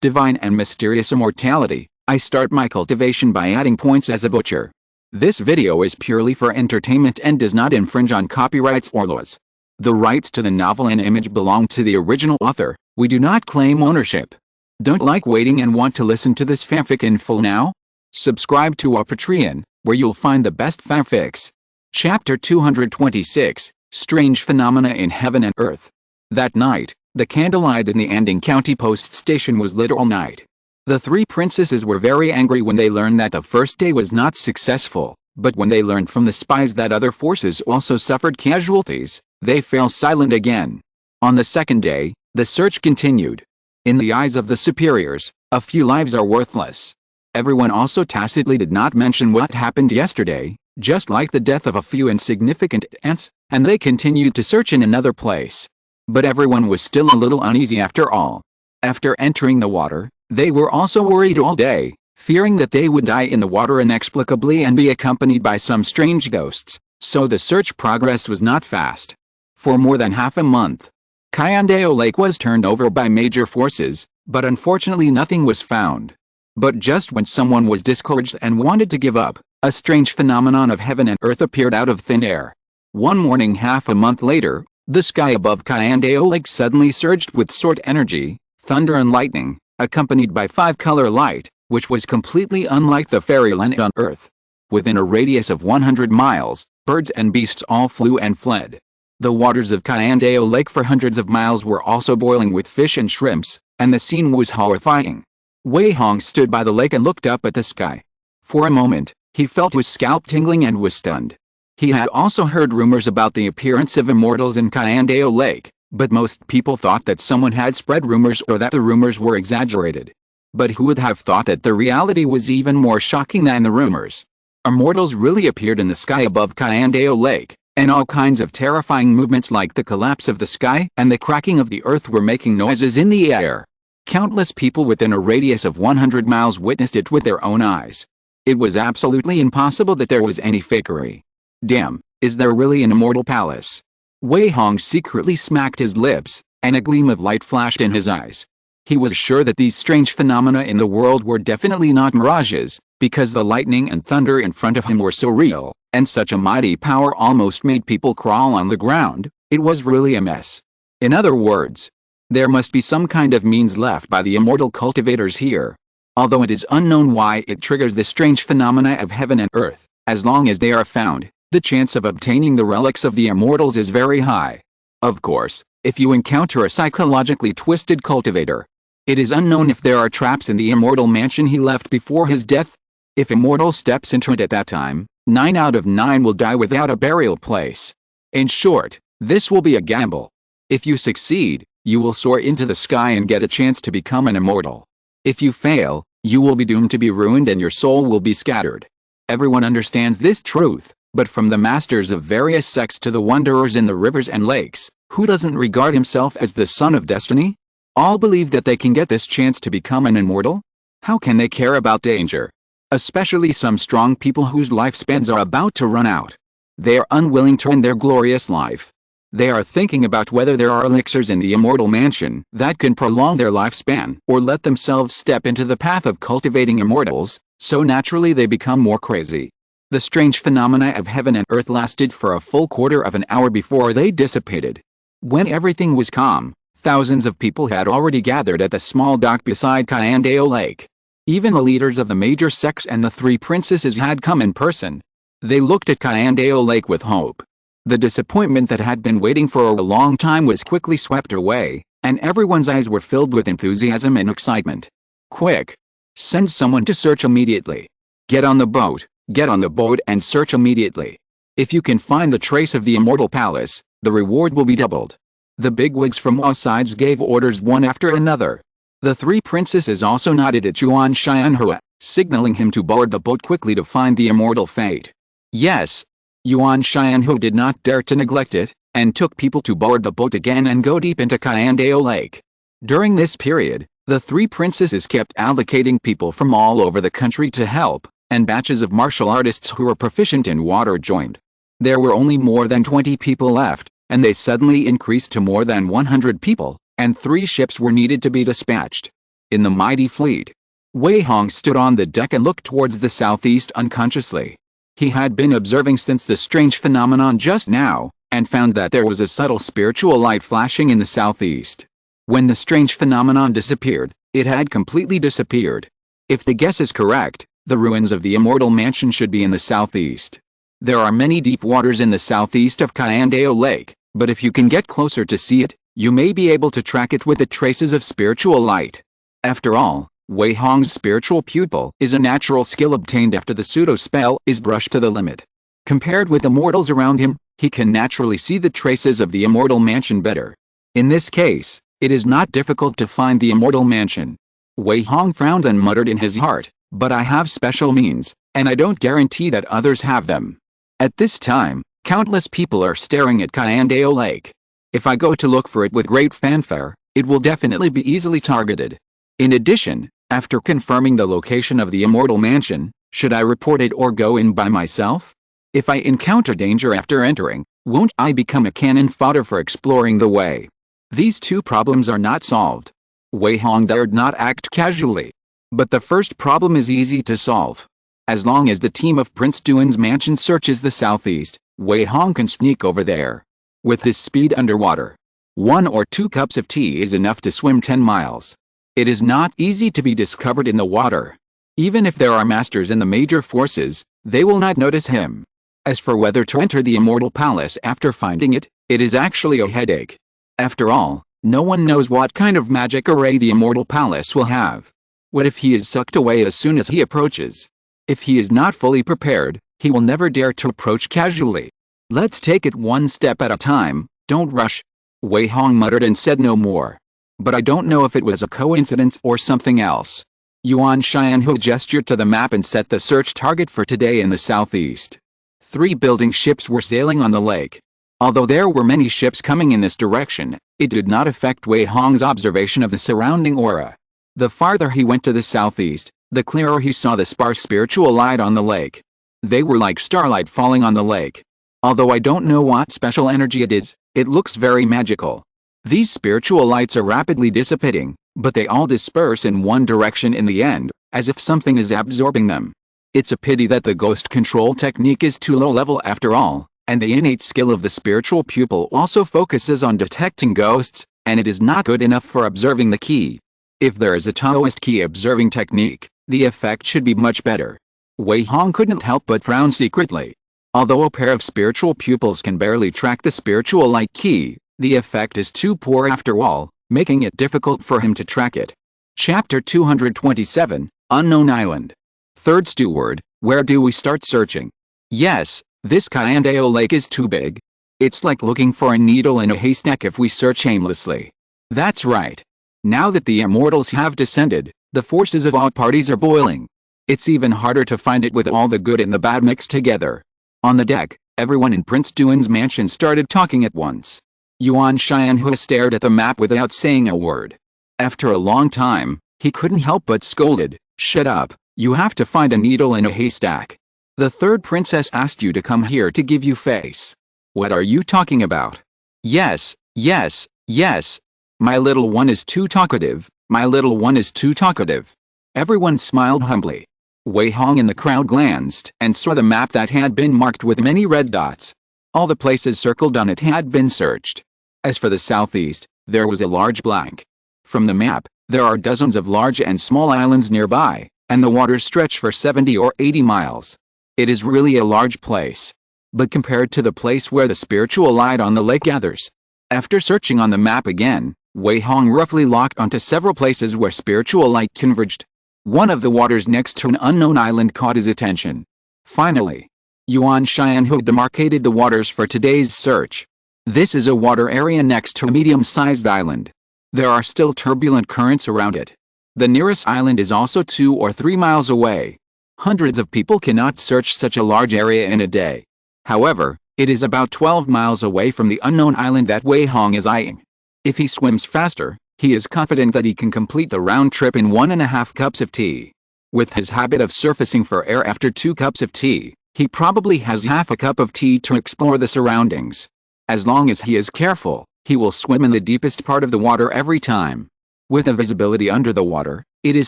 divine and mysterious immortality. I start my cultivation by adding points as a butcher. This video is purely for entertainment and does not infringe on copyrights or laws. The rights to the novel and image belong to the original author. We do not claim ownership. Don't like waiting and want to listen to this fanfic in full now? Subscribe to our Patreon, where you'll find the best fanfics. Chapter 226, Strange Phenomena in Heaven and Earth. That night, the candlelight in the Anding County Post Station was lit all night. The three princesses were very angry when they learned that the first day was not successful, but when they learned from the spies that other forces also suffered casualties, they fell silent again. On the second day, the search continued. In the eyes of the superiors, a few lives are worthless. Everyone also tacitly did not mention what happened yesterday, just like the death of a few insignificant ants, and they continued to search in another place. But everyone was still a little uneasy after all. After entering the water, they were also worried all day, fearing that they would die in the water inexplicably and be accompanied by some strange ghosts, so the search progress was not fast. For more than half a month, Cayandeo Lake was turned over by major forces, but unfortunately nothing was found. But just when someone was discouraged and wanted to give up, a strange phenomenon of heaven and earth appeared out of thin air. One morning half a month later, the sky above Cayandeo Lake suddenly surged with sword energy, thunder and lightning, accompanied by five-color light, which was completely unlike the fairyland on Earth. Within a radius of 100 miles, birds and beasts all flew and fled. The waters of Cayandeo Lake for hundreds of miles were also boiling with fish and shrimps, and the scene was horrifying. Wei Hong stood by the lake and looked up at the sky. For a moment, he felt his scalp tingling and was stunned. He had also heard rumors about the appearance of immortals in Cayandeo Lake, but most people thought that someone had spread rumors or that the rumors were exaggerated. But who would have thought that the reality was even more shocking than the rumors? Immortals really appeared in the sky above Cayandeo Lake, and all kinds of terrifying movements like the collapse of the sky and the cracking of the earth were making noises in the air. Countless people within a radius of 100 miles witnessed it with their own eyes. It was absolutely impossible that there was any fakery. Damn, is there really an immortal palace? Wei Hong secretly smacked his lips, and a gleam of light flashed in his eyes. He was sure that these strange phenomena in the world were definitely not mirages, because the lightning and thunder in front of him were so real, and such a mighty power almost made people crawl on the ground. It was really a mess. In other words, there must be some kind of means left by the immortal cultivators here. Although it is unknown why it triggers the strange phenomena of heaven and earth, as long as they are found, the chance of obtaining the relics of the immortals is very high. Of course, if you encounter a psychologically twisted cultivator, it is unknown if there are traps in the immortal mansion he left before his death. If immortal steps into it at that time, 9 out of 9 will die without a burial place. In short, this will be a gamble. If you succeed, you will soar into the sky and get a chance to become an immortal. If you fail, you will be doomed to be ruined and your soul will be scattered. Everyone understands this truth. But from the masters of various sects to the wanderers in the rivers and lakes, who doesn't regard himself as the son of destiny? All believe that they can get this chance to become an immortal? How can they care about danger? Especially some strong people whose lifespans are about to run out. They are unwilling to end their glorious life. They are thinking about whether there are elixirs in the immortal mansion that can prolong their lifespan or let themselves step into the path of cultivating immortals, so naturally they become more crazy. The strange phenomena of heaven and earth lasted for a full quarter of an hour before they dissipated. When everything was calm, thousands of people had already gathered at the small dock beside Cayandeo Lake. Even the leaders of the major sects and the three princesses had come in person. They looked at Cayandeo Lake with hope. The disappointment that had been waiting for a long time was quickly swept away, and everyone's eyes were filled with enthusiasm and excitement. Quick! Send someone to search immediately. Get on the boat. Get on the boat and search immediately. If you can find the trace of the immortal palace, the reward will be doubled. The bigwigs from all sides gave orders one after another. The three princesses also nodded at Yuan Xianhua, signaling him to board the boat quickly to find the immortal fate. Yes, Yuan Xianhua did not dare to neglect it, and took people to board the boat again and go deep into Cayandeo Lake. During this period, the three princesses kept allocating people from all over the country to help, and batches of martial artists who were proficient in water joined. There were only more than 20 people left, and they suddenly increased to more than 100 people, and 3 ships were needed to be dispatched. in the mighty fleet. Wei Hong stood on the deck and looked towards the southeast unconsciously. He had been observing since the strange phenomenon just now, and found that there was a subtle spiritual light flashing in the southeast. When the strange phenomenon disappeared, it had completely disappeared. If the guess is correct, the ruins of the Immortal Mansion should be in the southeast. There are many deep waters in the southeast of Kyandao Lake, but if you can get closer to see it, you may be able to track it with the traces of spiritual light. After all, Wei Hong's spiritual pupil is a natural skill obtained after the pseudo-spell is brushed to the limit. Compared with the mortals around him, he can naturally see the traces of the Immortal Mansion better. In this case, it is not difficult to find the Immortal Mansion. Wei Hong frowned and muttered in his heart, but I have special means, and I don't guarantee that others have them. At this time, countless people are staring at Kyandao Lake. If I go to look for it with great fanfare, it will definitely be easily targeted. In addition, after confirming the location of the Immortal Mansion, should I report it or go in by myself? If I encounter danger after entering, won't I become a cannon fodder for exploring the way? These two problems are not solved. Wei Hong dared not act casually. But the first problem is easy to solve. As long as the team of Prince Duan's mansion searches the southeast, Wei Hong can sneak over there. With his speed underwater, 1 or 2 cups of tea is enough to swim 10 miles. It is not easy to be discovered in the water. Even if there are masters in the major forces, they will not notice him. As for whether to enter the Immortal Palace after finding it, it is actually a headache. After all, no one knows what kind of magic array the Immortal Palace will have. What if he is sucked away as soon as he approaches? If he is not fully prepared, he will never dare to approach casually. Let's take it one step at a time, don't rush. Wei Hong muttered and said no more. But I don't know if it was a coincidence or something else. Yuan Xianhu gestured to the map and set the search target for today in the southeast. 3 building ships were sailing on the lake. Although there were many ships coming in this direction, it did not affect Wei Hong's observation of the surrounding aura. The farther he went to the southeast, the clearer he saw the sparse spiritual light on the lake. They were like starlight falling on the lake. Although I don't know what special energy it is, it looks very magical. These spiritual lights are rapidly dissipating, but they all disperse in one direction in the end, as if something is absorbing them. It's a pity that the ghost control technique is too low level after all, and the innate skill of the spiritual pupil also focuses on detecting ghosts, and it is not good enough for observing the key. If there is a Taoist key observing technique, the effect should be much better. Wei Hong couldn't help but frown secretly. Although a pair of spiritual pupils can barely track the spiritual light key, the effect is too poor after all, making it difficult for him to track it. Chapter 227, Unknown Island. Third Steward, where do we start searching? Yes, this Kyandao Lake is too big. It's like looking for a needle in a haystack if we search aimlessly. That's right. Now that the immortals have descended, the forces of all parties are boiling. It's even harder to find it with all the good and the bad mixed together. On the deck, everyone in Prince Duan's mansion started talking at once. Yuan Xianhu stared at the map without saying a word. After a long time, he couldn't help but scolded, "Shut up, you have to find a needle in a haystack. The third princess asked you to come here to give you face. What are you talking about?" Yes, yes, yes. My little one is too talkative, my little one is too talkative." Everyone smiled humbly. Wei Hong in the crowd glanced and saw the map that had been marked with many red dots. All the places circled on it had been searched. As for the southeast, there was a large blank. From the map, there are dozens of large and small islands nearby, and the waters stretch for 70 or 80 miles. It is really a large place. But compared to the place where the spiritual light on the lake gathers. After searching on the map again, Wei Hong roughly locked onto several places where spiritual light converged. One of the waters next to an unknown island caught his attention. Finally, Yuan Xianhu demarcated the waters for today's search. This is a water area next to a medium-sized island. There are still turbulent currents around it. The nearest island is also 2 or 3 miles away. Hundreds of people cannot search such a large area in a day. However, it is about 12 miles away from the unknown island that Wei Hong is eyeing. If he swims faster, he is confident that he can complete the round trip in 1.5 cups of tea. With his habit of surfacing for air after 2 cups of tea, he probably has half a cup of tea to explore the surroundings. As long as he is careful, he will swim in the deepest part of the water every time. With a visibility under the water, it is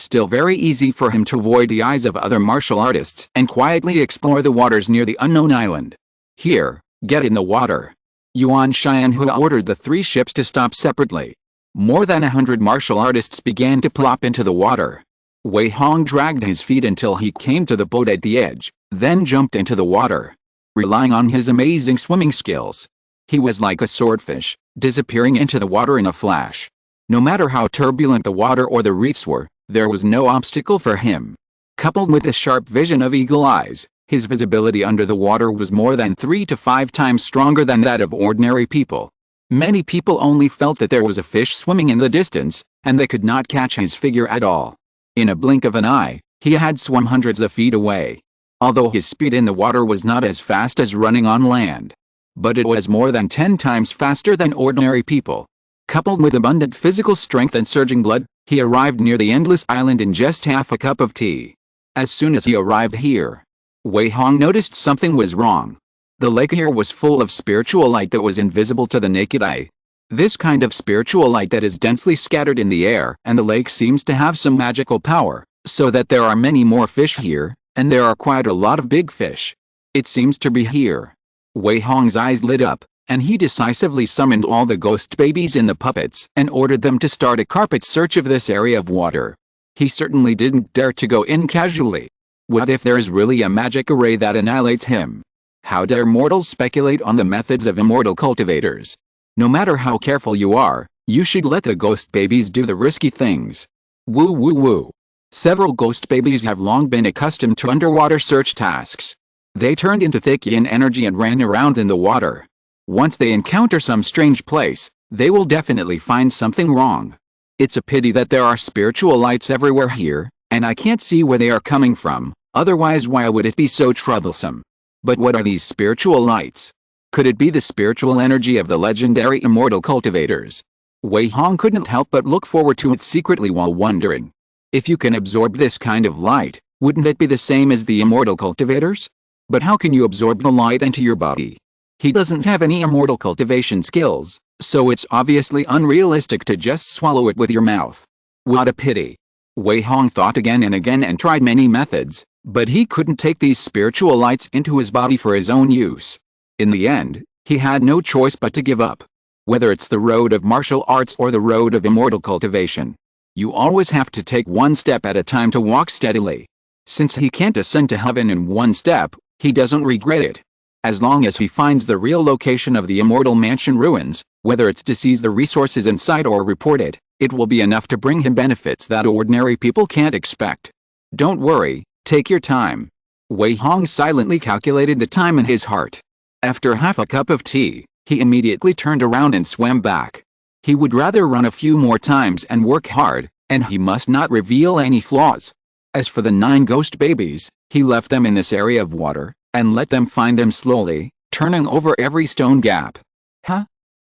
still very easy for him to avoid the eyes of other martial artists and quietly explore the waters near the unknown island. Here, get in the water. Yuan Xianhua ordered the 3 ships to stop separately. More than 100 martial artists began to plop into the water. Wei Hong dragged his feet until he came to the boat at the edge, then jumped into the water. Relying on his amazing swimming skills, he was like a swordfish, disappearing into the water in a flash. No matter how turbulent the water or the reefs were, there was no obstacle for him. Coupled with the sharp vision of eagle eyes, his visibility under the water was more than 3 to 5 times stronger than that of ordinary people. Many people only felt that there was a fish swimming in the distance, and they could not catch his figure at all. In a blink of an eye, he had swum hundreds of feet away. Although his speed in the water was not as fast as running on land, but it was more than 10 times faster than ordinary people. Coupled with abundant physical strength and surging blood, he arrived near the endless island in just half a cup of tea. As soon as he arrived here, Wei Hong noticed something was wrong. The lake here was full of spiritual light that was invisible to the naked eye. This kind of spiritual light that is densely scattered in the air, and the lake seems to have some magical power, so that there are many more fish here, and there are quite a lot of big fish. It seems to be here. Wei Hong's eyes lit up, and he decisively summoned all the ghost babies in the puppets and ordered them to start a carpet search of this area of water. He certainly didn't dare to go in casually. What if there is really a magic array that annihilates him? How dare mortals speculate on the methods of immortal cultivators? No matter how careful you are, you should let the ghost babies do the risky things. Woo woo woo. Several ghost babies have long been accustomed to underwater search tasks. They turned into thick yin energy and ran around in the water. Once they encounter some strange place, they will definitely find something wrong. It's a pity that there are spiritual lights everywhere here, and I can't see where they are coming from, otherwise why would it be so troublesome? But what are these spiritual lights? Could it be the spiritual energy of the legendary immortal cultivators? Wei Hong couldn't help but look forward to it secretly while wondering. If you can absorb this kind of light, wouldn't it be the same as the immortal cultivators? But how can you absorb the light into your body? He doesn't have any immortal cultivation skills, so it's obviously unrealistic to just swallow it with your mouth. What a pity. Wei Hong thought again and tried many methods, but he couldn't take these spiritual lights into his body for his own use. In the end, he had no choice but to give up. Whether it's the road of martial arts or the road of immortal cultivation, you always have to take one step at a time to walk steadily. Since he can't ascend to heaven in one step, he doesn't regret it. As long as he finds the real location of the immortal mansion ruins, whether it's to seize the resources inside or report it, it will be enough to bring him benefits that ordinary people can't expect. Don't worry, take your time. Wei Hong silently calculated the time in his heart. After half a cup of tea, he immediately turned around and swam back. He would rather run a few more times and work hard, and he must not reveal any flaws. As for the 9 ghost babies, he left them in this area of water, and let them find them slowly, turning over every stone gap.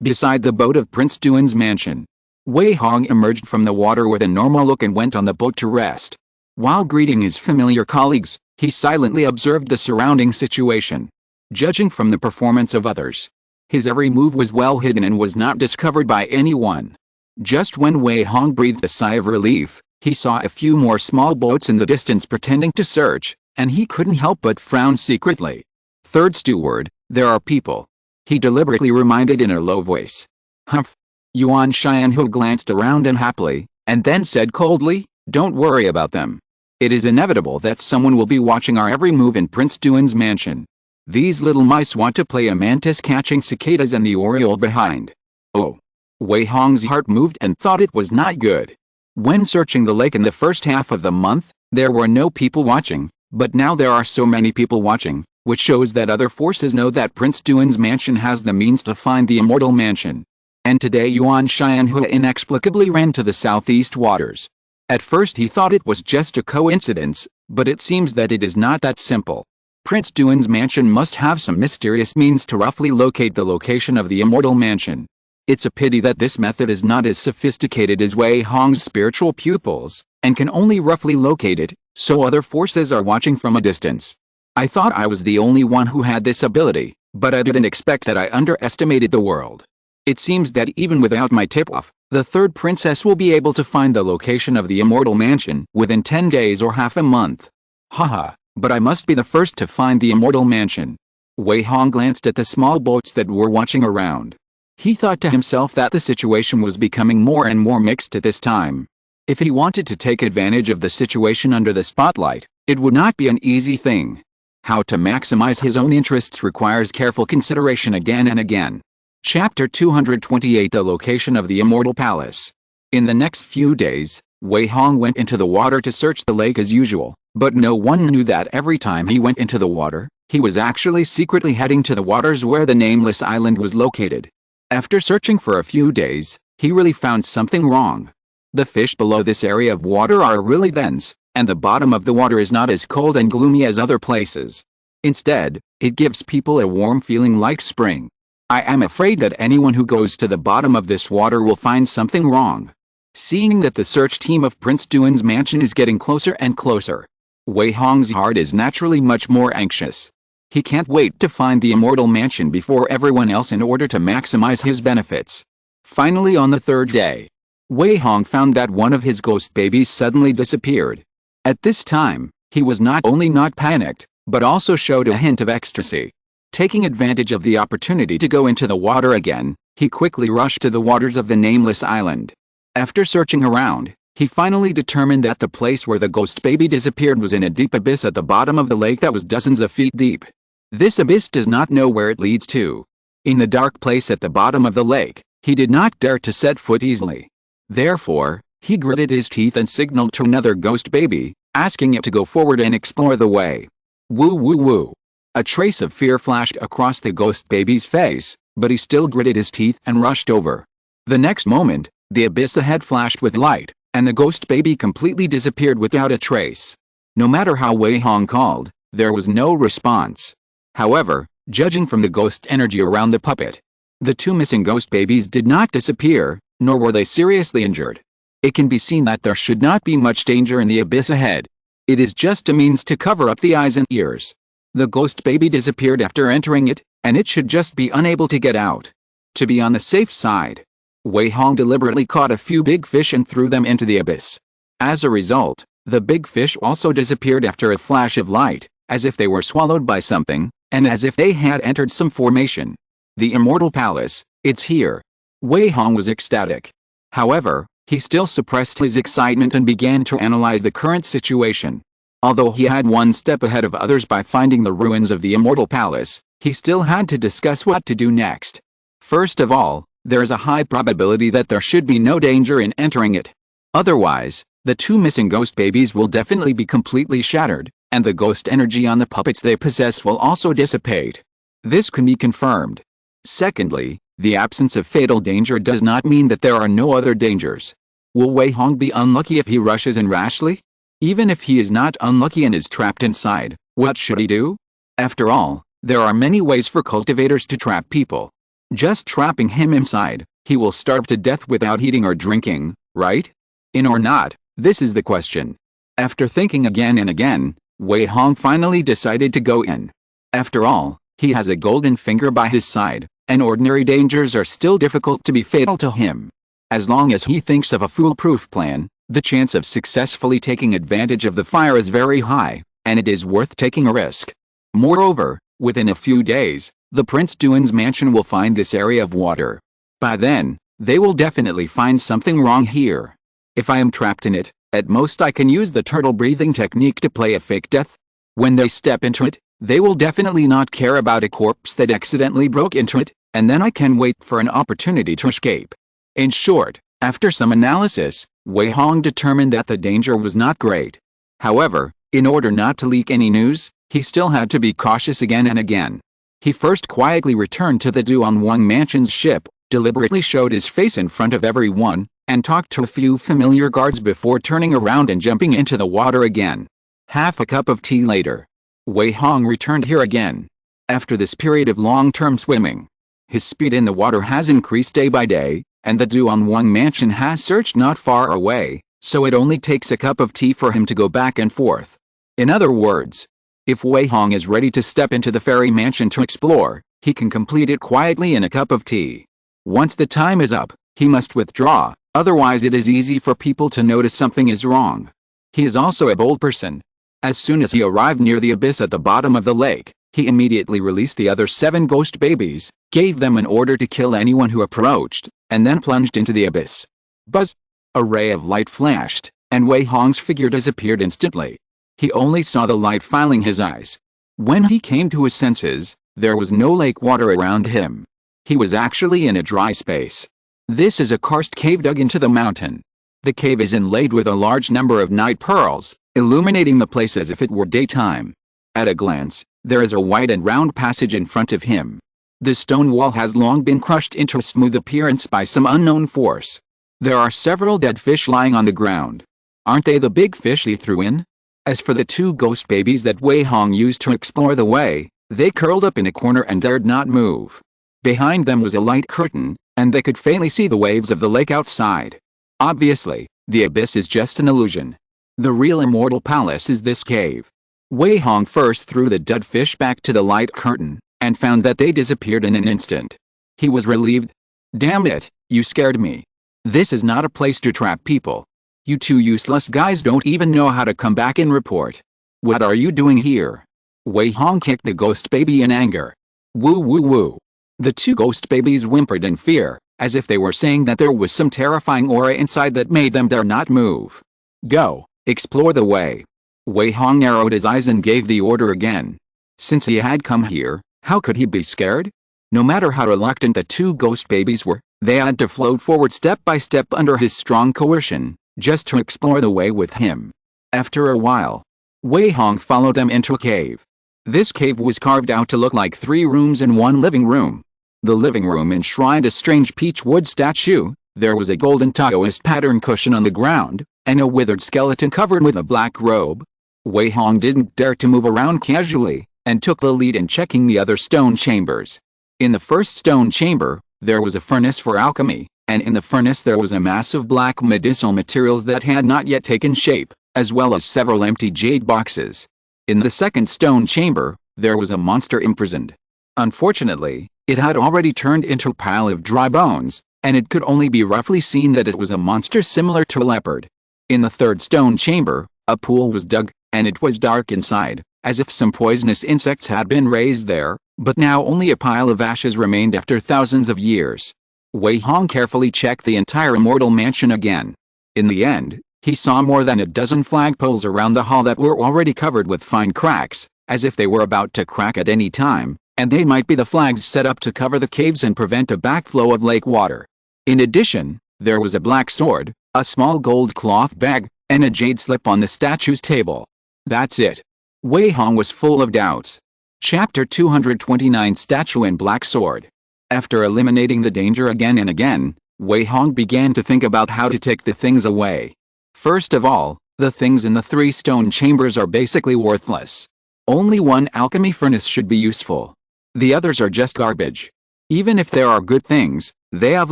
Beside the boat of Prince Duan's mansion, Wei Hong emerged from the water with a normal look and went on the boat to rest. While greeting his familiar colleagues, he silently observed the surrounding situation. Judging from the performance of others, his every move was well hidden and was not discovered by anyone. Just when Wei Hong breathed a sigh of relief, he saw a few more small boats in the distance pretending to search, and he couldn't help but frown secretly. Third steward, there are people. He deliberately reminded in a low voice. Humph. Yuan Xianhua glanced around unhappily, and then said coldly, don't worry about them. It is inevitable that someone will be watching our every move in Prince Duan's mansion. These little mice want to play a mantis catching cicadas and the oriole behind. Oh. Wei Hong's heart moved and thought it was not good. When searching the lake in the first half of the month, there were no people watching, but now there are so many people watching, which shows that other forces know that Prince Duan's mansion has the means to find the immortal mansion. And today Yuan Xianhua inexplicably ran to the southeast waters. At first he thought it was just a coincidence, but it seems that it is not that simple. Prince Duan's mansion must have some mysterious means to roughly locate the location of the immortal mansion. It's a pity that this method is not as sophisticated as Wei Hong's spiritual pupils, and can only roughly locate it, so other forces are watching from a distance. I thought I was the only one who had this ability, but I didn't expect that I underestimated the world. It seems that even without my tip-off, The third princess will be able to find the location of the immortal mansion within 10 days or half a month. Haha, but I must be the first to find the immortal mansion. Wei Hong glanced at the small boats that were watching around. He thought to himself that the situation was becoming more and more mixed at this time. If he wanted to take advantage of the situation under the spotlight, it would not be an easy thing. How to maximize his own interests requires careful consideration again and again. Chapter 228: The location of the Immortal Palace. In the next few days, Wei Hong went into the water to search the lake as usual, but no one knew that every time he went into the water, he was actually secretly heading to the waters where the nameless island was located. After searching for a few days, he really found something wrong. The fish below this area of water are really dense, and the bottom of the water is not as cold and gloomy as other places. Instead, it gives people a warm feeling like spring. I am afraid that anyone who goes to the bottom of this water will find something wrong. Seeing that the search team of Prince Duan's mansion is getting closer and closer, Wei Hong's heart is naturally much more anxious. He can't wait to find the immortal mansion before everyone else in order to maximize his benefits. Finally, on the third day, Wei Hong found that one of his ghost babies suddenly disappeared. At this time, he was not only not panicked, but also showed a hint of ecstasy. Taking advantage of the opportunity to go into the water again, he quickly rushed to the waters of the nameless island. After searching around, he finally determined that the place where the ghost baby disappeared was in a deep abyss at the bottom of the lake that was dozens of feet deep. This abyss does not know where it leads to. In the dark place at the bottom of the lake, he did not dare to set foot easily. Therefore, he gritted his teeth and signaled to another ghost baby, asking it to go forward and explore the way. Woo woo woo. A trace of fear flashed across the ghost baby's face, but he still gritted his teeth and rushed over. The next moment, the abyss ahead flashed with light, and the ghost baby completely disappeared without a trace. No matter how Wei Hong called, there was no response. However, judging from the ghost energy around the puppet, the two missing ghost babies did not disappear, nor were they seriously injured. It can be seen that there should not be much danger in the abyss ahead. It is just a means to cover up the eyes and ears. The ghost baby disappeared after entering it, and it should just be unable to get out. To be on the safe side, Wei Hong deliberately caught a few big fish and threw them into the abyss. As a result, the big fish also disappeared after a flash of light, as if they were swallowed by something, and as if they had entered some formation. The Immortal Palace, it's here. Wei Hong was ecstatic. However, he still suppressed his excitement and began to analyze the current situation. Although he had one step ahead of others by finding the ruins of the Immortal Palace, he still had to discuss what to do next. First of all, there is a high probability that there should be no danger in entering it. Otherwise, the two missing ghost babies will definitely be completely shattered, and the ghost energy on the puppets they possess will also dissipate. This can be confirmed. Secondly, the absence of fatal danger does not mean that there are no other dangers. Will Wei Hong be unlucky if he rushes in rashly? Even if he is not unlucky and is trapped inside, what should he do? After all, there are many ways for cultivators to trap people. Just trapping him inside, he will starve to death without eating or drinking, right? In or not, this is the question. After thinking again and again, Wei Hong finally decided to go in. After all, he has a golden finger by his side, and ordinary dangers are still difficult to be fatal to him. As long as he thinks of a foolproof plan, the chance of successfully taking advantage of the fire is very high, and it is worth taking a risk. Moreover, within a few days, the Prince Duan's mansion will find this area of water. By then, they will definitely find something wrong here. If I am trapped in it, at most I can use the turtle breathing technique to play a fake death. When they step into it, they will definitely not care about a corpse that accidentally broke into it, and then I can wait for an opportunity to escape. In short, after some analysis, Wei Hong determined that the danger was not great. However, in order not to leak any news, he still had to be cautious again and again. He first quietly returned to the Duan Mansion's ship, deliberately showed his face in front of everyone, and talked to a few familiar guards before turning around and jumping into the water again. Half a cup of tea later, Wei Hong returned here again. After this period of long-term swimming, his speed in the water has increased day by day, and the Duan Mansion has searched not far away, so it only takes a cup of tea for him to go back and forth. In other words, if Wei Hong is ready to step into the fairy mansion to explore, he can complete it quietly in a cup of tea. Once the time is up, he must withdraw, Otherwise it is easy for people to notice something is wrong. He is also a bold person. As soon as he arrived near the abyss at the bottom of the lake, he immediately released the other 7 ghost babies, gave them an order to kill anyone who approached, and then plunged into the abyss. Buzz! A ray of light flashed, and Wei Hong's figure disappeared instantly. He only saw the light filing his eyes. When he came to his senses, there was no lake water around him. He was actually in a dry space. This is a karst cave dug into the mountain. The cave is inlaid with a large number of night pearls, illuminating the place as if it were daytime. At a glance, there is a wide and round passage in front of him. The stone wall has long been crushed into a smooth appearance by some unknown force. There are several dead fish lying on the ground. Aren't they the big fish he threw in? As for the 2 ghost babies that Wei Hong used to explore the way, they curled up in a corner and dared not move. Behind them was a light curtain, and they could faintly see the waves of the lake outside. Obviously, the abyss is just an illusion. The real immortal palace is this cave. Wei Hong first threw the dead fish back to the light curtain, and found that they disappeared in an instant. He was relieved. Damn it, you scared me. This is not a place to trap people. You 2 useless guys don't even know how to come back and report. What are you doing here? Wei Hong kicked the ghost baby in anger. Woo woo woo. The 2 ghost babies whimpered in fear, as if they were saying that there was some terrifying aura inside that made them dare not move. Go, explore the way. Wei Hong narrowed his eyes and gave the order again. Since he had come here, how could he be scared? No matter how reluctant the 2 ghost babies were, they had to float forward step by step under his strong coercion, just to explore the way with him. After a while, Wei Hong followed them into a cave. This cave was carved out to look like 3 rooms and 1 living room. The living room enshrined a strange peach wood statue. There was a golden Taoist pattern cushion on the ground, and a withered skeleton covered with a black robe. Wei Hong didn't dare to move around casually, and took the lead in checking the other stone chambers. In the first stone chamber, there was a furnace for alchemy, and in the furnace there was a mass of black medicinal materials that had not yet taken shape, as well as several empty jade boxes. In the second stone chamber, there was a monster imprisoned. Unfortunately, it had already turned into a pile of dry bones, and it could only be roughly seen that it was a monster similar to a leopard. In the third stone chamber, a pool was dug, and it was dark inside, as if some poisonous insects had been raised there, but now only a pile of ashes remained after thousands of years. Wei Hong carefully checked the entire immortal mansion again. In the end, he saw more than a dozen flagpoles around the hall that were already covered with fine cracks, as if they were about to crack at any time, and they might be the flags set up to cover the caves and prevent a backflow of lake water. In addition, there was a black sword, a small gold cloth bag, and a jade slip on the statue's table. That's it. Wei Hong was full of doubts. Chapter 229 Statue and Black Sword. After eliminating the danger again and again, Wei Hong began to think about how to take the things away. First of all, the things in the 3 stone chambers are basically worthless. Only 1 alchemy furnace should be useful. The others are just garbage. Even if there are good things, they have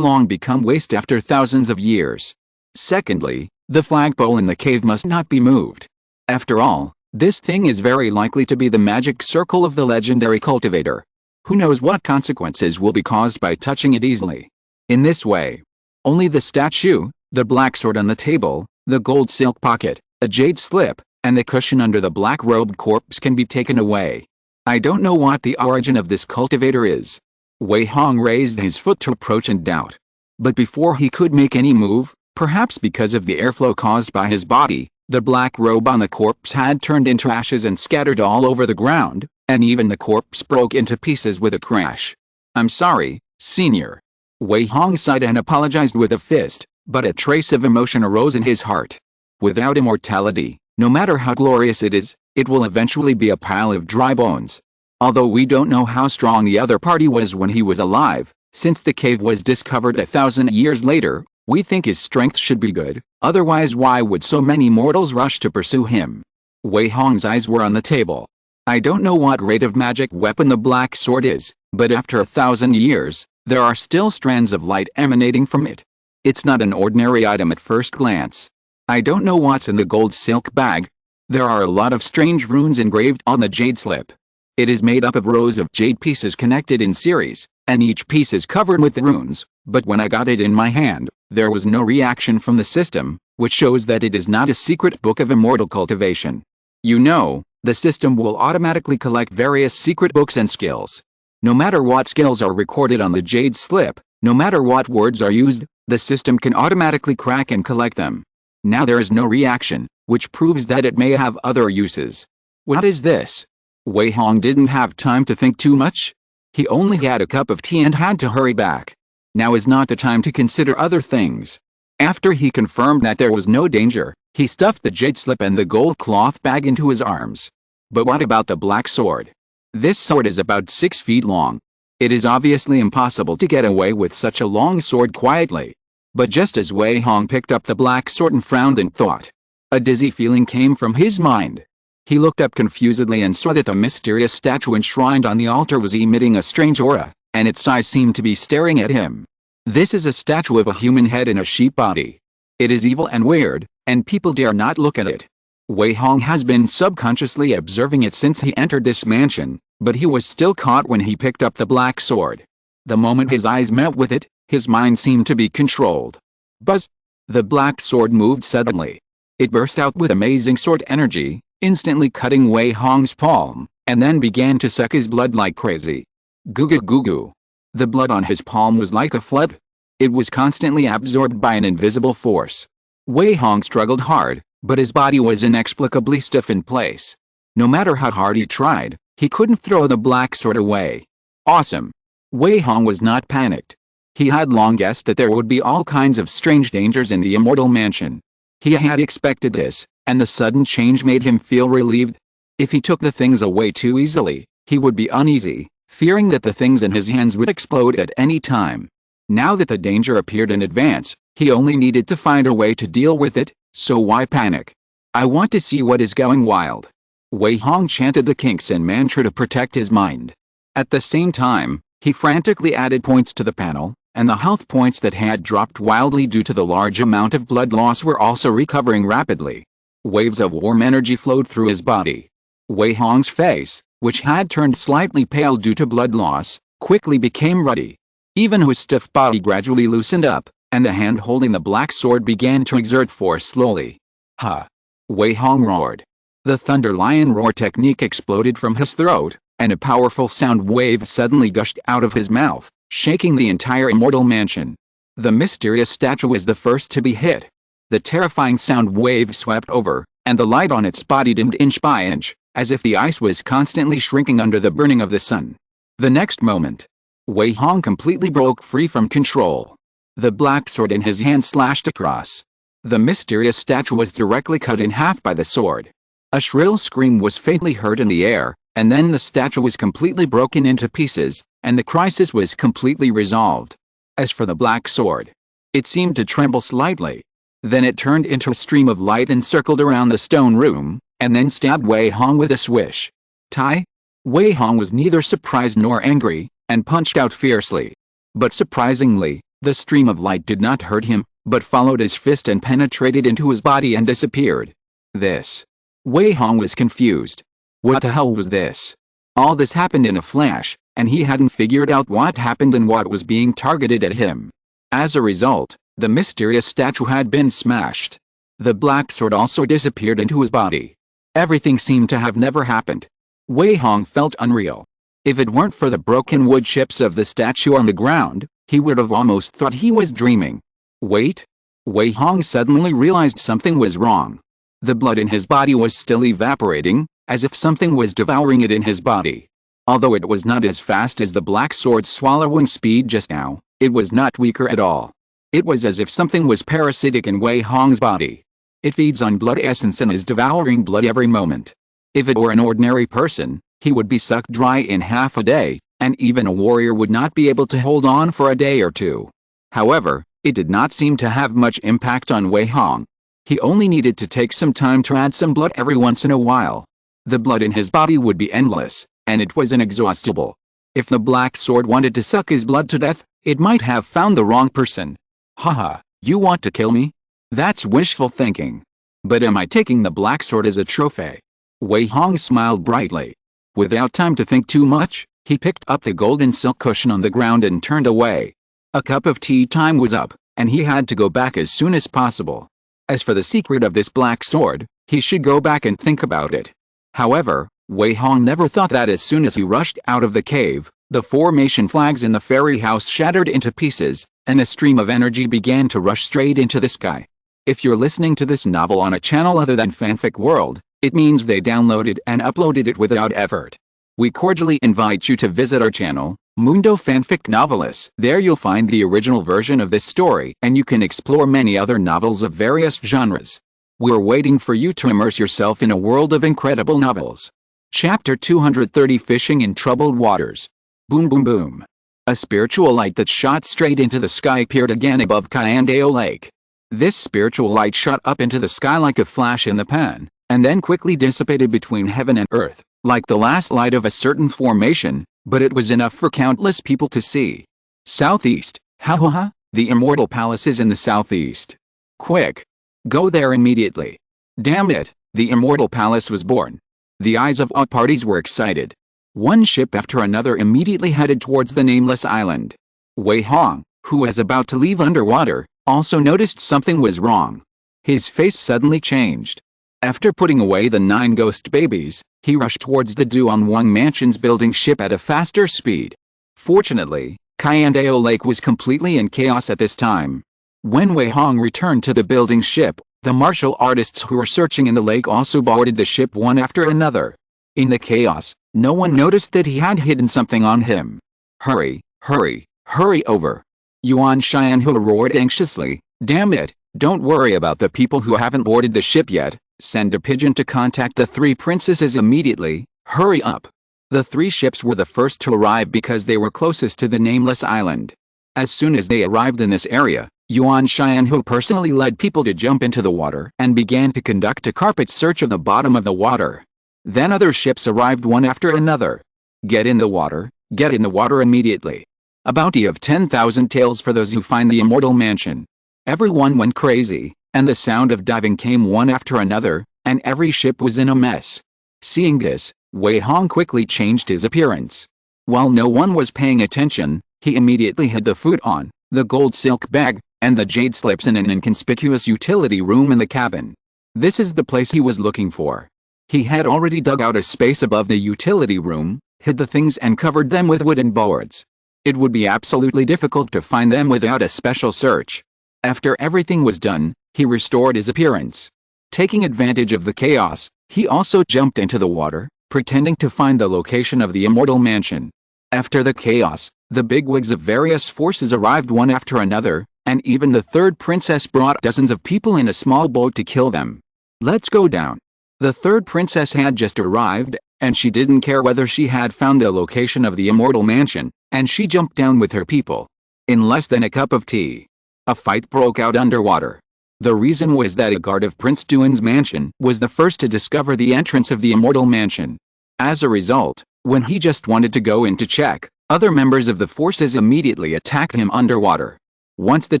long become waste after thousands of years. Secondly, the flagpole in the cave must not be moved. After all, this thing is very likely to be the magic circle of the legendary cultivator. Who knows what consequences will be caused by touching it easily. In this way, only the statue, the black sword on the table, the gold silk pocket, a jade slip, and the cushion under the black-robed corpse can be taken away. I don't know what the origin of this cultivator is. Wei Hong raised his foot to approach in doubt. But before he could make any move, perhaps because of the airflow caused by his body, the black robe on the corpse had turned into ashes and scattered all over the ground, and even the corpse broke into pieces with a crash. I'm sorry, Senior. Wei Hong sighed and apologized with a fist, but a trace of emotion arose in his heart. Without immortality, no matter how glorious it is, it will eventually be a pile of dry bones. Although we don't know how strong the other party was when he was alive, since the cave was discovered 1,000 years later, we think his strength should be good, otherwise why would so many mortals rush to pursue him? Wei Hong's eyes were on the table. I don't know what grade of magic weapon the black sword is, but after 1,000 years, there are still strands of light emanating from it. It's not an ordinary item at first glance. I don't know what's in the gold silk bag. There are a lot of strange runes engraved on the jade slip. It is made up of rows of jade pieces connected in series, and each piece is covered with runes, but when I got it in my hand, There was no reaction from the system, which shows that it is not a secret book of immortal cultivation. You know, the system will automatically collect various secret books and skills. No matter what skills are recorded on the jade slip, no matter what words are used, the system can automatically crack and collect them. Now there is no reaction, which proves that it may have other uses. What is this? Wei Hong didn't have time to think too much. He only had a cup of tea and had to hurry back. Now is not the time to consider other things. After he confirmed that there was no danger, he stuffed the jade slip and the gold cloth bag into his arms. But what about the black sword? This sword is about 6 feet long. It is obviously impossible to get away with such a long sword quietly. But just as Wei Hong picked up the black sword and frowned in thought, a dizzy feeling came from his mind. He looked up confusedly and saw that the mysterious statue enshrined on the altar was emitting a strange aura, and its eyes seemed to be staring at him. This is a statue of a human head in a sheep body. It is evil and weird, and people dare not look at it. Wei Hong has been subconsciously observing it since he entered this mansion, but he was still caught when he picked up the black sword. The moment his eyes met with it, his mind seemed to be controlled. Buzz! The black sword moved suddenly. It burst out with amazing sword energy, instantly cutting Wei Hong's palm, and then began to suck his blood like crazy. Goo goo goo goo. The blood on his palm was like a flood. It was constantly absorbed by an invisible force. Wei Hong struggled hard, but his body was inexplicably stiff in place. No matter how hard he tried, he couldn't throw the black sword away. Awesome! Wei Hong was not panicked. He had long guessed that there would be all kinds of strange dangers in the immortal mansion. He had expected this, and the sudden change made him feel relieved. If he took the things away too easily, he would be uneasy, fearing that the things in his hands would explode at any time. Now that the danger appeared in advance, he only needed to find a way to deal with it, so why panic? I want to see what is going wild. Wei Hong chanted the Kingsen mantra to protect his mind. At the same time, he frantically added points to the panel, and the health points that had dropped wildly due to the large amount of blood loss were also recovering rapidly. Waves of warm energy flowed through his body. Wei Hong's face, which had turned slightly pale due to blood loss, quickly became ruddy. Even his stiff body gradually loosened up, and the hand holding the black sword began to exert force slowly. Ha! Wei Hong roared. The Thunder Lion roar technique exploded from his throat, and a powerful sound wave suddenly gushed out of his mouth, shaking the entire immortal mansion. The mysterious statue was the first to be hit. The terrifying sound wave swept over, and the light on its body dimmed inch by inch, as if the ice was constantly shrinking under the burning of the sun. The next moment, Wei Hong completely broke free from control. The black sword in his hand slashed across. The mysterious statue was directly cut in half by the sword. A shrill scream was faintly heard in the air, and then the statue was completely broken into pieces, and the crisis was completely resolved. As for the black sword, it seemed to tremble slightly. Then it turned into a stream of light and circled around the stone room, and then stabbed Wei Hong with a swish. Tai? Wei Hong was neither surprised nor angry, and punched out fiercely. But surprisingly, the stream of light did not hurt him, but followed his fist and penetrated into his body and disappeared. This. Wei Hong was confused. What the hell was this? All this happened in a flash, and he hadn't figured out what happened and what was being targeted at him. As a result, the mysterious statue had been smashed. The black sword also disappeared into his body. Everything seemed to have never happened. Wei Hong felt unreal. If it weren't for the broken wood chips of the statue on the ground, he would have almost thought he was dreaming. Wait! Wei Hong suddenly realized something was wrong. The blood in his body was still evaporating, as if something was devouring it in his body. Although it was not as fast as the black sword's swallowing speed just now, it was not weaker at all. It was as if something was parasitic in Wei Hong's body. It feeds on blood essence and is devouring blood every moment. If it were an ordinary person, he would be sucked dry in half a day, and even a warrior would not be able to hold on for a day or two. However, it did not seem to have much impact on Wei Hong. He only needed to take some time to add some blood every once in a while. The blood in his body would be endless, and it was inexhaustible. If the black sword wanted to suck his blood to death, it might have found the wrong person. Haha, you want to kill me? That's wishful thinking. But am I taking the black sword as a trophy? Wei Hong smiled brightly. Without time to think too much, he picked up the golden silk cushion on the ground and turned away. A cup of tea time was up, and he had to go back as soon as possible. As for the secret of this black sword, he should go back and think about it. However, Wei Hong never thought that as soon as he rushed out of the cave, the formation flags in the fairy house shattered into pieces, and a stream of energy began to rush straight into the sky. If you're listening to this novel on a channel other than Fanfic World, it means they downloaded and uploaded it without effort. We cordially invite you to visit our channel, Mundo Fanfic Novelis. There you'll find the original version of this story, and you can explore many other novels of various genres. We're waiting for you to immerse yourself in a world of incredible novels. Chapter 230, Fishing in Troubled Waters. Boom boom boom. A spiritual light that shot straight into the sky appeared again above Cayandeo Lake. This spiritual light shot up into the sky like a flash in the pan, and then quickly dissipated between heaven and earth, like the last light of a certain formation, but it was enough for countless people to see. Southeast, ha ha ha, the Immortal Palace is in the southeast. Quick! Go there immediately. Damn it, the Immortal Palace was born. The eyes of all parties were excited. One ship after another immediately headed towards the nameless island. Wei Hong, who was about to leave underwater, also noticed something was wrong. His face suddenly changed. After putting away the 9 ghost babies, he rushed towards the Duan Wang Mansion's building ship at a faster speed. Fortunately, Cayandeo Lake was completely in chaos at this time. When Wei Hong returned to the building ship, the martial artists who were searching in the lake also boarded the ship one after another. In the chaos, no one noticed that he had hidden something on him. Hurry, hurry, hurry over. Yuan Xianhu roared anxiously. Damn it, don't worry about the people who haven't boarded the ship yet. Send a pigeon to contact the 3 princesses immediately. Hurry up. The 3 ships were the first to arrive because they were closest to the nameless island. As soon as they arrived in this area, Yuan Xianhu personally led people to jump into the water and began to conduct a carpet search of the bottom of the water. Then other ships arrived one after another. Get in the water immediately. A bounty of 10,000 taels for those who find the Immortal Mansion. Everyone went crazy, and the sound of diving came one after another, and every ship was in a mess. Seeing this, Wei Hong quickly changed his appearance. While no one was paying attention, he immediately hid the food on, the gold silk bag, and the jade slips in an inconspicuous utility room in the cabin. This is the place he was looking for. He had already dug out a space above the utility room, hid the things and covered them with wooden boards. It would be absolutely difficult to find them without a special search. After everything was done, he restored his appearance. Taking advantage of the chaos, he also jumped into the water, pretending to find the location of the Immortal Mansion. After the chaos, the bigwigs of various forces arrived one after another, and even the 3rd princess brought dozens of people in a small boat to kill them. Let's go down. The 3rd princess had just arrived, and she didn't care whether she had found the location of the Immortal Mansion, and she jumped down with her people. In less than a cup of tea, a fight broke out underwater. The reason was that a guard of Prince Duan's mansion was the first to discover the entrance of the Immortal Mansion. As a result, when he just wanted to go in to check, other members of the forces immediately attacked him underwater. Once the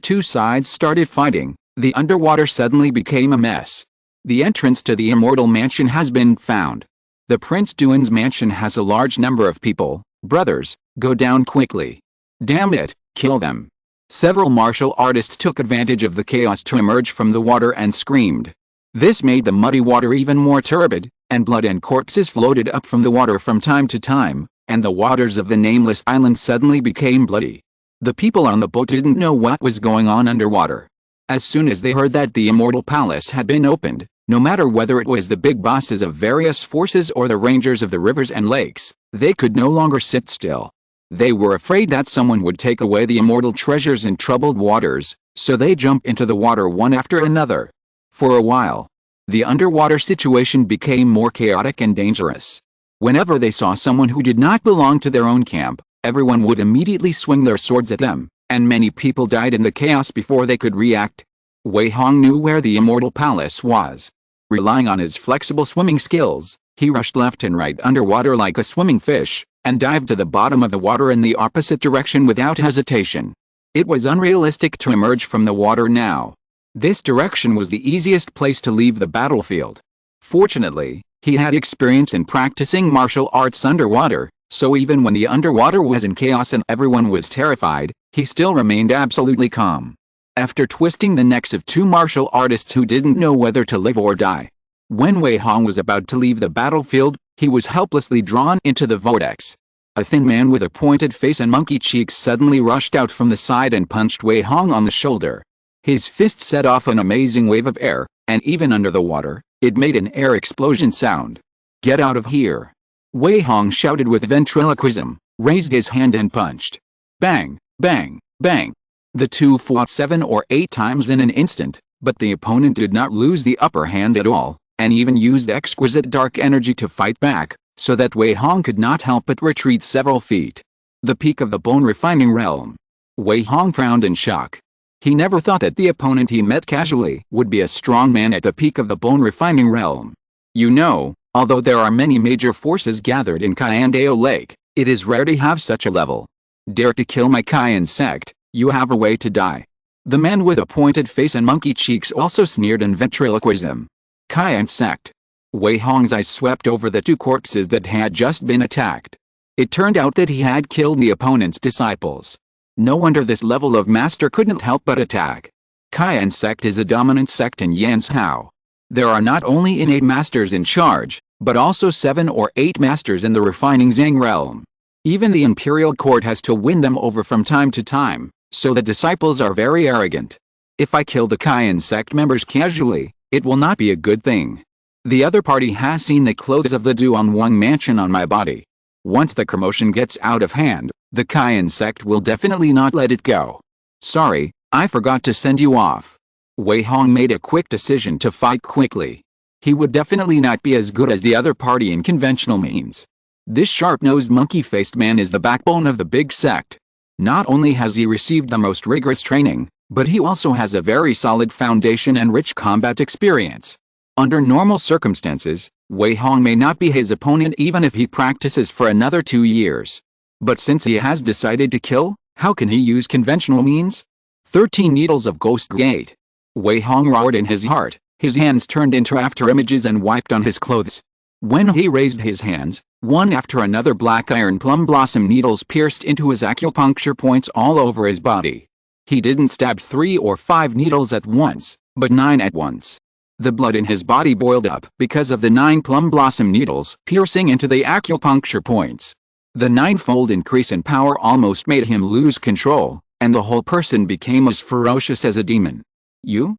2 sides started fighting, the underwater suddenly became a mess. The entrance to the Immortal Mansion has been found. The Prince Duan's mansion has a large number of people. Brothers, go down quickly. Damn it, kill them. Several martial artists took advantage of the chaos to emerge from the water and screamed. This made the muddy water even more turbid, and blood and corpses floated up from the water from time to time, and the waters of the nameless island suddenly became bloody. The people on the boat didn't know what was going on underwater. As soon as they heard that the Immortal Palace had been opened, no matter whether it was the big bosses of various forces or the rangers of the rivers and lakes, they could no longer sit still. They were afraid that someone would take away the immortal treasures in troubled waters, so they jumped into the water one after another. For a while, the underwater situation became more chaotic and dangerous. Whenever they saw someone who did not belong to their own camp, everyone would immediately swing their swords at them, and many people died in the chaos before they could react. Wei Hong knew where the Immortal Palace was. Relying on his flexible swimming skills, he rushed left and right underwater like a swimming fish, and dived to the bottom of the water in the opposite direction without hesitation. It was unrealistic to emerge from the water now. This direction was the easiest place to leave the battlefield. Fortunately, he had experience in practicing martial arts underwater, so even when the underwater was in chaos and everyone was terrified, he still remained absolutely calm. after twisting the necks of two martial artists who didn't know whether to live or die. When Wei Hong was about to leave the battlefield, he was helplessly drawn into the vortex. A thin man with a pointed face and monkey cheeks suddenly rushed out from the side and punched Wei Hong on the shoulder. His fist set off an amazing wave of air, and even under the water, it made an air explosion sound. "Get out of here!" Wei Hong shouted with ventriloquism, raised his hand and punched. Bang, bang, bang. The two fought 7 or 8 times in an instant, but the opponent did not lose the upper hand at all, and even used exquisite dark energy to fight back, so that Wei Hong could not help but retreat several feet. The peak of the bone refining realm. Wei Hong frowned in shock. He never thought that the opponent he met casually would be a strong man at the peak of the bone refining realm. You know, although there are many major forces gathered in Kyandao Lake, it is rare to have such a level. Dare to kill my Kai insect, you have a way to die. The man with a pointed face and monkey cheeks also sneered in ventriloquism. Kai insect. Wei Hong's eyes swept over the two corpses that had just been attacked. It turned out that he had killed the opponent's disciples. No wonder this level of master couldn't help but attack. Kai sect is a dominant sect in Yanshao. There are not only innate masters in charge, but also 7 or 8 masters in the refining Zhang realm. Even the imperial court has to win them over from time to time, so the disciples are very arrogant. If I kill the Kai sect members casually, it will not be a good thing. The other party has seen the clothes of the Duanwang mansion on my body. Once the commotion gets out of hand, the Kai sect will definitely not let it go. Sorry, I forgot to send you off. Wei Hong made a quick decision to fight quickly. He would definitely not be as good as the other party in conventional means. This sharp-nosed monkey-faced man is the backbone of the big sect. Not only has he received the most rigorous training, but he also has a very solid foundation and rich combat experience. Under normal circumstances, Wei Hong may not be his opponent even if he practices for another 2 years. But since he has decided to kill, how can he use conventional means? 13 needles of Ghost Gate. Wei Hong roared in his heart, his hands turned into after images and wiped on his clothes. When he raised his hands, one after another black iron plum blossom needles pierced into his acupuncture points all over his body. He didn't stab 3 or 5 needles at once, but 9 at once. The blood in his body boiled up because of the 9 plum blossom needles piercing into the acupuncture points. The 9-fold increase in power almost made him lose control, and the whole person became as ferocious as a demon. You?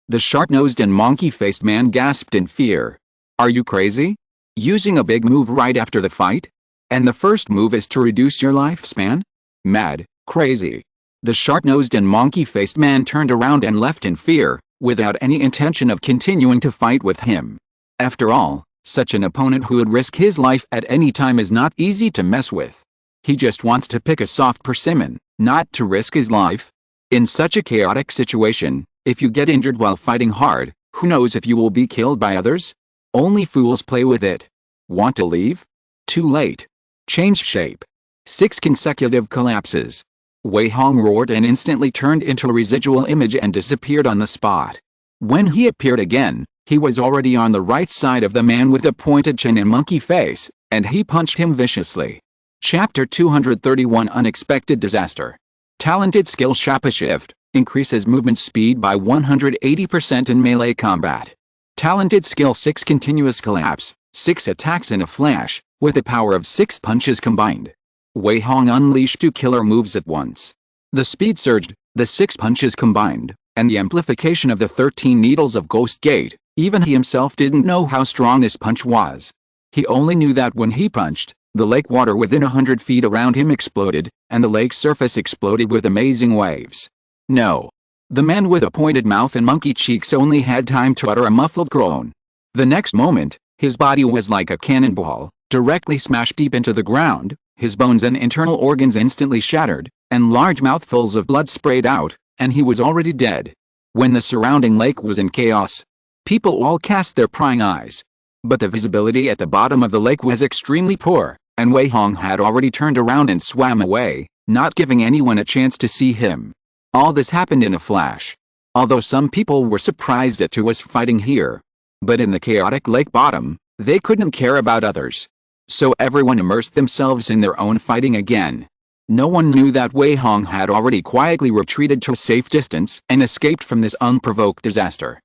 The sharp-nosed and monkey-faced man gasped in fear. Are you crazy? Using a big move right after the fight? And the first move is to reduce your lifespan? Mad, crazy. The sharp-nosed and monkey-faced man turned around and left in fear, without any intention of continuing to fight with him. After all, such an opponent who would risk his life at any time is not easy to mess with. He just wants to pick a soft persimmon, not to risk his life. In such a chaotic situation, if you get injured while fighting hard, who knows if you will be killed by others? Only fools play with it. Want to leave? Too late. Change shape. 6 consecutive collapses. Wei Hong roared and instantly turned into a residual image and disappeared on the spot. When he appeared again, he was already on the right side of the man with the pointed chin and monkey face, and he punched him viciously. Chapter 231 Unexpected Disaster. Talented skill Shapa Shift, increases movement speed by 180% in melee combat. Talented skill 6 Continuous Collapse, 6 attacks in a flash, with a power of 6 punches combined. Wei Hong unleashed 2 killer moves at once. The speed surged, the 6 punches combined, and the amplification of the 13 needles of Ghost Gate. Even he himself didn't know how strong this punch was. He only knew that when he punched, the lake water within 100 feet around him exploded, and the lake's surface exploded with amazing waves. No. The man with a pointed mouth and monkey cheeks only had time to utter a muffled groan. The next moment, his body was like a cannonball, directly smashed deep into the ground, his bones and internal organs instantly shattered, and large mouthfuls of blood sprayed out, and he was already dead. When the surrounding lake was in chaos, people all cast their prying eyes. But the visibility at the bottom of the lake was extremely poor, and Wei Hong had already turned around and swam away, not giving anyone a chance to see him. All this happened in a flash. Although some people were surprised at who was fighting here. But in the chaotic lake bottom, they couldn't care about others. So everyone immersed themselves in their own fighting again. No one knew that Wei Hong had already quietly retreated to a safe distance and escaped from this unprovoked disaster.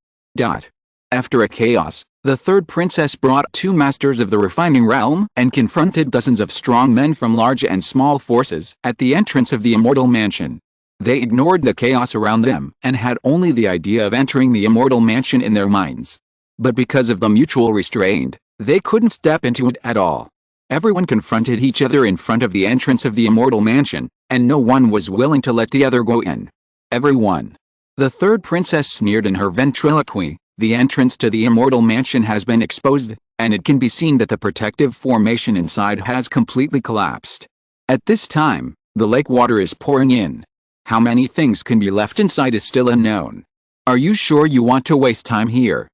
After a chaos, the third princess brought 2 masters of the refining realm and confronted dozens of strong men from large and small forces at the entrance of the immortal mansion. They ignored the chaos around them and had only the idea of entering the immortal mansion in their minds. But because of the mutual restraint, they couldn't step into it at all. Everyone confronted each other in front of the entrance of the immortal mansion, and no one was willing to let the other go in. Everyone. The third princess sneered in her ventriloquy. The entrance to the immortal mansion has been exposed, and it can be seen that the protective formation inside has completely collapsed. At this time, the lake water is pouring in. How many things can be left inside is still unknown. Are you sure you want to waste time here?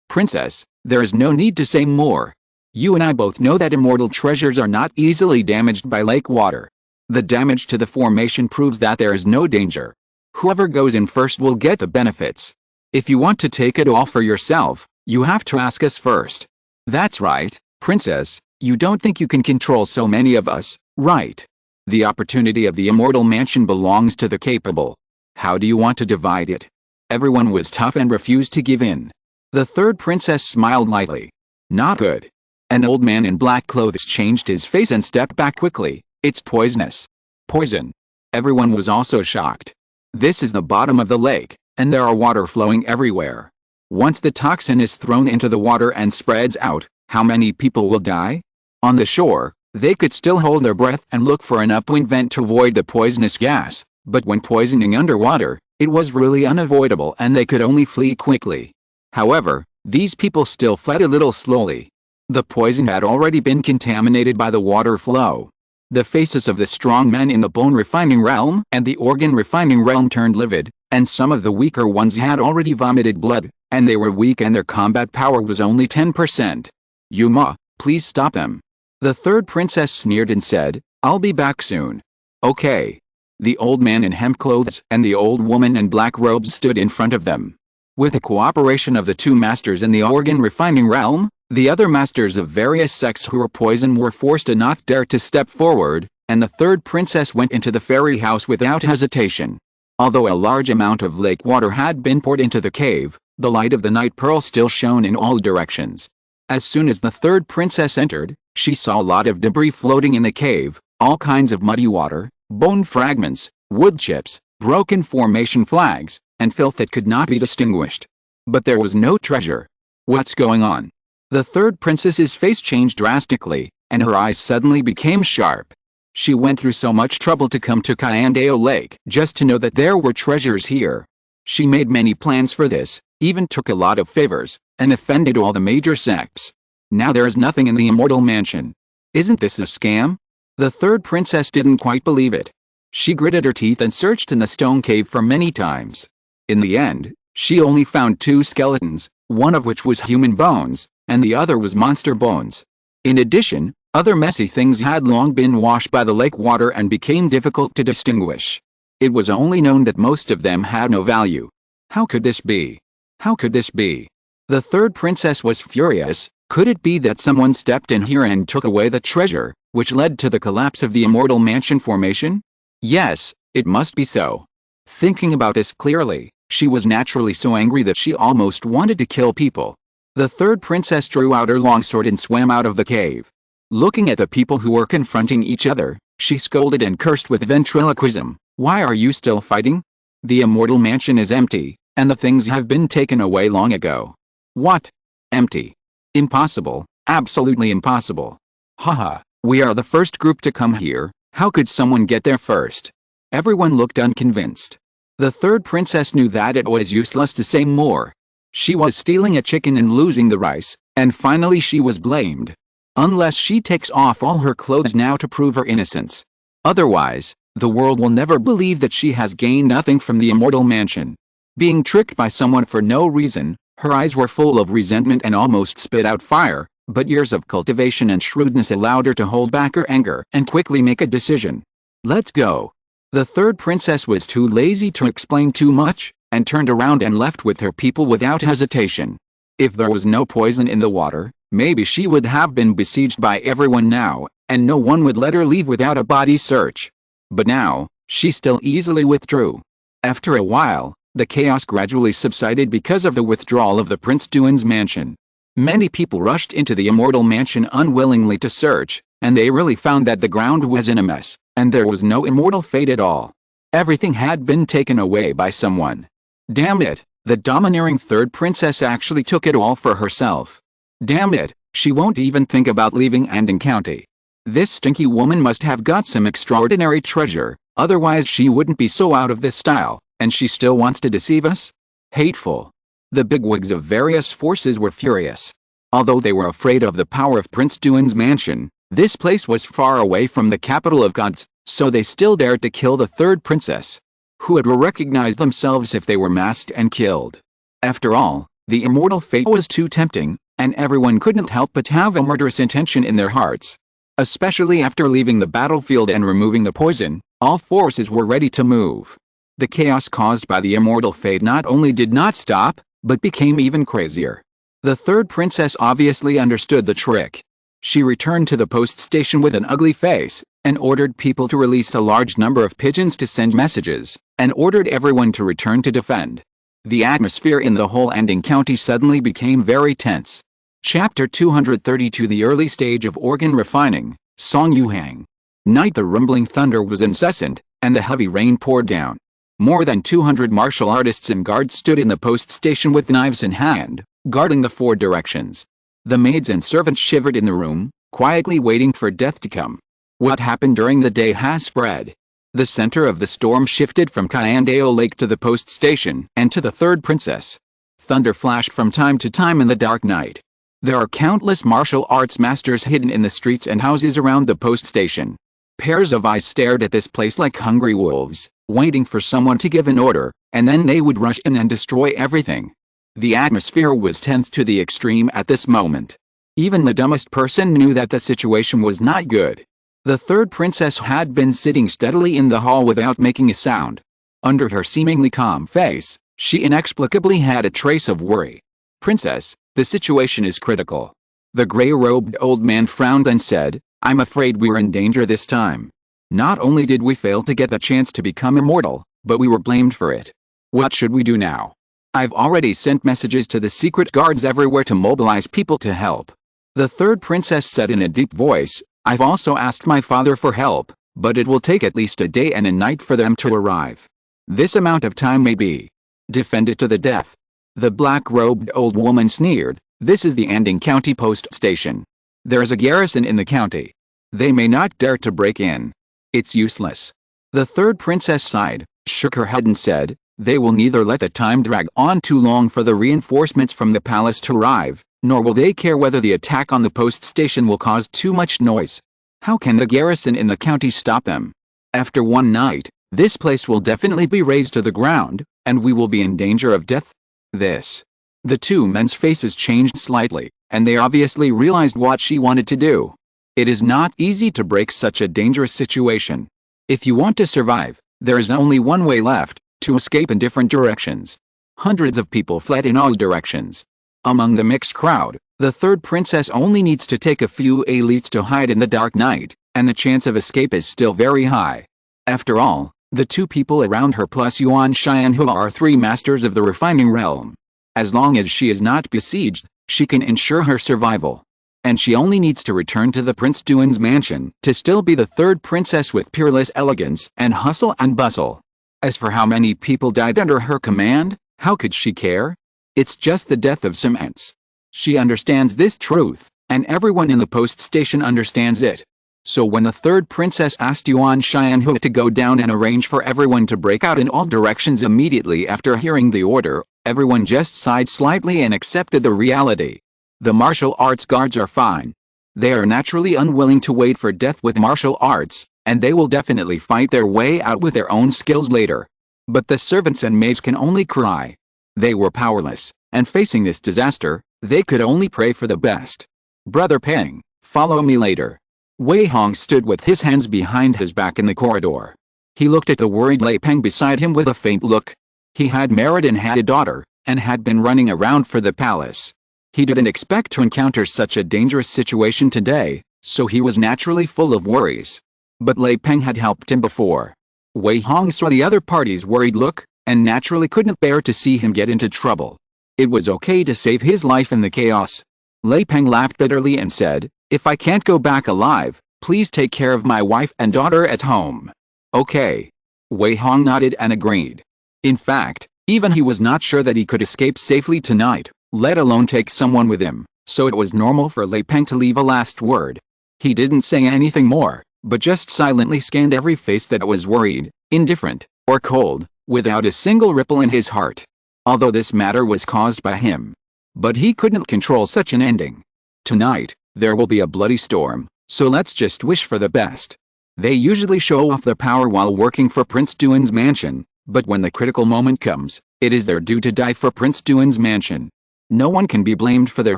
Princess, there is no need to say more. You and I both know that immortal treasures are not easily damaged by lake water. The damage to the formation proves that there is no danger. Whoever goes in first will get the benefits. If you want to take it all for yourself, you have to ask us first. That's right, Princess, you don't think you can control so many of us, right? The opportunity of the immortal mansion belongs to the capable. How do you want to divide it? Everyone was tough and refused to give in. The third princess smiled lightly. Not good. An old man in black clothes changed his face and stepped back quickly. It's poisonous. Poison. Everyone was also shocked. This is the bottom of the lake, and there are water flowing everywhere. Once the toxin is thrown into the water and spreads out, how many people will die? On the shore, they could still hold their breath and look for an upwind vent to avoid the poisonous gas, but when poisoning underwater, it was really unavoidable and they could only flee quickly. However, these people still fled a little slowly. The poison had already been contaminated by the water flow. The faces of the strong men in the bone refining realm and the organ refining realm turned livid, and some of the weaker ones had already vomited blood, and they were weak and their combat power was only 10%. Yuma, please stop them. The third princess sneered and said, I'll be back soon. Okay. The old man in hemp clothes and the old woman in black robes stood in front of them. With the cooperation of the 2 masters in the organ refining realm, the other masters of various sects who were poisoned were forced to not dare to step forward, and the third princess went into the fairy house without hesitation. Although a large amount of lake water had been poured into the cave, the light of the night pearl still shone in all directions. As soon as the third princess entered, she saw a lot of debris floating in the cave, all kinds of muddy water, bone fragments, wood chips, broken formation flags, and filth that could not be distinguished. But there was no treasure. What's going on? The third princess's face changed drastically, and her eyes suddenly became sharp. She went through so much trouble to come to Kyandeo Lake just to know that there were treasures here. She made many plans for this, even took a lot of favors, and offended all the major sects. Now there is nothing in the immortal mansion. Isn't this a scam? The third princess didn't quite believe it. She gritted her teeth and searched in the stone cave for many times. In the end, she only found 2 skeletons, one of which was human bones, and the other was monster bones. In addition, other messy things had long been washed by the lake water and became difficult to distinguish. It was only known that most of them had no value. How could this be? How could this be? The third princess was furious. Could it be that someone stepped in here and took away the treasure, which led to the collapse of the immortal mansion formation? Yes, it must be so. Thinking about this clearly, she was naturally so angry that she almost wanted to kill people. The third princess drew out her longsword and swam out of the cave. Looking at the people who were confronting each other, she scolded and cursed with ventriloquism. Why are you still fighting? The immortal mansion is empty, and the things have been taken away long ago. What? Empty? Impossible, absolutely impossible. Haha, we are the first group to come here, how could someone get there first? Everyone looked unconvinced. The third princess knew that it was useless to say more. She was stealing a chicken and losing the rice, and finally she was blamed. Unless she takes off all her clothes now to prove her innocence. Otherwise, the world will never believe that she has gained nothing from the immortal mansion. Being tricked by someone for no reason, her eyes were full of resentment and almost spit out fire, but years of cultivation and shrewdness allowed her to hold back her anger and quickly make a decision. Let's go. The third princess was too lazy to explain too much, and turned around and left with her people without hesitation. If there was no poison in the water, maybe she would have been besieged by everyone now, and no one would let her leave without a body search. But now, she still easily withdrew. After a while, the chaos gradually subsided because of the withdrawal of the Prince Duan's mansion. Many people rushed into the immortal mansion unwillingly to search, and they really found that the ground was in a mess, and there was no immortal fate at all. Everything had been taken away by someone. Damn it, the domineering third princess actually took it all for herself. Damn it, she won't even think about leaving Anding County. This stinky woman must have got some extraordinary treasure, otherwise she wouldn't be so out of this style, and she still wants to deceive us? Hateful. The bigwigs of various forces were furious. Although they were afraid of the power of Prince Duan's mansion, this place was far away from the capital of gods, so they still dared to kill the third princess, who would recognize themselves if they were masked and killed. After all, the immortal fate was too tempting, and everyone couldn't help but have a murderous intention in their hearts. Especially after leaving the battlefield and removing the poison, all forces were ready to move. The chaos caused by the immortal fate not only did not stop, but became even crazier. The third princess obviously understood the trick. She returned to the post station with an ugly face, and ordered people to release a large number of pigeons to send messages, and ordered everyone to return to defend. The atmosphere in the whole Anding County suddenly became very tense. Chapter 232 The early stage of organ refining, Song Yuhang. Night. The rumbling thunder was incessant, and the heavy rain poured down. More than 200 martial artists and guards stood in the post station with knives in hand, guarding the four directions. The maids and servants shivered in the room, quietly waiting for death to come. What happened during the day has spread. The center of the storm shifted from Kyandao Lake to the post station and to the third princess. Thunder flashed from time to time in the dark night. There are countless martial arts masters hidden in the streets and houses around the post station. Pairs of eyes stared at this place like hungry wolves, waiting for someone to give an order, and then they would rush in and destroy everything. The atmosphere was tense to the extreme at this moment. Even the dumbest person knew that the situation was not good. The third princess had been sitting steadily in the hall without making a sound. Under her seemingly calm face, she inexplicably had a trace of worry. "Princess, the situation is critical." The gray-robed old man frowned and said, "I'm afraid we're in danger this time. Not only did we fail to get the chance to become immortal, but we were blamed for it. What should we do now? I've already sent messages to the secret guards everywhere to mobilize people to help." The third princess said in a deep voice, "I've also asked my father for help, but it will take at least a day and a night for them to arrive. This amount of time may be defended to the death." The black-robed old woman sneered, "This is the Anding County Post Station. There is a garrison in the county. They may not dare to break in. It's useless." The third princess sighed, shook her head and said, "They will neither let the time drag on too long for the reinforcements from the palace to arrive, nor will they care whether the attack on the post station will cause too much noise. How can the garrison in the county stop them? After one night, this place will definitely be razed to the ground, and we will be in danger of death." The two men's faces changed slightly, and they obviously realized what she wanted to do. It is not easy to break such a dangerous situation. If you want to survive, there is only one way left: to escape in different directions. Hundreds of people fled in all directions. Among the mixed crowd, the third princess only needs to take a few elites to hide in the dark night, and the chance of escape is still very high. After all, the two people around her plus Yuan Shi and Hua are three masters of the refining realm. As long as she is not besieged, she can ensure her survival. And she only needs to return to the Prince Duan's mansion to still be the third princess with peerless elegance and hustle and bustle. As for how many people died under her command, how could she care? It's just the death of some ants. She understands this truth, and everyone in the post station understands it. So when the third princess asked Yuan Shi and Hua to go down and arrange for everyone to break out in all directions immediately after hearing the order, everyone just sighed slightly and accepted the reality. The martial arts guards are fine. They are naturally unwilling to wait for death with martial arts, and they will definitely fight their way out with their own skills later. But the servants and maids can only cry. They were powerless, and facing this disaster, they could only pray for the best. "Brother Peng, follow me later." Wei Hong stood with his hands behind his back in the corridor. He looked at the worried Lei Peng beside him with a faint look. He had married and had a daughter, and had been running around for the palace. He didn't expect to encounter such a dangerous situation today, so he was naturally full of worries. but Lei Peng had helped him before. Wei Hong saw the other party's worried look, and naturally couldn't bear to see him get into trouble. It was okay to save his life in the chaos. Lei Peng laughed bitterly and said, "If I can't go back alive, please take care of my wife and daughter at home." Okay. Wei Hong nodded and agreed. In fact, even he was not sure that he could escape safely tonight, let alone take someone with him, so it was normal for Lei Peng to leave a last word. He didn't say anything more, but just silently scanned every face that was worried, indifferent, or cold, without a single ripple in his heart. Although this matter was caused by him. But he couldn't control such an ending. Tonight, there will be a bloody storm, so let's just wish for the best. They usually show off their power while working for Prince Duan's mansion, but when the critical moment comes, it is their due to die for Prince Duan's mansion. No one can be blamed for their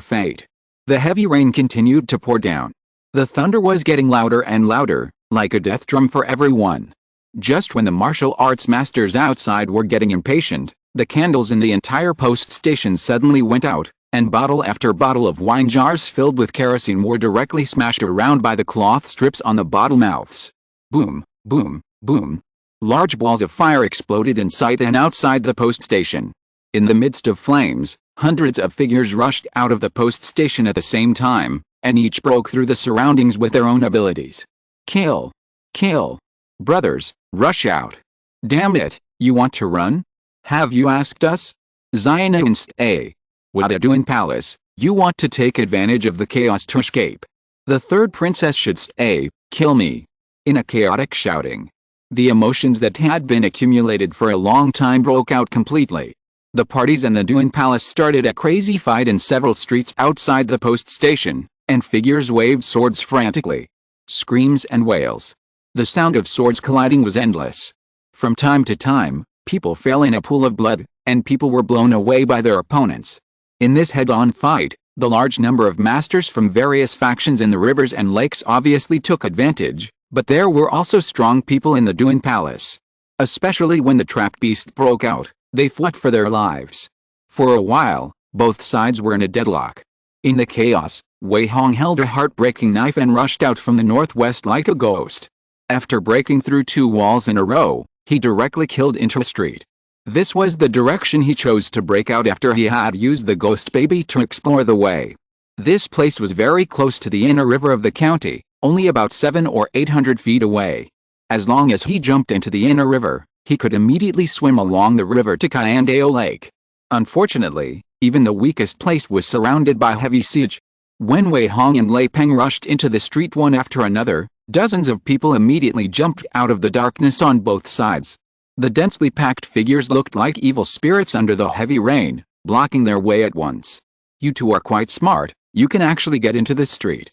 fate. The heavy rain continued to pour down. The thunder was getting louder and louder, like a death drum for everyone. Just when the martial arts masters outside were getting impatient, the candles in the entire post station suddenly went out, and bottle after bottle of wine jars filled with kerosene were directly smashed around by the cloth strips on the bottle mouths. Boom, boom, boom. Large balls of fire exploded inside and outside the post station. In the midst of flames, hundreds of figures rushed out of the post station at the same time, and each broke through the surroundings with their own abilities. Kill! Kill! Brothers, rush out! Damn it, you want to run? Have you asked us? Zion inst a. What a doing palace, you want to take advantage of the chaos to escape. The third princess should stay, kill me. In a chaotic shouting. The emotions that had been accumulated for a long time broke out completely. The parties and the Duan Palace started a crazy fight in several streets outside the post station, and figures waved swords frantically. Screams and wails. The sound of swords colliding was endless. From time to time, people fell in a pool of blood, and people were blown away by their opponents. In this head-on fight, the large number of masters from various factions in the rivers and lakes obviously took advantage, but there were also strong people in the Duan Palace. Especially when the trap beast broke out, they fought for their lives. For a while, both sides were in a deadlock. In the chaos, Wei Hong held a heartbreaking knife and rushed out from the northwest like a ghost. After breaking through 2 walls in a row, he directly killed into a street. This was the direction he chose to break out after he had used the ghost baby to explore the way. This place was very close to the inner river of the county, only about 700 or 800 feet away. As long as he jumped into the inner river, he could immediately swim along the river to Kyandao Lake. Unfortunately, even the weakest place was surrounded by heavy siege. When Wei Hong and Lei Peng rushed into the street one after another, dozens of people immediately jumped out of the darkness on both sides. The densely packed figures looked like evil spirits under the heavy rain, blocking their way at once. You two are quite smart, you can actually get into this street.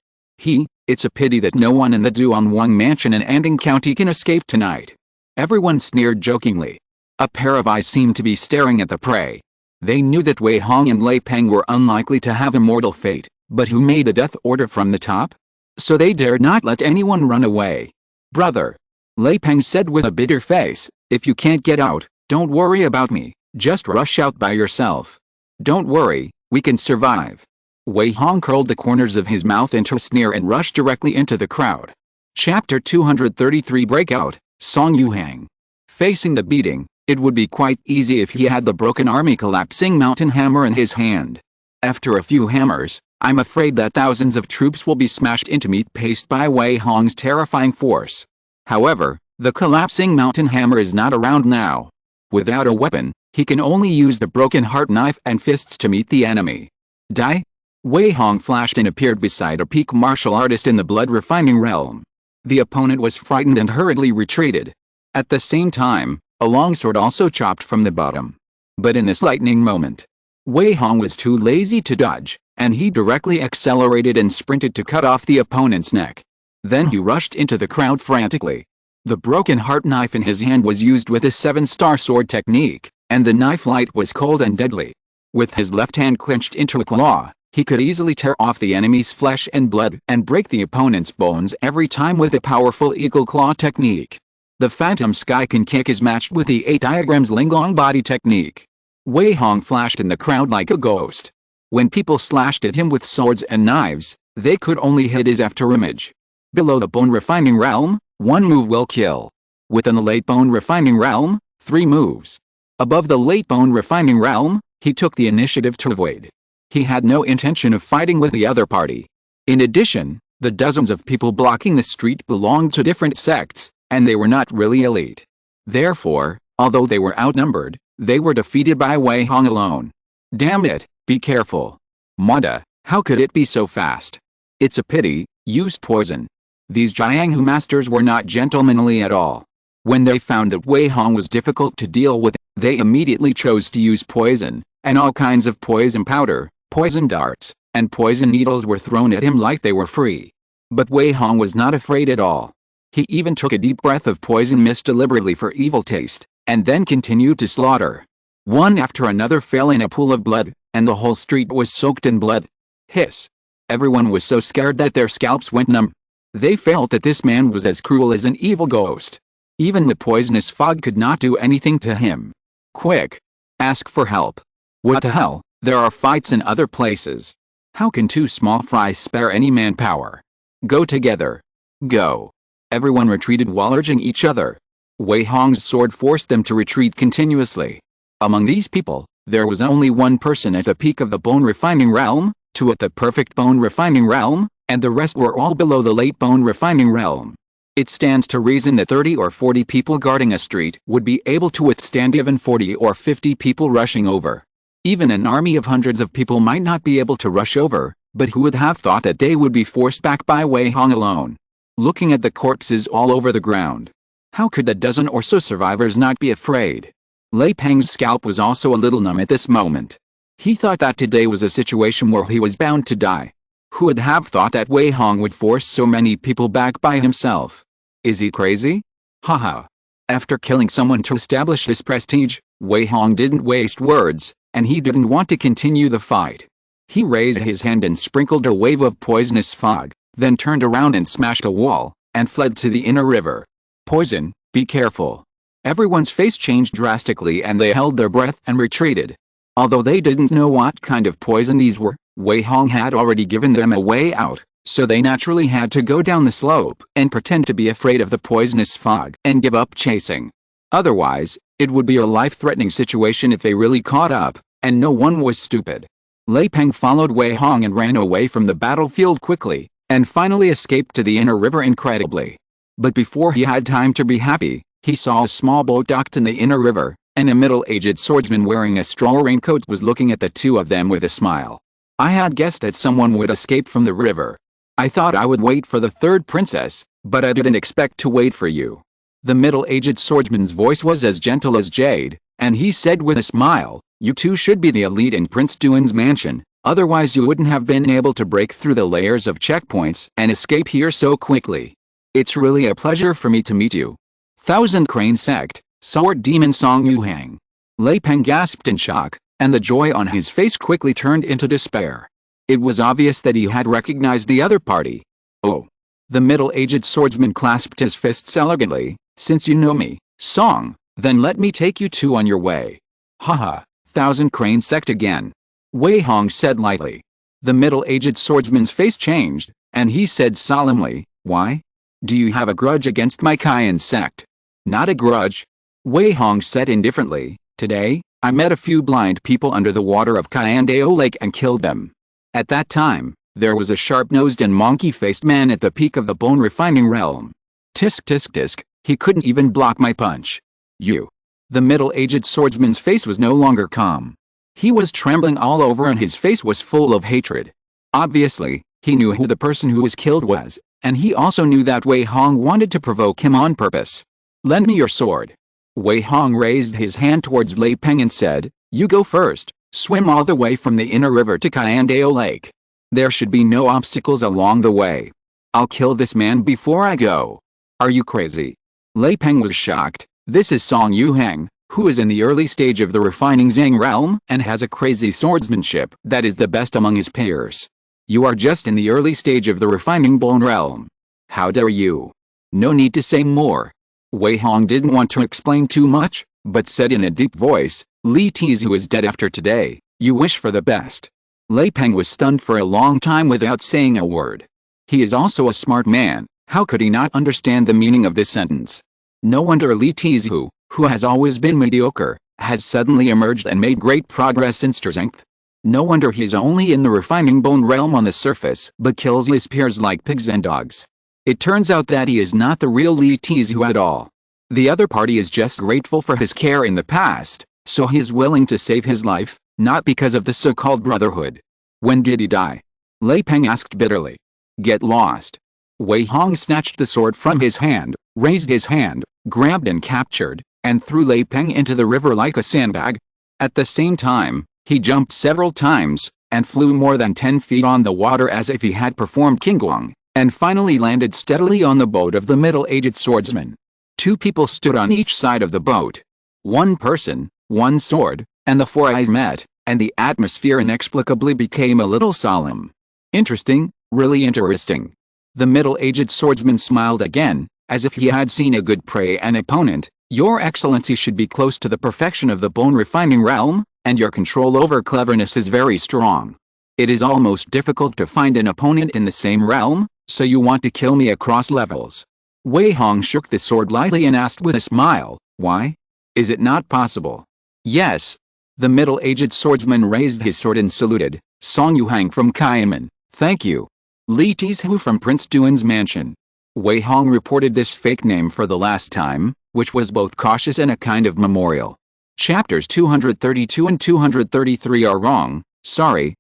It's a pity that no one in the Duan Wang mansion in Anding County can escape tonight. Everyone sneered jokingly. A pair of eyes seemed to be staring at the prey. They knew that Wei Hong and Lei Peng were unlikely to have a mortal fate, but who made a death order from the top? So they dared not let anyone run away. Brother, Lei Peng said with a bitter face, if you can't get out, don't worry about me, just rush out by yourself. Don't worry, we can survive. Wei Hong curled the corners of his mouth into a sneer and rushed directly into the crowd. Chapter 233 Breakout, Song Yuhang. Facing the beating, it would be quite easy if he had the broken army collapsing mountain hammer in his hand. After a few hammers, I'm afraid that thousands of troops will be smashed into meat paste by Wei Hong's terrifying force. However, the collapsing mountain hammer is not around now. Without a weapon, he can only use the broken heart knife and fists to meet the enemy. Die? Wei Hong flashed and appeared beside a peak martial artist in the blood-refining realm. The opponent was frightened and hurriedly retreated. At the same time, a longsword also chopped from the bottom. But in this lightning moment, Wei Hong was too lazy to dodge, and he directly accelerated and sprinted to cut off the opponent's neck. Then he rushed into the crowd frantically. The broken heart knife in his hand was used with a 7-star sword technique, and the knife light was cold and deadly. With his left hand clenched into a claw, he could easily tear off the enemy's flesh and blood and break the opponent's bones every time with a powerful eagle claw technique. The Phantom Sky Can Kick is matched with the 8 diagrams Linglong body technique. Wei Hong flashed in the crowd like a ghost. When people slashed at him with swords and knives, they could only hit his afterimage. Below the bone refining realm, One move will kill. Within the late bone refining realm, 3 moves. Above the late bone refining realm, he took the initiative to avoid. He had no intention of fighting with the other party. In addition, the dozens of people blocking the street belonged to different sects, and they were not really elite. Therefore, although they were outnumbered, they were defeated by Wei Hong alone. Damn it, be careful. Mada, how could it be so fast? It's a pity, use poison. These Jianghu masters were not gentlemanly at all. When they found that Wei Hong was difficult to deal with, they immediately chose to use poison, and all kinds of poison powder, poison darts, and poison needles were thrown at him like they were free. But Wei Hong was not afraid at all. He even took a deep breath of poison mist deliberately for evil taste, and then continued to slaughter. One after another fell in a pool of blood, and the whole street was soaked in blood. Hiss. Everyone was so scared that their scalps went numb. They felt that this man was as cruel as an evil ghost. Even the poisonous fog could not do anything to him. Quick! Ask for help. What the hell, there are fights in other places. How can 2 small fries spare any manpower? Go together. Go. Everyone retreated while urging each other. Wei Hong's sword forced them to retreat continuously. Among these people, there was only 1 person at the peak of the bone refining realm, 2 at the perfect bone refining realm, and the rest were all below the late bone refining realm. It stands to reason that 30 or 40 people guarding a street would be able to withstand even 40 or 50 people rushing over. Even an army of hundreds of people might not be able to rush over, but who would have thought that they would be forced back by Wei Hong alone? Looking at the corpses all over the ground, how could the dozen or so survivors not be afraid? Lei Peng's scalp was also a little numb at this moment. He thought that today was a situation where he was bound to die. Who would have thought that Wei Hong would force so many people back by himself? Is he crazy? Haha. After killing someone to establish his prestige, Wei Hong didn't waste words, and he didn't want to continue the fight. He raised his hand and sprinkled a wave of poisonous fog, then turned around and smashed a wall, and fled to the inner river. Poison, be careful. Everyone's face changed drastically and they held their breath and retreated. Although they didn't know what kind of poison these were, Wei Hong had already given them a way out, so they naturally had to go down the slope and pretend to be afraid of the poisonous fog and give up chasing. Otherwise, it would be a life-threatening situation if they really caught up, and no one was stupid. Lei Peng followed Wei Hong and ran away from the battlefield quickly, and finally escaped to the inner river incredibly. But before he had time to be happy, he saw a small boat docked in the inner river, and a middle-aged swordsman wearing a straw raincoat was looking at the 2 of them with a smile. I had guessed that someone would escape from the river. I thought I would wait for the 3rd princess, but I didn't expect to wait for you. The middle-aged swordsman's voice was as gentle as jade, and he said with a smile, you 2 should be the elite in Prince Duan's mansion, otherwise you wouldn't have been able to break through the layers of checkpoints and escape here so quickly. It's really a pleasure for me to meet you. Thousand Crane Sect, Sword Demon Song Yuhang. Lei Peng gasped in shock, and the joy on his face quickly turned into despair. It was obvious that he had recognized the other party. Oh. The middle-aged swordsman clasped his fists elegantly. Since you know me, Song, then let me take you 2 on your way. Haha, Thousand Crane Sect again. Wei Hong said lightly. The middle-aged swordsman's face changed, and he said solemnly, why? Do you have a grudge against my Cayenne sect? Not a grudge. Wei Hong said indifferently, today, I met a few blind people under the water of Cayandeo Lake and killed them. At that time, there was a sharp-nosed and monkey-faced man at the peak of the bone refining realm. Tisk tisk tisk, he couldn't even block my punch. You. The middle-aged swordsman's face was no longer calm. He was trembling all over and his face was full of hatred. Obviously, he knew who the person who was killed was, and he also knew that Wei Hong wanted to provoke him on purpose. Lend me your sword. Wei Hong raised his hand towards Lei Peng and said, you go first, swim all the way from the inner river to Cayandeo Lake. There should be no obstacles along the way. I'll kill this man before I go. Are you crazy? Lei Peng was shocked. This is Song Yuhang, who is in the early stage of the refining Zhang realm and has a crazy swordsmanship that is the best among his peers. You are just in the early stage of the refining bone realm. How dare you? No need to say more. Wei Hong didn't want to explain too much, but said in a deep voice, Li Tizu is dead after today, you wish for the best. Lei Peng was stunned for a long time without saying a word. He is also a smart man, How could he not understand the meaning of this sentence? No wonder Li Tizhu, who has always been mediocre, has suddenly emerged and made great progress in strength. No wonder he's only in the refining bone realm on the surface but kills his peers like pigs and dogs. It turns out that he is not the real Li Tizhu at all. The other party is just grateful for his care in the past, so he is willing to save his life, not because of the so-called brotherhood. When did he die? Lei Peng asked bitterly. Get lost. Wei Hong snatched the sword from his hand, raised his hand, grabbed and captured, and threw Lei Peng into the river like a sandbag. At the same time, he jumped several times, and flew more than 10 feet on the water as if he had performed Qigong, and finally landed steadily on the boat of the middle-aged swordsman. 2 people stood on each side of the boat. 1 person, 1 sword, and the 4 eyes met, and the atmosphere inexplicably became a little solemn. Interesting, really interesting. The middle-aged swordsman smiled again, as if he had seen a good prey and opponent. Your Excellency should be close to the perfection of the bone refining realm, and your control over cleverness is very strong. It is almost difficult to find an opponent in the same realm, so you want to kill me across levels. Wei Hong shook the sword lightly and asked with a smile, why? Is it not possible? Yes. The middle-aged swordsman raised his sword and saluted. Song Yuhang from Kaiman, thank you. Li Tizhu from Prince Duan's mansion. Wei Hong reported this fake name for the last time, which was both cautious and a kind of memorial. Chapters 232 and 233 are wrong, sorry.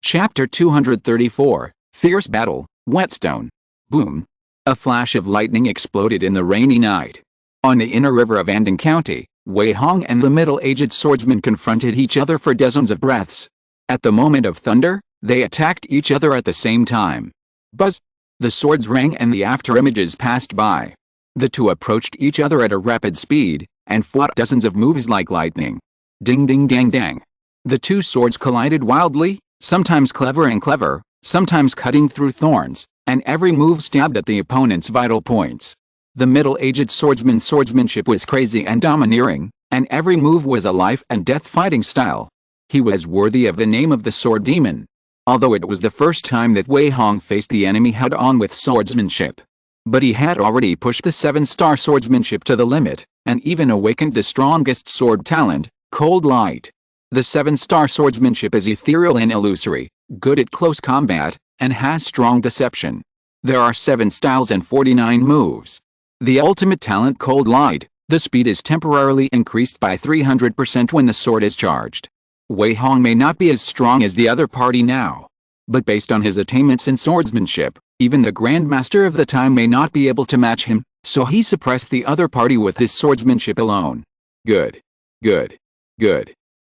Chapter 234, Fierce Battle, Whetstone. Boom. A flash of lightning exploded in the rainy night. On the inner river of Andong County, Wei Hong and the middle-aged swordsman confronted each other for dozens of breaths. At the moment of thunder, they attacked each other at the same time. Buzz! The swords rang and the afterimages passed by. The two approached each other at a rapid speed, and fought dozens of moves like lightning. Ding ding dang dang. The 2 swords collided wildly, sometimes clever, sometimes cutting through thorns, and every move stabbed at the opponent's vital points. The middle-aged swordsman's swordsmanship was crazy and domineering, and every move was a life-and-death fighting style. He was worthy of the name of the Sword Demon. Although it was the first time that Wei Hong faced the enemy head-on with swordsmanship. But he had already pushed the 7-star swordsmanship to the limit, and even awakened the strongest sword talent, Cold Light. The 7-star swordsmanship is ethereal and illusory, good at close combat, and has strong deception. There are 7 styles and 49 moves. The ultimate talent Cold Light, the speed is temporarily increased by 300% when the sword is charged. Wei Hong may not be as strong as the other party now. But based on his attainments in swordsmanship, even the Grandmaster of the time may not be able to match him, so he suppressed the other party with his swordsmanship alone. Good. The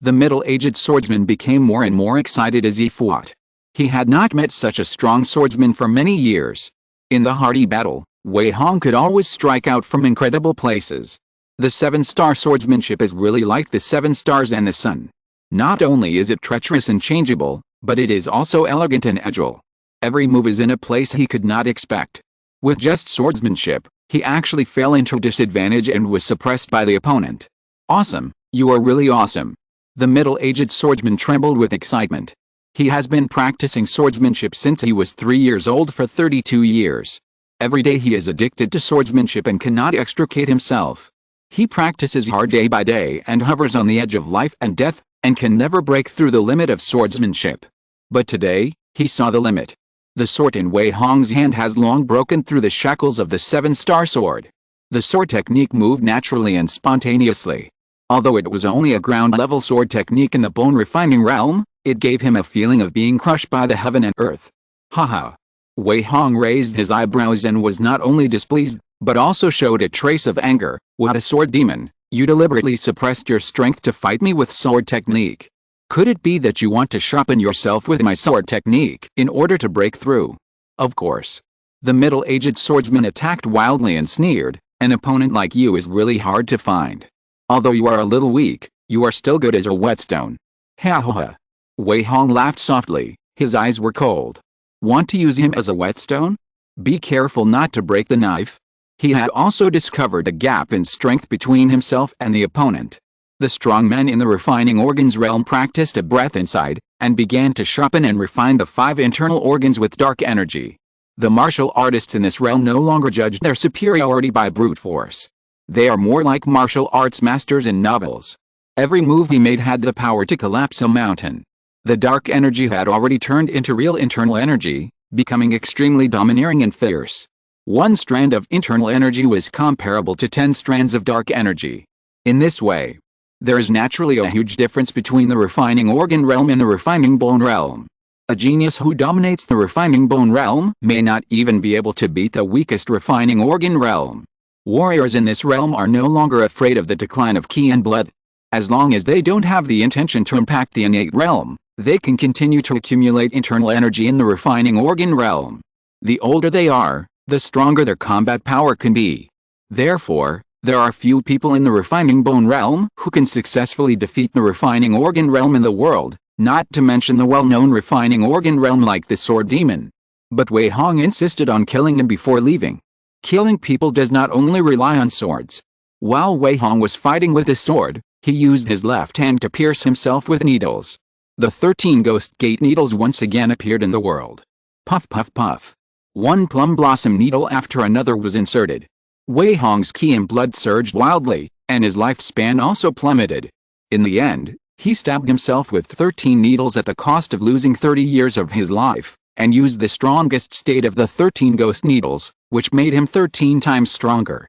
middle-aged swordsman became more and more excited as he fought. He had not met such a strong swordsman for many years. In the hardy battle, Wei Hong could always strike out from incredible places. The 7-star swordsmanship is really like the 7 stars and the sun. Not only is it treacherous and changeable, but it is also elegant and agile. Every move is in a place he could not expect. With just swordsmanship, he actually fell into disadvantage and was suppressed by the opponent. Awesome, you are really awesome. The middle-aged swordsman trembled with excitement. He has been practicing swordsmanship since he was 3 years old for 32 years. Every day he is addicted to swordsmanship and cannot extricate himself. He practices hard day by day and hovers on the edge of life and death, and can never break through the limit of swordsmanship. But today, he saw the limit. The sword in Wei Hong's hand has long broken through the shackles of the 7-star sword. The sword technique moved naturally and spontaneously. Although it was only a ground-level sword technique in the bone refining realm, it gave him a feeling of being crushed by the heaven and earth. Haha. Wei Hong raised his eyebrows and was not only displeased, but also showed a trace of anger. What a sword demon! You deliberately suppressed your strength to fight me with sword technique. Could it be that you want to sharpen yourself with my sword technique in order to break through? Of course. The middle-aged swordsman attacked wildly and sneered, an opponent like you is really hard to find. Although you are a little weak, you are still good as a whetstone. Ha ha ha. Wei Hong laughed softly, his eyes were cold. Want to use him as a whetstone? Be careful not to break the knife. He had also discovered a gap in strength between himself and the opponent. The strong men in the refining organs realm practiced a breath inside, and began to sharpen and refine the 5 internal organs with dark energy. The martial artists in this realm no longer judge their superiority by brute force. They are more like martial arts masters in novels. Every move he made had the power to collapse a mountain. The dark energy had already turned into real internal energy, becoming extremely domineering and fierce. One strand of internal energy was comparable to 10 strands of dark energy. In this way, there is naturally a huge difference between the refining organ realm and the refining bone realm. A genius who dominates the refining bone realm may not even be able to beat the weakest refining organ realm. Warriors in this realm are no longer afraid of the decline of ki and blood. As long as they don't have the intention to impact the innate realm, they can continue to accumulate internal energy in the refining organ realm. The older they are, the stronger their combat power can be. Therefore, there are few people in the refining bone realm who can successfully defeat the refining organ realm in the world, not to mention the well-known refining organ realm like the sword demon. But Wei Hong insisted on killing him before leaving. Killing people does not only rely on swords. While Wei Hong was fighting with his sword, he used his left hand to pierce himself with needles. The 13 ghost gate needles once again appeared in the world. Puff puff puff. One plum blossom needle after another was inserted. Wei Hong's ki and blood surged wildly, and his lifespan also plummeted. In the end, he stabbed himself with 13 needles at the cost of losing 30 years of his life, and used the strongest state of the 13 ghost needles, which made him 13 times stronger.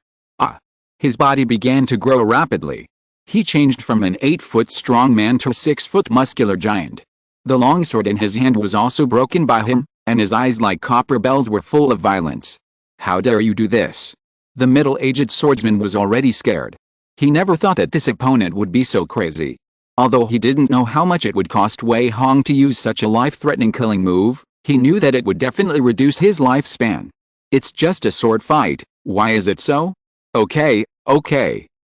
His body began to grow rapidly. He changed from an 8-foot strong man to a 6-foot muscular giant. The longsword in his hand was also broken by him, and his eyes like copper bells were full of violence. How dare you do this? The middle-aged swordsman was already scared. He never thought that this opponent would be so crazy. Although he didn't know how much it would cost Wei Hong to use such a life-threatening killing move, he knew that it would definitely reduce his lifespan. It's just a sword fight, why is it so? Okay.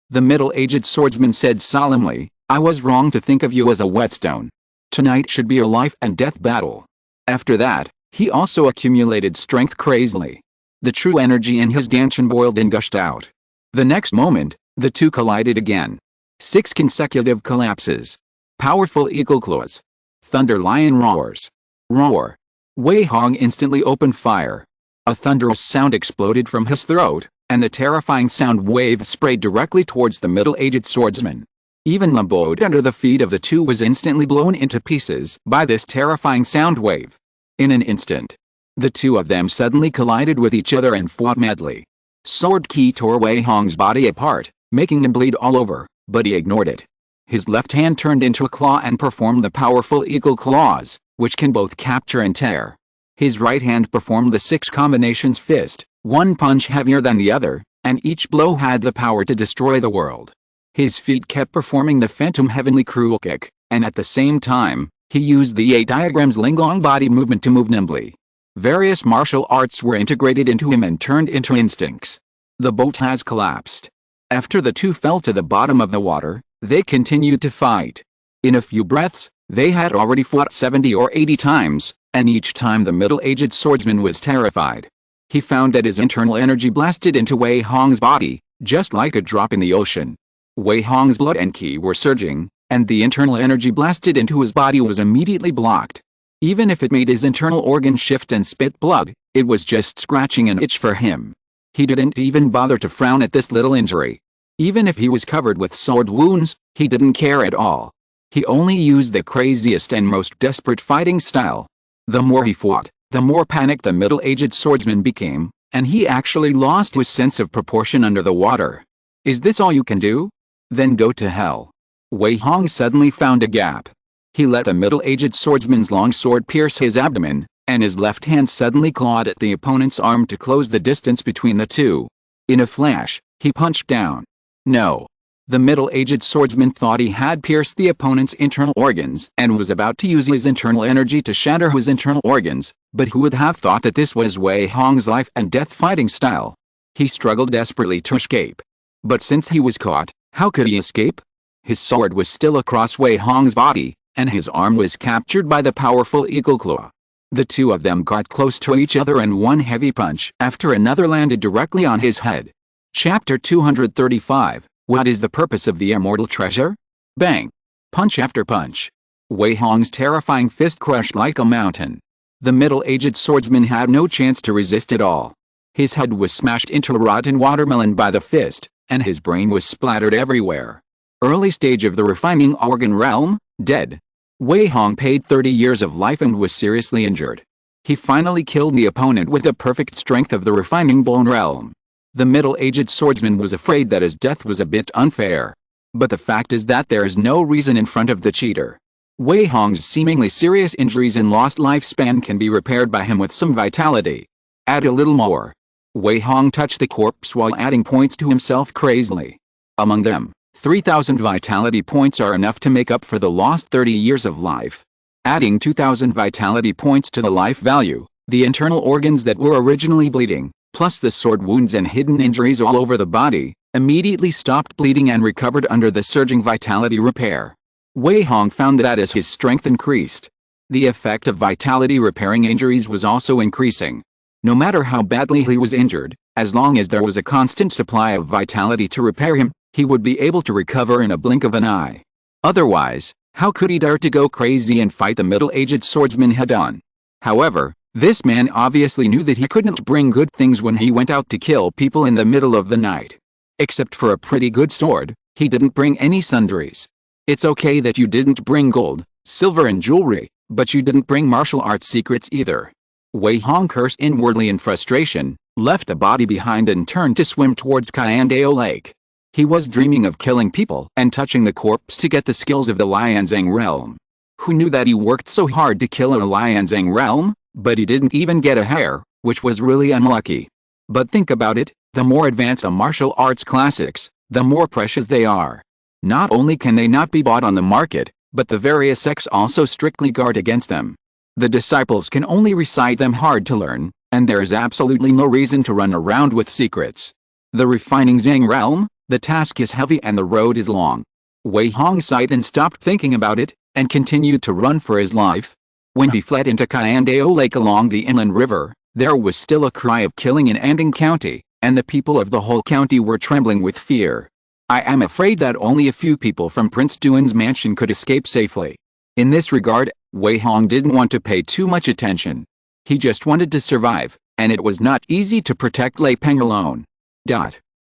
The middle-aged swordsman said solemnly, I was wrong to think of you as a whetstone. Tonight should be a life and death battle. After that, he also accumulated strength crazily. The true energy in his dantian boiled and gushed out. The next moment, the two collided again. 6 consecutive collapses. Powerful eagle claws. Thunder lion roars. Roar. Wei Hong instantly opened fire. A thunderous sound exploded from his throat, and the terrifying sound wave sprayed directly towards the middle-aged swordsman. Even the boat under the feet of the two was instantly blown into pieces by this terrifying sound wave. In an instant, the two of them suddenly collided with each other and fought madly. Sword ki tore Wei Hong's body apart, making him bleed all over, but he ignored it. His left hand turned into a claw and performed the powerful eagle claws, which can both capture and tear. His right hand performed the 6 combinations fist, one punch heavier than the other, and each blow had the power to destroy the world. His feet kept performing the phantom heavenly cruel kick, and at the same time, he used the 8 diagrams linglong body movement to move nimbly. Various martial arts were integrated into him and turned into instincts. The boat has collapsed. After the two fell to the bottom of the water, they continued to fight. In a few breaths, they had already fought 70 or 80 times, and each time the middle-aged swordsman was terrified. He found that his internal energy blasted into Wei Hong's body, just like a drop in the ocean. Wei Hong's blood and ki were surging, and the internal energy blasted into his body was immediately blocked. Even if it made his internal organs shift and spit blood, it was just scratching an itch for him. He didn't even bother to frown at this little injury. Even if he was covered with sword wounds, he didn't care at all. He only used the craziest and most desperate fighting style. The more he fought, the more panicked the middle-aged swordsman became, and he actually lost his sense of proportion under the water. Is this all you can do? Then go to hell. Wei Hong suddenly found a gap. He let the middle-aged swordsman's long sword pierce his abdomen, and his left hand suddenly clawed at the opponent's arm to close the distance between the two. In a flash, he punched down. No. The middle-aged swordsman thought he had pierced the opponent's internal organs and was about to use his internal energy to shatter his internal organs, but who would have thought that this was Wei Hong's life and death fighting style? He struggled desperately to escape. But since he was caught, how could he escape? His sword was still across Wei Hong's body, and his arm was captured by the powerful eagle claw. The two of them got close to each other and one heavy punch after another landed directly on his head. Chapter 235. What is the purpose of the immortal treasure? Bang! Punch after punch. Wei Hong's terrifying fist crushed like a mountain. The middle-aged swordsman had no chance to resist at all. His head was smashed into a rotten watermelon by the fist, and his brain was splattered everywhere. Early stage of the refining organ realm, dead. Wei Hong paid 30 years of life and was seriously injured. He finally killed the opponent with the perfect strength of the refining bone realm. The middle-aged swordsman was afraid that his death was a bit unfair. But the fact is that there is no reason in front of the cheater. Wei Hong's seemingly serious injuries and lost lifespan can be repaired by him with some vitality. Add a little more. Wei Hong touched the corpse while adding points to himself crazily. Among them, 3,000 vitality points are enough to make up for the lost 30 years of life. Adding 2,000 vitality points to the life value, the internal organs that were originally bleeding, plus the sword wounds and hidden injuries all over the body, immediately stopped bleeding and recovered under the surging vitality repair. Wei Hong found that as his strength increased, the effect of vitality repairing injuries was also increasing. No matter how badly he was injured, as long as there was a constant supply of vitality to repair him, he would be able to recover in a blink of an eye. Otherwise, how could he dare to go crazy and fight the middle-aged swordsman head-on? However, this man obviously knew that he couldn't bring good things when he went out to kill people in the middle of the night. Except for a pretty good sword, he didn't bring any sundries. It's okay that you didn't bring gold, silver and jewelry, but you didn't bring martial arts secrets either. Wei Hong cursed inwardly in frustration, left the body behind and turned to swim towards Kyandao Lake. He was dreaming of killing people and touching the corpse to get the skills of the Lianzang realm. Who knew that he worked so hard to kill a Lianzang realm, but he didn't even get a hair, which was really unlucky. But think about it, the more advanced a martial arts classics, the more precious they are. Not only can they not be bought on the market, but the various sects also strictly guard against them. The disciples can only recite them hard to learn, and there is absolutely no reason to run around with secrets. The refining Zhang realm, the task is heavy and the road is long. Wei Hong sighed and stopped thinking about it, and continued to run for his life. When he fled into Kyandao Lake along the inland river, there was still a cry of killing in Anding County, and the people of the whole county were trembling with fear. I am afraid that only a few people from Prince Duan's mansion could escape safely. In this regard, Wei Hong didn't want to pay too much attention. He just wanted to survive, and it was not easy to protect Lei Peng alone.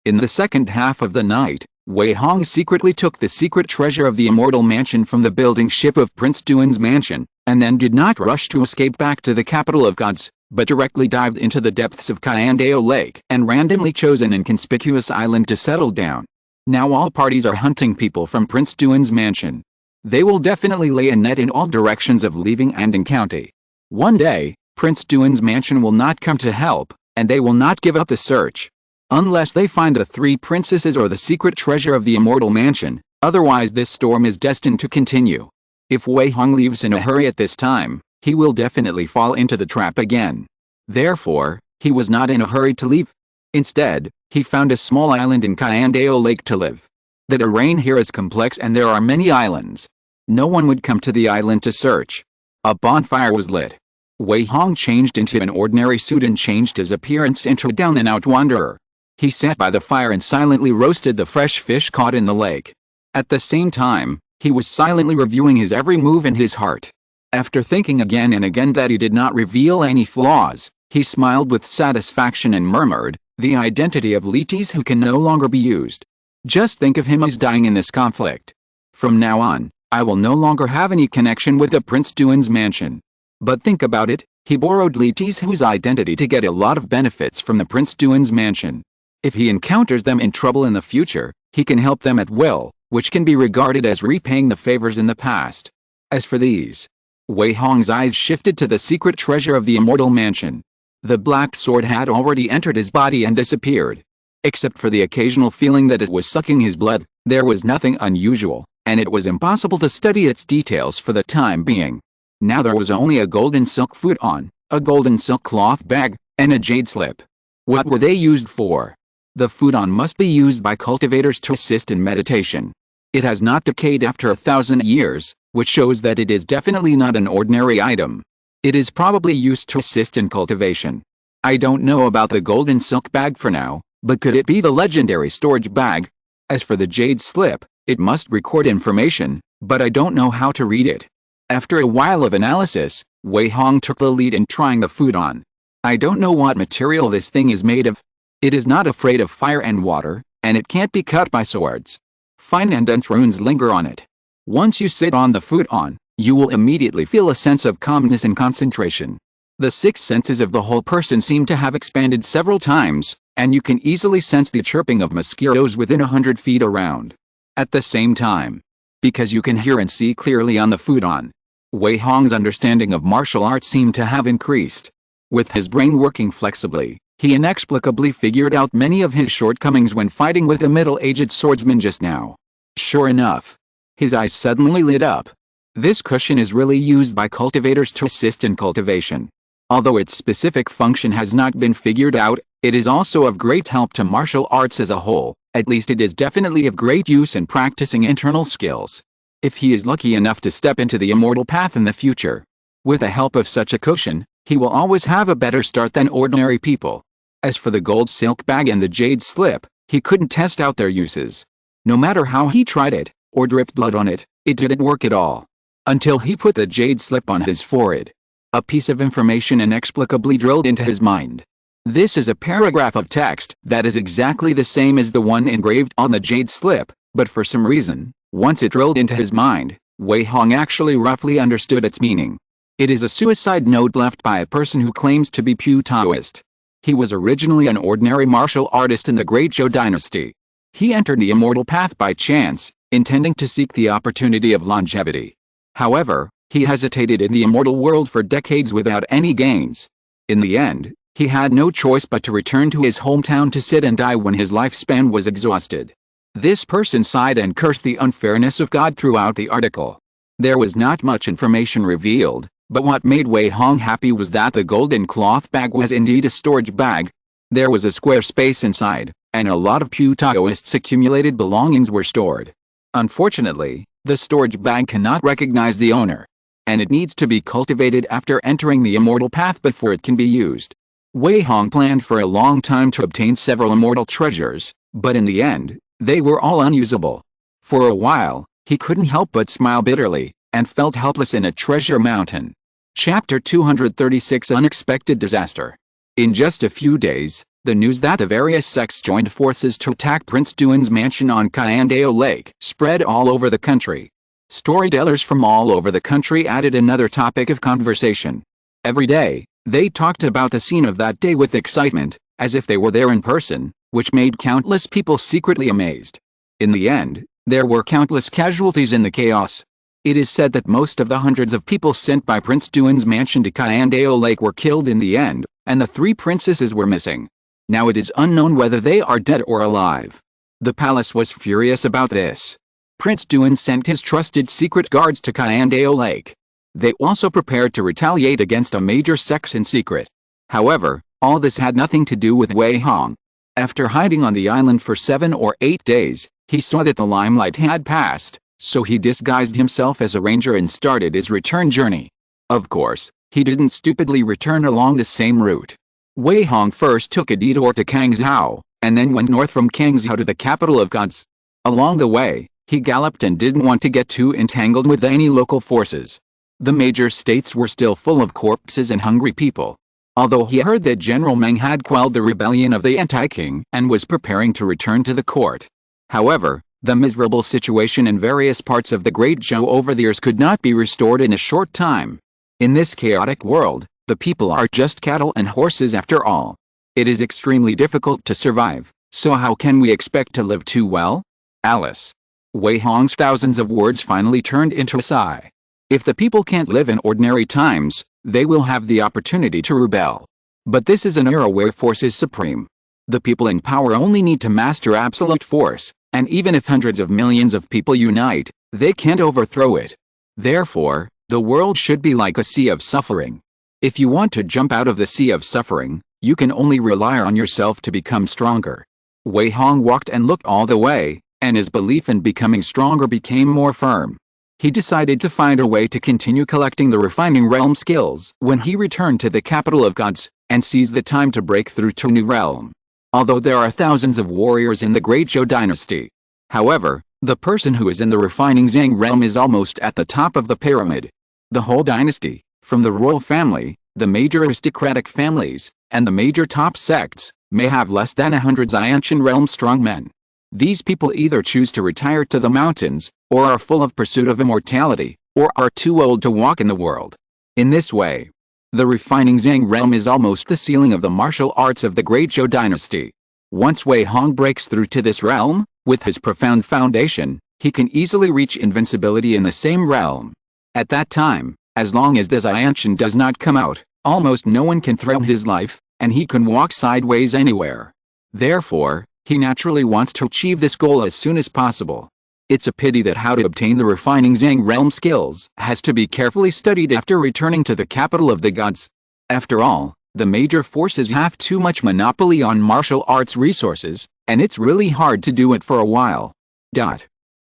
In the second half of the night, Wei Hong secretly took the secret treasure of the immortal mansion from the building ship of Prince Duan's mansion, and then did not rush to escape back to the capital of gods, but directly dived into the depths of Kyandao Lake and randomly chose an inconspicuous island to settle down. Now all parties are hunting people from Prince Duan's mansion. They will definitely lay a net in all directions of leaving Anding County. One day, Prince Duan's mansion will not come to help, and they will not give up the search. Unless they find the three princesses or the secret treasure of the immortal mansion, otherwise this storm is destined to continue. If Wei Hong leaves in a hurry at this time, he will definitely fall into the trap again. Therefore, he was not in a hurry to leave. Instead, he found a small island in Kyandao Lake to live. The terrain here is complex and there are many islands. No one would come to the island to search. A bonfire was lit. Wei Hong changed into an ordinary suit and changed his appearance into a down-and-out wanderer. He sat by the fire and silently roasted the fresh fish caught in the lake. At the same time, he was silently reviewing his every move in his heart. After thinking again and again that he did not reveal any flaws, he smiled with satisfaction and murmured, "The identity of Li Ti's who can no longer be used. Just think of him as dying in this conflict. From now on, I will no longer have any connection with the Prince Duan's mansion." But think about it, he borrowed Li Ti's whose identity to get a lot of benefits from the Prince Duan's mansion. If he encounters them in trouble in the future, he can help them at will, which can be regarded as repaying the favors in the past. As for these, Wei Hong's eyes shifted to the secret treasure of the immortal mansion. The black sword had already entered his body and disappeared. Except for the occasional feeling that it was sucking his blood, there was nothing unusual, and it was impossible to study its details for the time being. Now there was only a golden silk futon, a golden silk cloth bag, and a jade slip. What were they used for? The futon must be used by cultivators to assist in meditation. It has not decayed after 1,000 years, which shows that it is definitely not an ordinary item. It is probably used to assist in cultivation. I don't know about the golden silk bag for now, but could it be the legendary storage bag? As for the jade slip, it must record information, but I don't know how to read it. After a while of analysis, Wei Hong took the lead in trying the food on. I don't know what material this thing is made of. It is not afraid of fire and water, and it can't be cut by swords. Fine and dense runes linger on it. Once you sit on the food on, you will immediately feel a sense of calmness and concentration. The six senses of the whole person seem to have expanded several times, and you can easily sense the chirping of mosquitoes within 100 feet around. At the same time, because you can hear and see clearly on the food on, Wei Hong's understanding of martial arts seemed to have increased. With his brain working flexibly, he inexplicably figured out many of his shortcomings when fighting with a middle-aged swordsman just now. Sure enough, his eyes suddenly lit up. This cushion is really used by cultivators to assist in cultivation. Although its specific function has not been figured out, it is also of great help to martial arts as a whole. At least it is definitely of great use in practicing internal skills. If he is lucky enough to step into the immortal path in the future, with the help of such a cushion, he will always have a better start than ordinary people. As for the gold silk bag and the jade slip, he couldn't test out their uses. No matter how he tried it, or dripped blood on it, it didn't work at all. Until he put the jade slip on his forehead. A piece of information inexplicably drilled into his mind. This is a paragraph of text that is exactly the same as the one engraved on the jade slip, but for some reason, once it drilled into his mind, Wei Hong actually roughly understood its meaning. It is a suicide note left by a person who claims to be Pu Taoist. He was originally an ordinary martial artist in the Great Zhou dynasty. He entered the immortal path by chance, intending to seek the opportunity of longevity. However, he hesitated in the immortal world for decades without any gains. In the end, he had no choice but to return to his hometown to sit and die when his lifespan was exhausted. This person sighed and cursed the unfairness of God throughout the article. There was not much information revealed, but what made Wei Hong happy was that the golden cloth bag was indeed a storage bag. There was a square space inside, and a lot of Pu Taoists' accumulated belongings were stored. Unfortunately, the storage bag cannot recognize the owner, and it needs to be cultivated after entering the immortal path before it can be used. Wei Hong planned for a long time to obtain several immortal treasures, but in the end, they were all unusable. For a while, he couldn't help but smile bitterly, and felt helpless in a treasure mountain. Chapter 236 Unexpected Disaster. In just a few days, the news that the various sects joined forces to attack Prince Duan's mansion on Kayandao Lake spread all over the country. Storytellers from all over the country added another topic of conversation. Every day, they talked about the scene of that day with excitement, as if they were there in person, which made countless people secretly amazed. In the end, there were countless casualties in the chaos. It is said that most of the hundreds of people sent by Prince Duan's mansion to Kayandao Lake were killed in the end, and the 3 princesses were missing. Now it is unknown whether they are dead or alive. The palace was furious about this. Prince Duan sent his trusted secret guards to Kayandao Lake. They also prepared to retaliate against a major sect in secret. However, all this had nothing to do with Wei Hong. After hiding on the island for 7 or 8 days, he saw that the limelight had passed, so he disguised himself as a ranger and started his return journey. Of course, he didn't stupidly return along the same route. Wei Hong first took a detour to Kangzhou, and then went north from Kangzhou to the capital of gods. Along the way, he galloped and didn't want to get too entangled with any local forces. The major states were still full of corpses and hungry people. Although he heard that General Meng had quelled the rebellion of the anti-king and was preparing to return to the court. However, the miserable situation in various parts of the Great Zhou over the years could not be restored in a short time. In this chaotic world, the people are just cattle and horses after all. It is extremely difficult to survive, so how can we expect to live too well? Alice. Wei Hong's thousands of words finally turned into a sigh. If the people can't live in ordinary times, they will have the opportunity to rebel. But this is an era where force is supreme. The people in power only need to master absolute force, and even if hundreds of millions of people unite, they can't overthrow it. Therefore, the world should be like a sea of suffering. If you want to jump out of the sea of suffering, you can only rely on yourself to become stronger. Wei Hong walked and looked all the way, and his belief in becoming stronger became more firm. He decided to find a way to continue collecting the refining realm skills when he returned to the capital of gods, and seized the time to break through to a new realm. Although there are thousands of warriors in the Great Zhou dynasty. However, the person who is in the refining Zhang realm is almost at the top of the pyramid. The whole dynasty, from the royal family, the major aristocratic families, and the major top sects, may have less than 100 Xiantian realm strong men. These people either choose to retire to the mountains, or are full of pursuit of immortality, or are too old to walk in the world. In this way, the refining Zhang realm is almost the ceiling of the martial arts of the Great Zhou dynasty. Once Wei Hong breaks through to this realm, with his profound foundation, he can easily reach invincibility in the same realm. At that time, as long as the Xiantian does not come out, almost no one can threaten his life, and he can walk sideways anywhere. Therefore, he naturally wants to achieve this goal as soon as possible. It's a pity that how to obtain the refining Zhang realm skills has to be carefully studied after returning to the capital of the gods. After all, the major forces have too much monopoly on martial arts resources, and it's really hard to do it for a while.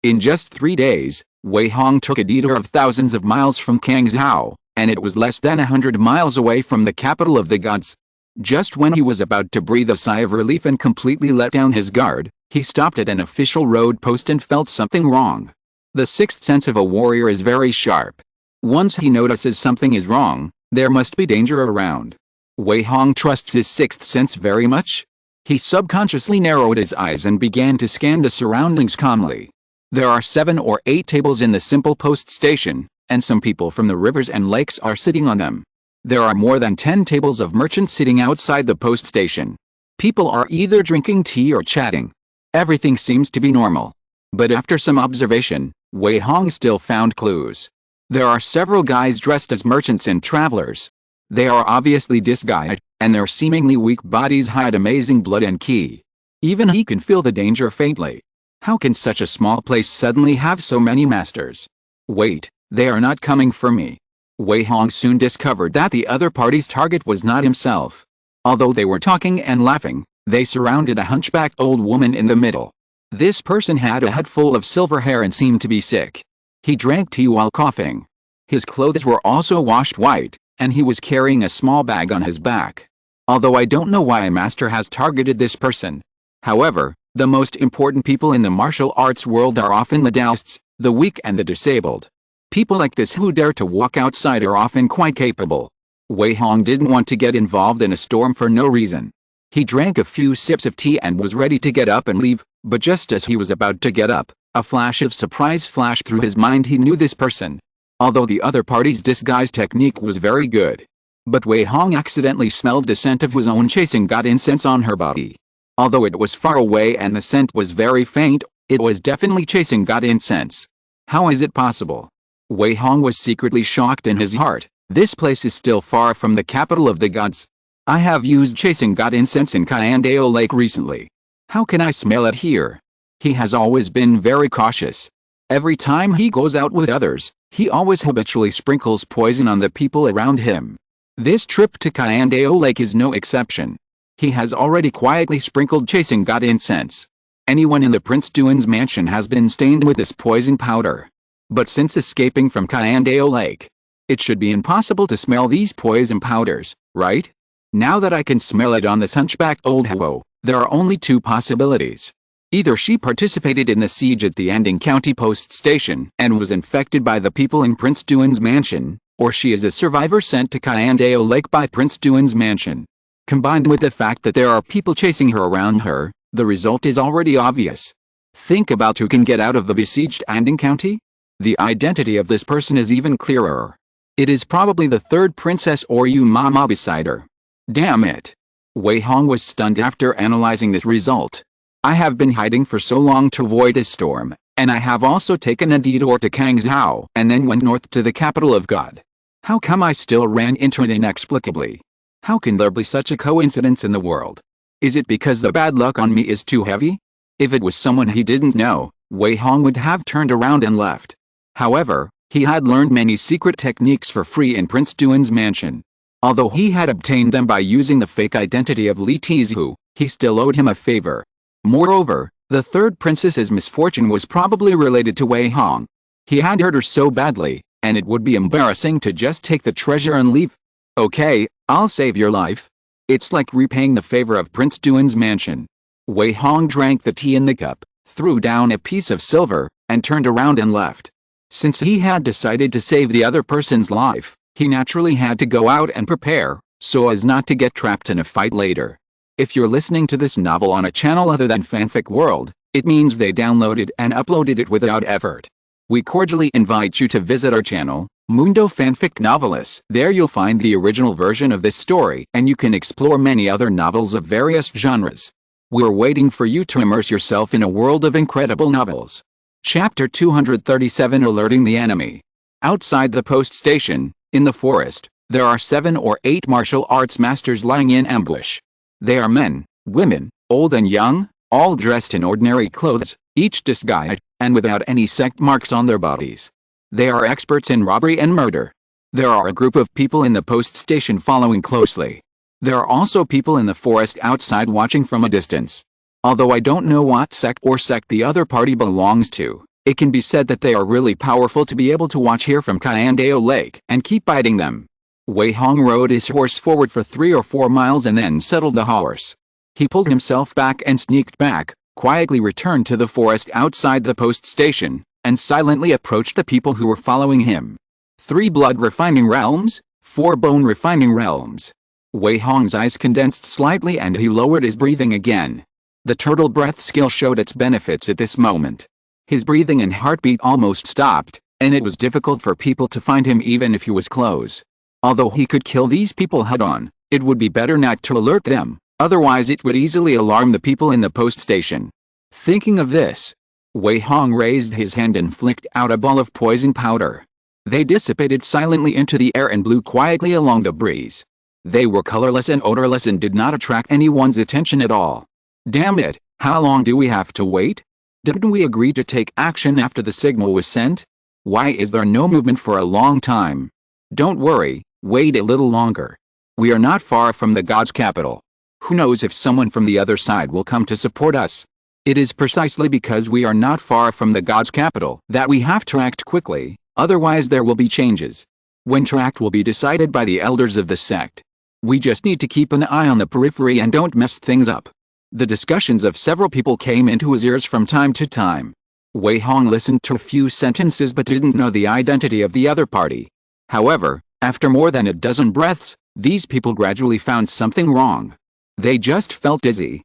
In just 3 days, Wei Hong took a detour of thousands of miles from Kangzhou, and it was less than 100 miles away from the capital of the gods. Just when he was about to breathe a sigh of relief and completely let down his guard, he stopped at an official road post and felt something wrong. The sixth sense of a warrior is very sharp. Once he notices something is wrong, there must be danger around. Wei Hong trusts his sixth sense very much. He subconsciously narrowed his eyes and began to scan the surroundings calmly. There are 7 or 8 tables in the simple post station, and some people from the rivers and lakes are sitting on them. There are more than 10 tables of merchants sitting outside the post station. People are either drinking tea or chatting. Everything seems to be normal. But after some observation, Wei Hong still found clues. There are several guys dressed as merchants and travelers. They are obviously disguised, and their seemingly weak bodies hide amazing blood and qi. Even he can feel the danger faintly. How can such a small place suddenly have so many masters? Wait, they are not coming for me. Wei Hong soon discovered that the other party's target was not himself. Although they were talking and laughing, they surrounded a hunchbacked old woman in the middle. This person had a head full of silver hair and seemed to be sick. He drank tea while coughing. His clothes were also washed white, and he was carrying a small bag on his back. Although I don't know why a master has targeted this person. However, the most important people in the martial arts world are often the Taoists, the weak and the disabled. People like this who dare to walk outside are often quite capable. Wei Hong didn't want to get involved in a storm for no reason. He drank a few sips of tea and was ready to get up and leave, but just as he was about to get up, a flash of surprise flashed through his mind. He knew this person. Although the other party's disguise technique was very good. But Wei Hong accidentally smelled the scent of his own chasing god incense on her body. Although it was far away and the scent was very faint, it was definitely chasing god incense. How is it possible? Wei Hong was secretly shocked in his heart. This place is still far from the capital of the gods. I have used chasing god incense in Kayandao Lake recently. How can I smell it here? He has always been very cautious. Every time he goes out with others, he always habitually sprinkles poison on the people around him. This trip to Kayandao Lake is no exception. He has already quietly sprinkled chasing god incense. Anyone in the Prince Duan's mansion has been stained with this poison powder. But since escaping from Kayandao Lake, it should be impossible to smell these poison powders, right? Now that I can smell it on this hunchbacked old Huo, there are only 2 possibilities. Either she participated in the siege at the Anding County Post Station and was infected by the people in Prince Duan's mansion, or she is a survivor sent to Kayandao Lake by Prince Duan's mansion. Combined with the fact that there are people chasing her around her, the result is already obvious. Think about who can get out of the besieged Anding County? The identity of this person is even clearer. It is probably the 3rd princess or Yu Mama beside her. Damn it. Wei Hong was stunned after analyzing this result. I have been hiding for so long to avoid this storm, and I have also taken a detour to Kangzhou and then went north to the capital of God. How come I still ran into it inexplicably? How can there be such a coincidence in the world? Is it because the bad luck on me is too heavy? If it was someone he didn't know, Wei Hong would have turned around and left. However, he had learned many secret techniques for free in Prince Duan's mansion. Although he had obtained them by using the fake identity of Li Tizhu, he still owed him a favor. Moreover, the 3rd princess's misfortune was probably related to Wei Hong. He had hurt her so badly, and it would be embarrassing to just take the treasure and leave. Okay, I'll save your life. It's like repaying the favor of Prince Duan's mansion. Wei Hong drank the tea in the cup, threw down a piece of silver, and turned around and left. Since he had decided to save the other person's life, he naturally had to go out and prepare, so as not to get trapped in a fight later. If you're listening to this novel on a channel other than Fanfic World, it means they downloaded and uploaded it without effort. We cordially invite you to visit our channel, Mundo Fanfic Novelis. There you'll find the original version of this story, and you can explore many other novels of various genres. We're waiting for you to immerse yourself in a world of incredible novels. Chapter 237, Alerting the Enemy. Outside the post station, in the forest, there are 7 or 8 martial arts masters lying in ambush. They are men, women, old and young, all dressed in ordinary clothes, each disguised, and without any sect marks on their bodies. They are experts in robbery and murder. There are a group of people in the post station following closely. There are also people in the forest outside watching from a distance. Although I don't know what sect the other party belongs to, it can be said that they are really powerful to be able to watch here from Cayandeo Lake and keep biting them. Wei Hong rode his horse forward for 3 or 4 miles and then settled the horse. He pulled himself back and sneaked back, quietly returned to the forest outside the post station, and silently approached the people who were following him. 3 blood refining realms, 4 bone refining realms. Wei Hong's eyes condensed slightly and he lowered his breathing again. The turtle breath skill showed its benefits at this moment. His breathing and heartbeat almost stopped, and it was difficult for people to find him even if he was close. Although he could kill these people head-on, it would be better not to alert them, otherwise it would easily alarm the people in the post station. Thinking of this, Wei Hong raised his hand and flicked out a ball of poison powder. They dissipated silently into the air and blew quietly along the breeze. They were colorless and odorless and did not attract anyone's attention at all. Damn it, how long do we have to wait? Didn't we agree to take action after the signal was sent? Why is there no movement for a long time? Don't worry, wait a little longer. We are not far from the god's capital. Who knows if someone from the other side will come to support us? It is precisely because we are not far from the god's capital that we have to act quickly, otherwise there will be changes. When to act will be decided by the elders of the sect. We just need to keep an eye on the periphery and don't mess things up. The discussions of several people came into his ears from time to time. Wei Hong listened to a few sentences but didn't know the identity of the other party. However, after more than a dozen breaths, these people gradually found something wrong. They just felt dizzy,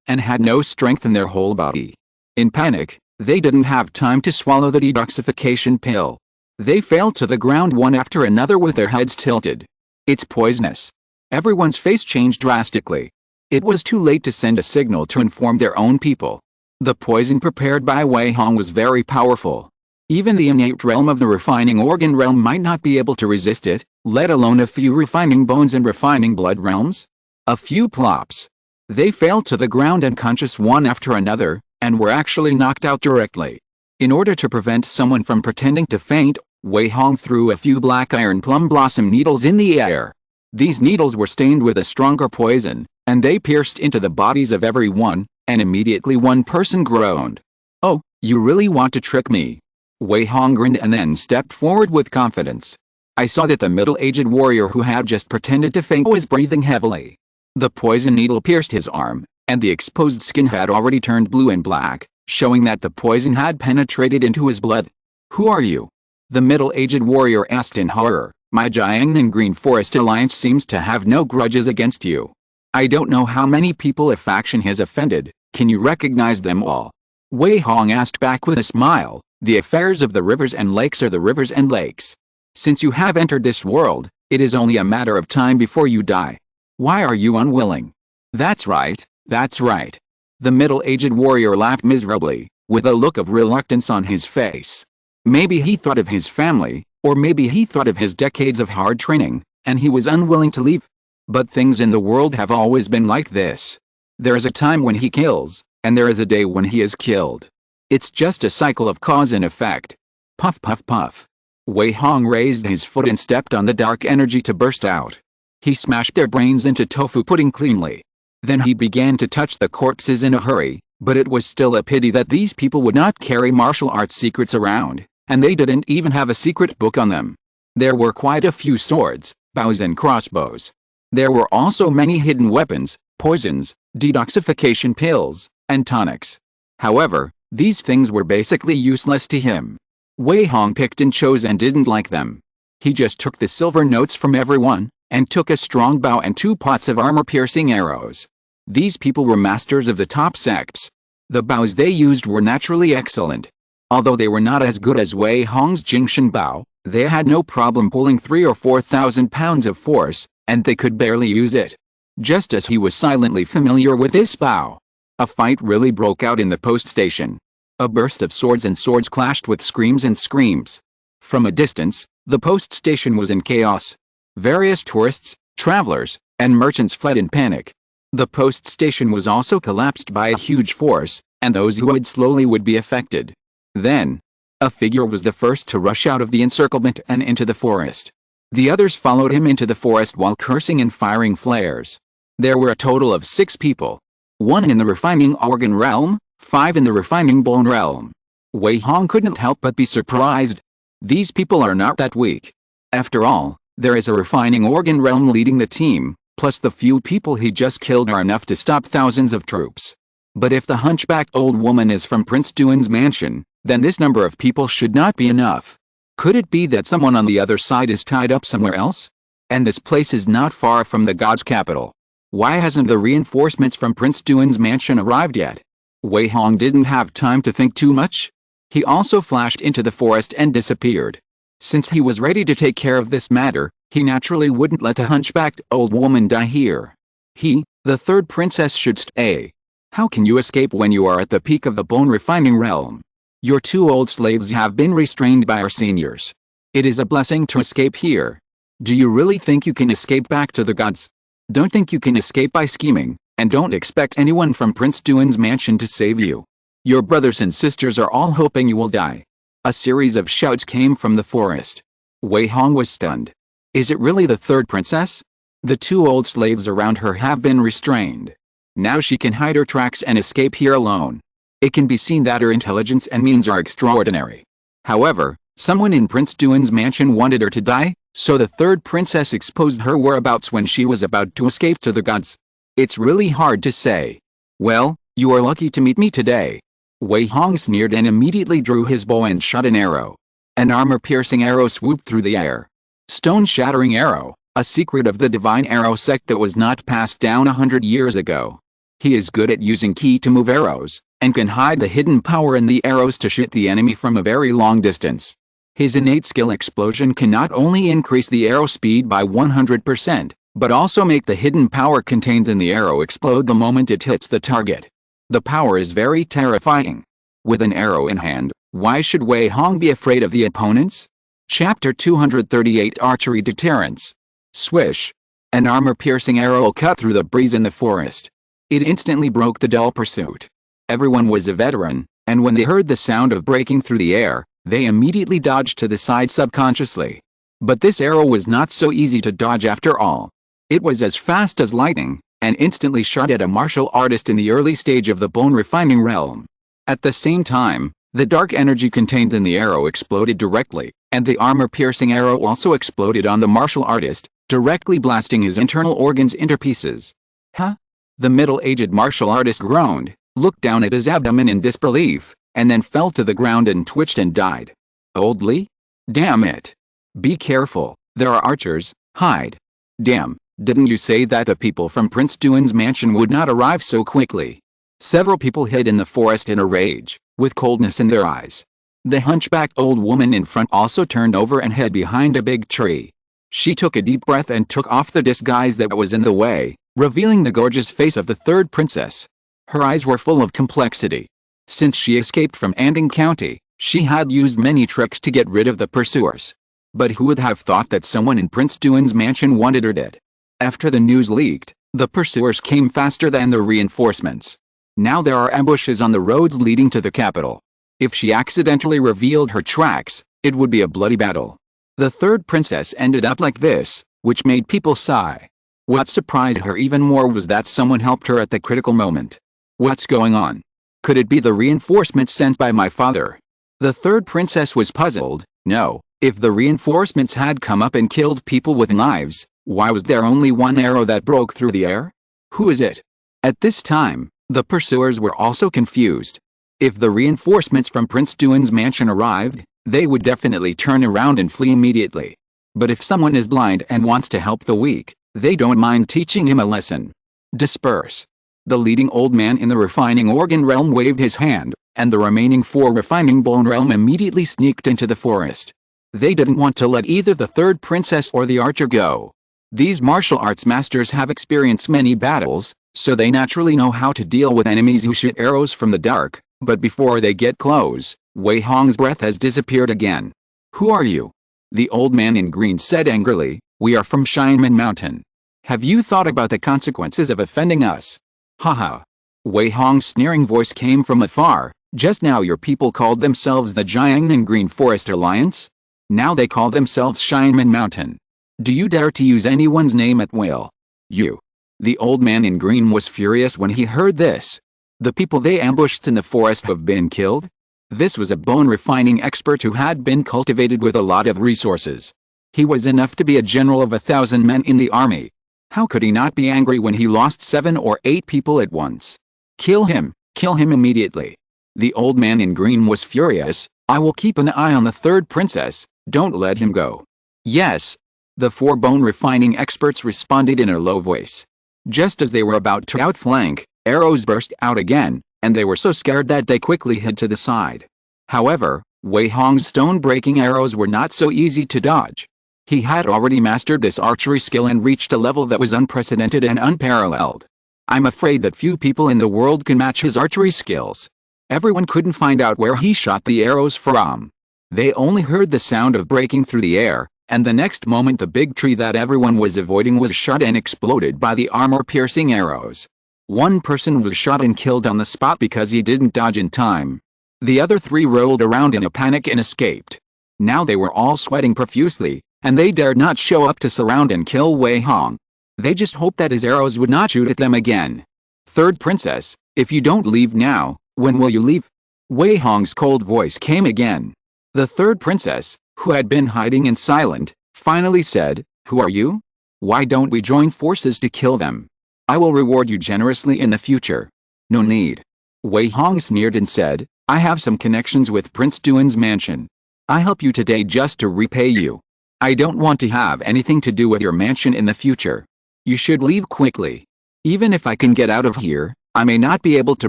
and had no strength in their whole body. In panic, they didn't have time to swallow the detoxification pill. They fell to the ground one after another with their heads tilted. It's poisonous. Everyone's face changed drastically. It was too late to send a signal to inform their own people. The poison prepared by Wei Hong was very powerful. Even the innate realm of the refining organ realm might not be able to resist it, let alone a few refining bones and refining blood realms. A few plops. They fell to the ground unconscious one after another, and were actually knocked out directly. In order to prevent someone from pretending to faint, Wei Hong threw a few black iron plum blossom needles in the air. These needles were stained with a stronger poison, and they pierced into the bodies of everyone, and immediately one person groaned. "Oh, you really want to trick me?" Wei Hong grinned and then stepped forward with confidence. I saw that the middle-aged warrior who had just pretended to faint was breathing heavily. The poison needle pierced his arm, and the exposed skin had already turned blue and black, showing that the poison had penetrated into his blood. "Who are you?" the middle-aged warrior asked in horror. "My Jiangnan Green Forest Alliance seems to have no grudges against you. I don't know how many people a faction has offended, can you recognize them all?" Wei Hong asked back with a smile. "The affairs of the rivers and lakes are the rivers and lakes. Since you have entered this world, it is only a matter of time before you die. Why are you unwilling?" That's right, that's right." The middle-aged warrior laughed miserably, with a look of reluctance on his face. Maybe he thought of his family, or maybe he thought of his decades of hard training, and he was unwilling to leave. But things in the world have always been like this. There is a time when he kills, and there is a day when he is killed. It's just a cycle of cause and effect. Puff puff puff. Wei Hong raised his foot and stepped on the dark energy to burst out. He smashed their brains into tofu pudding cleanly. Then he began to touch the corpses in a hurry, but it was still a pity that these people would not carry martial arts secrets around, and they didn't even have a secret book on them. There were quite a few swords, bows and crossbows. There were also many hidden weapons, poisons, detoxification pills, and tonics. However, these things were basically useless to him. Wei Hong picked and chose and didn't like them. He just took the silver notes from everyone, and took a strong bow and 2 pots of armor-piercing arrows. These people were masters of the top sects. The bows they used were naturally excellent. Although they were not as good as Wei Hong's Jingshan bow, they had no problem pulling 3,000 or 4,000 pounds of force, and they could barely use it. Just as he was silently familiar with this bow, a fight really broke out in the post station. A burst of swords and swords clashed with screams and screams. From a distance, the post station was in chaos. Various tourists, travelers, and merchants fled in panic. The post station was also collapsed by a huge force, and those who would slowly would be affected. Then, a figure was the first to rush out of the encirclement and into the forest. The others followed him into the forest while cursing and firing flares. There were a total of 6 people. 1 in the refining organ realm, 5 in the refining bone realm. Wei Hong couldn't help but be surprised. These people are not that weak. After all, there is a refining organ realm leading the team, plus the few people he just killed are enough to stop thousands of troops. But if the hunchbacked old woman is from Prince Duan's mansion, then this number of people should not be enough. Could it be that someone on the other side is tied up somewhere else? And this place is not far from the god's capital. Why hasn't the reinforcements from Prince Duan's mansion arrived yet? Wei Hong didn't have time to think too much. He also flashed into the forest and disappeared. Since he was ready to take care of this matter, he naturally wouldn't let the hunchbacked old woman die here. He, the 3rd princess, should stay. How can you escape when you are at the peak of the bone refining realm? Your 2 old slaves have been restrained by our seniors. It is a blessing to escape here. Do you really think you can escape back to the gods? Don't think you can escape by scheming, and don't expect anyone from Prince Duan's mansion to save you. Your brothers and sisters are all hoping you will die. A series of shouts came from the forest. Wei Hong was stunned. Is it really the 3rd princess? The 2 old slaves around her have been restrained. Now she can hide her tracks and escape here alone. It can be seen that her intelligence and means are extraordinary. However, someone in Prince Duan's mansion wanted her to die, so the 3rd princess exposed her whereabouts when she was about to escape to the gods. It's really hard to say. Well, you are lucky to meet me today. Wei Hong sneered and immediately drew his bow and shot an arrow. An armor-piercing arrow swooped through the air. Stone-shattering arrow, a secret of the divine arrow sect that was not passed down 100 years ago. He is good at using ki to move arrows, and can hide the hidden power in the arrows to shoot the enemy from a very long distance. His innate skill explosion can not only increase the arrow speed by 100%, but also make the hidden power contained in the arrow explode the moment it hits the target. The power is very terrifying. With an arrow in hand, why should Wei Hong be afraid of the opponents? Chapter 238 Archery Deterrence. Swish. An armor-piercing arrow cut through the breeze in the forest. It instantly broke the dull pursuit. Everyone was a veteran, and when they heard the sound of breaking through the air, they immediately dodged to the side subconsciously. But this arrow was not so easy to dodge after all. It was as fast as lightning, and instantly shot at a martial artist in the early stage of the bone refining realm. At the same time, the dark energy contained in the arrow exploded directly, and the armor-piercing arrow also exploded on the martial artist, directly blasting his internal organs into pieces. Huh? The middle-aged martial artist groaned, looked down at his abdomen in disbelief, and then fell to the ground and twitched and died. Old Li? Damn it. Be careful, there are archers, hide. Damn, didn't you say that the people from Prince Duan's mansion would not arrive so quickly? Several people hid in the forest in a rage, with coldness in their eyes. The hunchbacked old woman in front also turned over and hid behind a big tree. She took a deep breath and took off the disguise that was in the way, revealing the gorgeous face of the 3rd princess. Her eyes were full of complexity. Since she escaped from Anding County, she had used many tricks to get rid of the pursuers. But who would have thought that someone in Prince Duan's mansion wanted her dead? After the news leaked, the pursuers came faster than the reinforcements. Now there are ambushes on the roads leading to the capital. If she accidentally revealed her tracks, it would be a bloody battle. The 3rd princess ended up like this, which made people sigh. What surprised her even more was that someone helped her at the critical moment. What's going on? Could it be the reinforcements sent by my father? The 3rd princess was puzzled. No, if the reinforcements had come up and killed people with knives, why was there only one arrow that broke through the air? Who is it? At this time, the pursuers were also confused. If the reinforcements from Prince Duan's mansion arrived, They would definitely turn around and flee immediately. But if someone is blind and wants to help the weak, they don't mind teaching him a lesson. Disperse. The leading old man in the refining organ realm waved his hand, and the remaining 4 refining bone realm immediately sneaked into the forest. They didn't want to let either the third princess or the archer go. These martial arts masters have experienced many battles, so they naturally know how to deal with enemies who shoot arrows from the dark, but before they get close, Wei Hong's breath has disappeared again. Who are you? The old man in green said angrily, we are from Shineman Mountain. Have you thought about the consequences of offending us? Haha. Wei Hong's sneering voice came from afar. Just now your people called themselves the Jiangnan Green Forest Alliance? Now they call themselves Shineman Mountain. Do you dare to use anyone's name at will? You. The old man in green was furious when he heard this. The people they ambushed in the forest have been killed? This was a bone refining expert who had been cultivated with a lot of resources. He was enough to be a general of 1,000 men in the army. How could he not be angry when he lost 7 or 8 people at once? Kill him immediately. The old man in green was furious. I will keep an eye on the third princess, don't let him go. Yes. The 4 bone refining experts responded in a low voice. Just as they were about to outflank, arrows burst out again, and they were so scared that they quickly hid to the side. However, Wei Hong's stone-breaking arrows were not so easy to dodge. He had already mastered this archery skill and reached a level that was unprecedented and unparalleled. I'm afraid that few people in the world can match his archery skills. Everyone couldn't find out where he shot the arrows from. They only heard the sound of breaking through the air, and the next moment the big tree that everyone was avoiding was shot and exploded by the armor-piercing arrows. One person was shot and killed on the spot because he didn't dodge in time. The other 3 rolled around in a panic and escaped. Now they were all sweating profusely, and they dared not show up to surround and kill Wei Hong. They just hoped that his arrows would not shoot at them again. Third princess, if you don't leave now, when will you leave? Wei Hong's cold voice came again. The third princess, who had been hiding and silent, finally said, who are you? Why don't we join forces to kill them? I will reward you generously in the future. No need. Wei Hong sneered and said, I have some connections with Prince Duan's mansion. I help you today just to repay you. I don't want to have anything to do with your mansion in the future. You should leave quickly. Even if I can get out of here, I may not be able to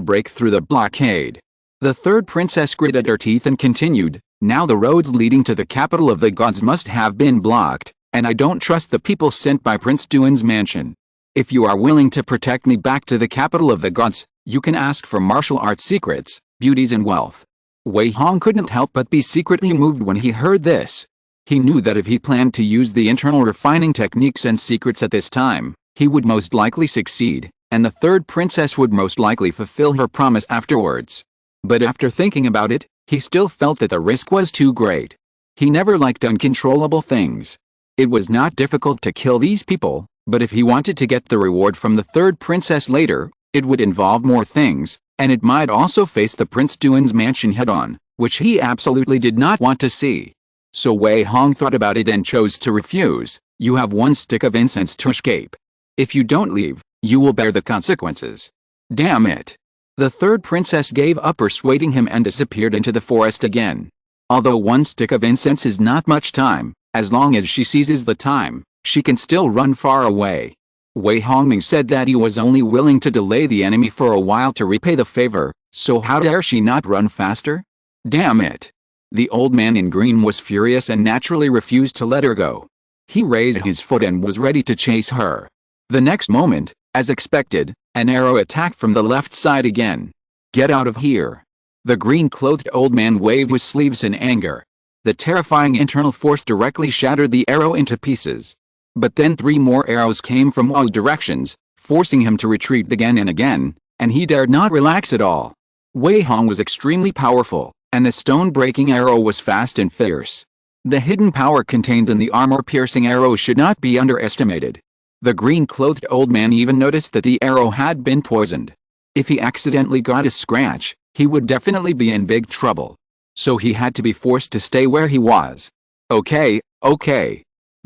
break through the blockade. The third princess gritted her teeth and continued, now the roads leading to the capital of the gods must have been blocked, and I don't trust the people sent by Prince Duan's mansion. If you are willing to protect me back to the capital of the gods, you can ask for martial arts secrets, beauties and wealth. Wei Hong couldn't help but be secretly moved when he heard this. He knew that if he planned to use the internal refining techniques and secrets at this time, he would most likely succeed, and the third princess would most likely fulfill her promise afterwards. But after thinking about it, he still felt that the risk was too great. He never liked uncontrollable things. It was not difficult to kill these people, but if he wanted to get the reward from the third princess later, it would involve more things, and it might also face the Prince Duan's mansion head-on, which he absolutely did not want to see. So Wei Hong thought about it and chose to refuse. You have 1 stick of incense to escape. If you don't leave, you will bear the consequences. Damn it. The third princess gave up persuading him and disappeared into the forest again. Although 1 stick of incense is not much time, as long as she seizes the time, she can still run far away. Wei Hongming said that he was only willing to delay the enemy for a while to repay the favor, so how dare she not run faster? Damn it. The old man in green was furious and naturally refused to let her go. He raised his foot and was ready to chase her. The next moment, as expected, an arrow attacked from the left side again. Get out of here. The green-clothed old man waved his sleeves in anger. The terrifying internal force directly shattered the arrow into pieces. But then 3 more arrows came from all directions, forcing him to retreat again and again, and he dared not relax at all. Wei Hong was extremely powerful, and the stone-breaking arrow was fast and fierce. The hidden power contained in the armor-piercing arrow should not be underestimated. The green-clothed old man even noticed that the arrow had been poisoned. If he accidentally got a scratch, he would definitely be in big trouble. So he had to be forced to stay where he was. Okay.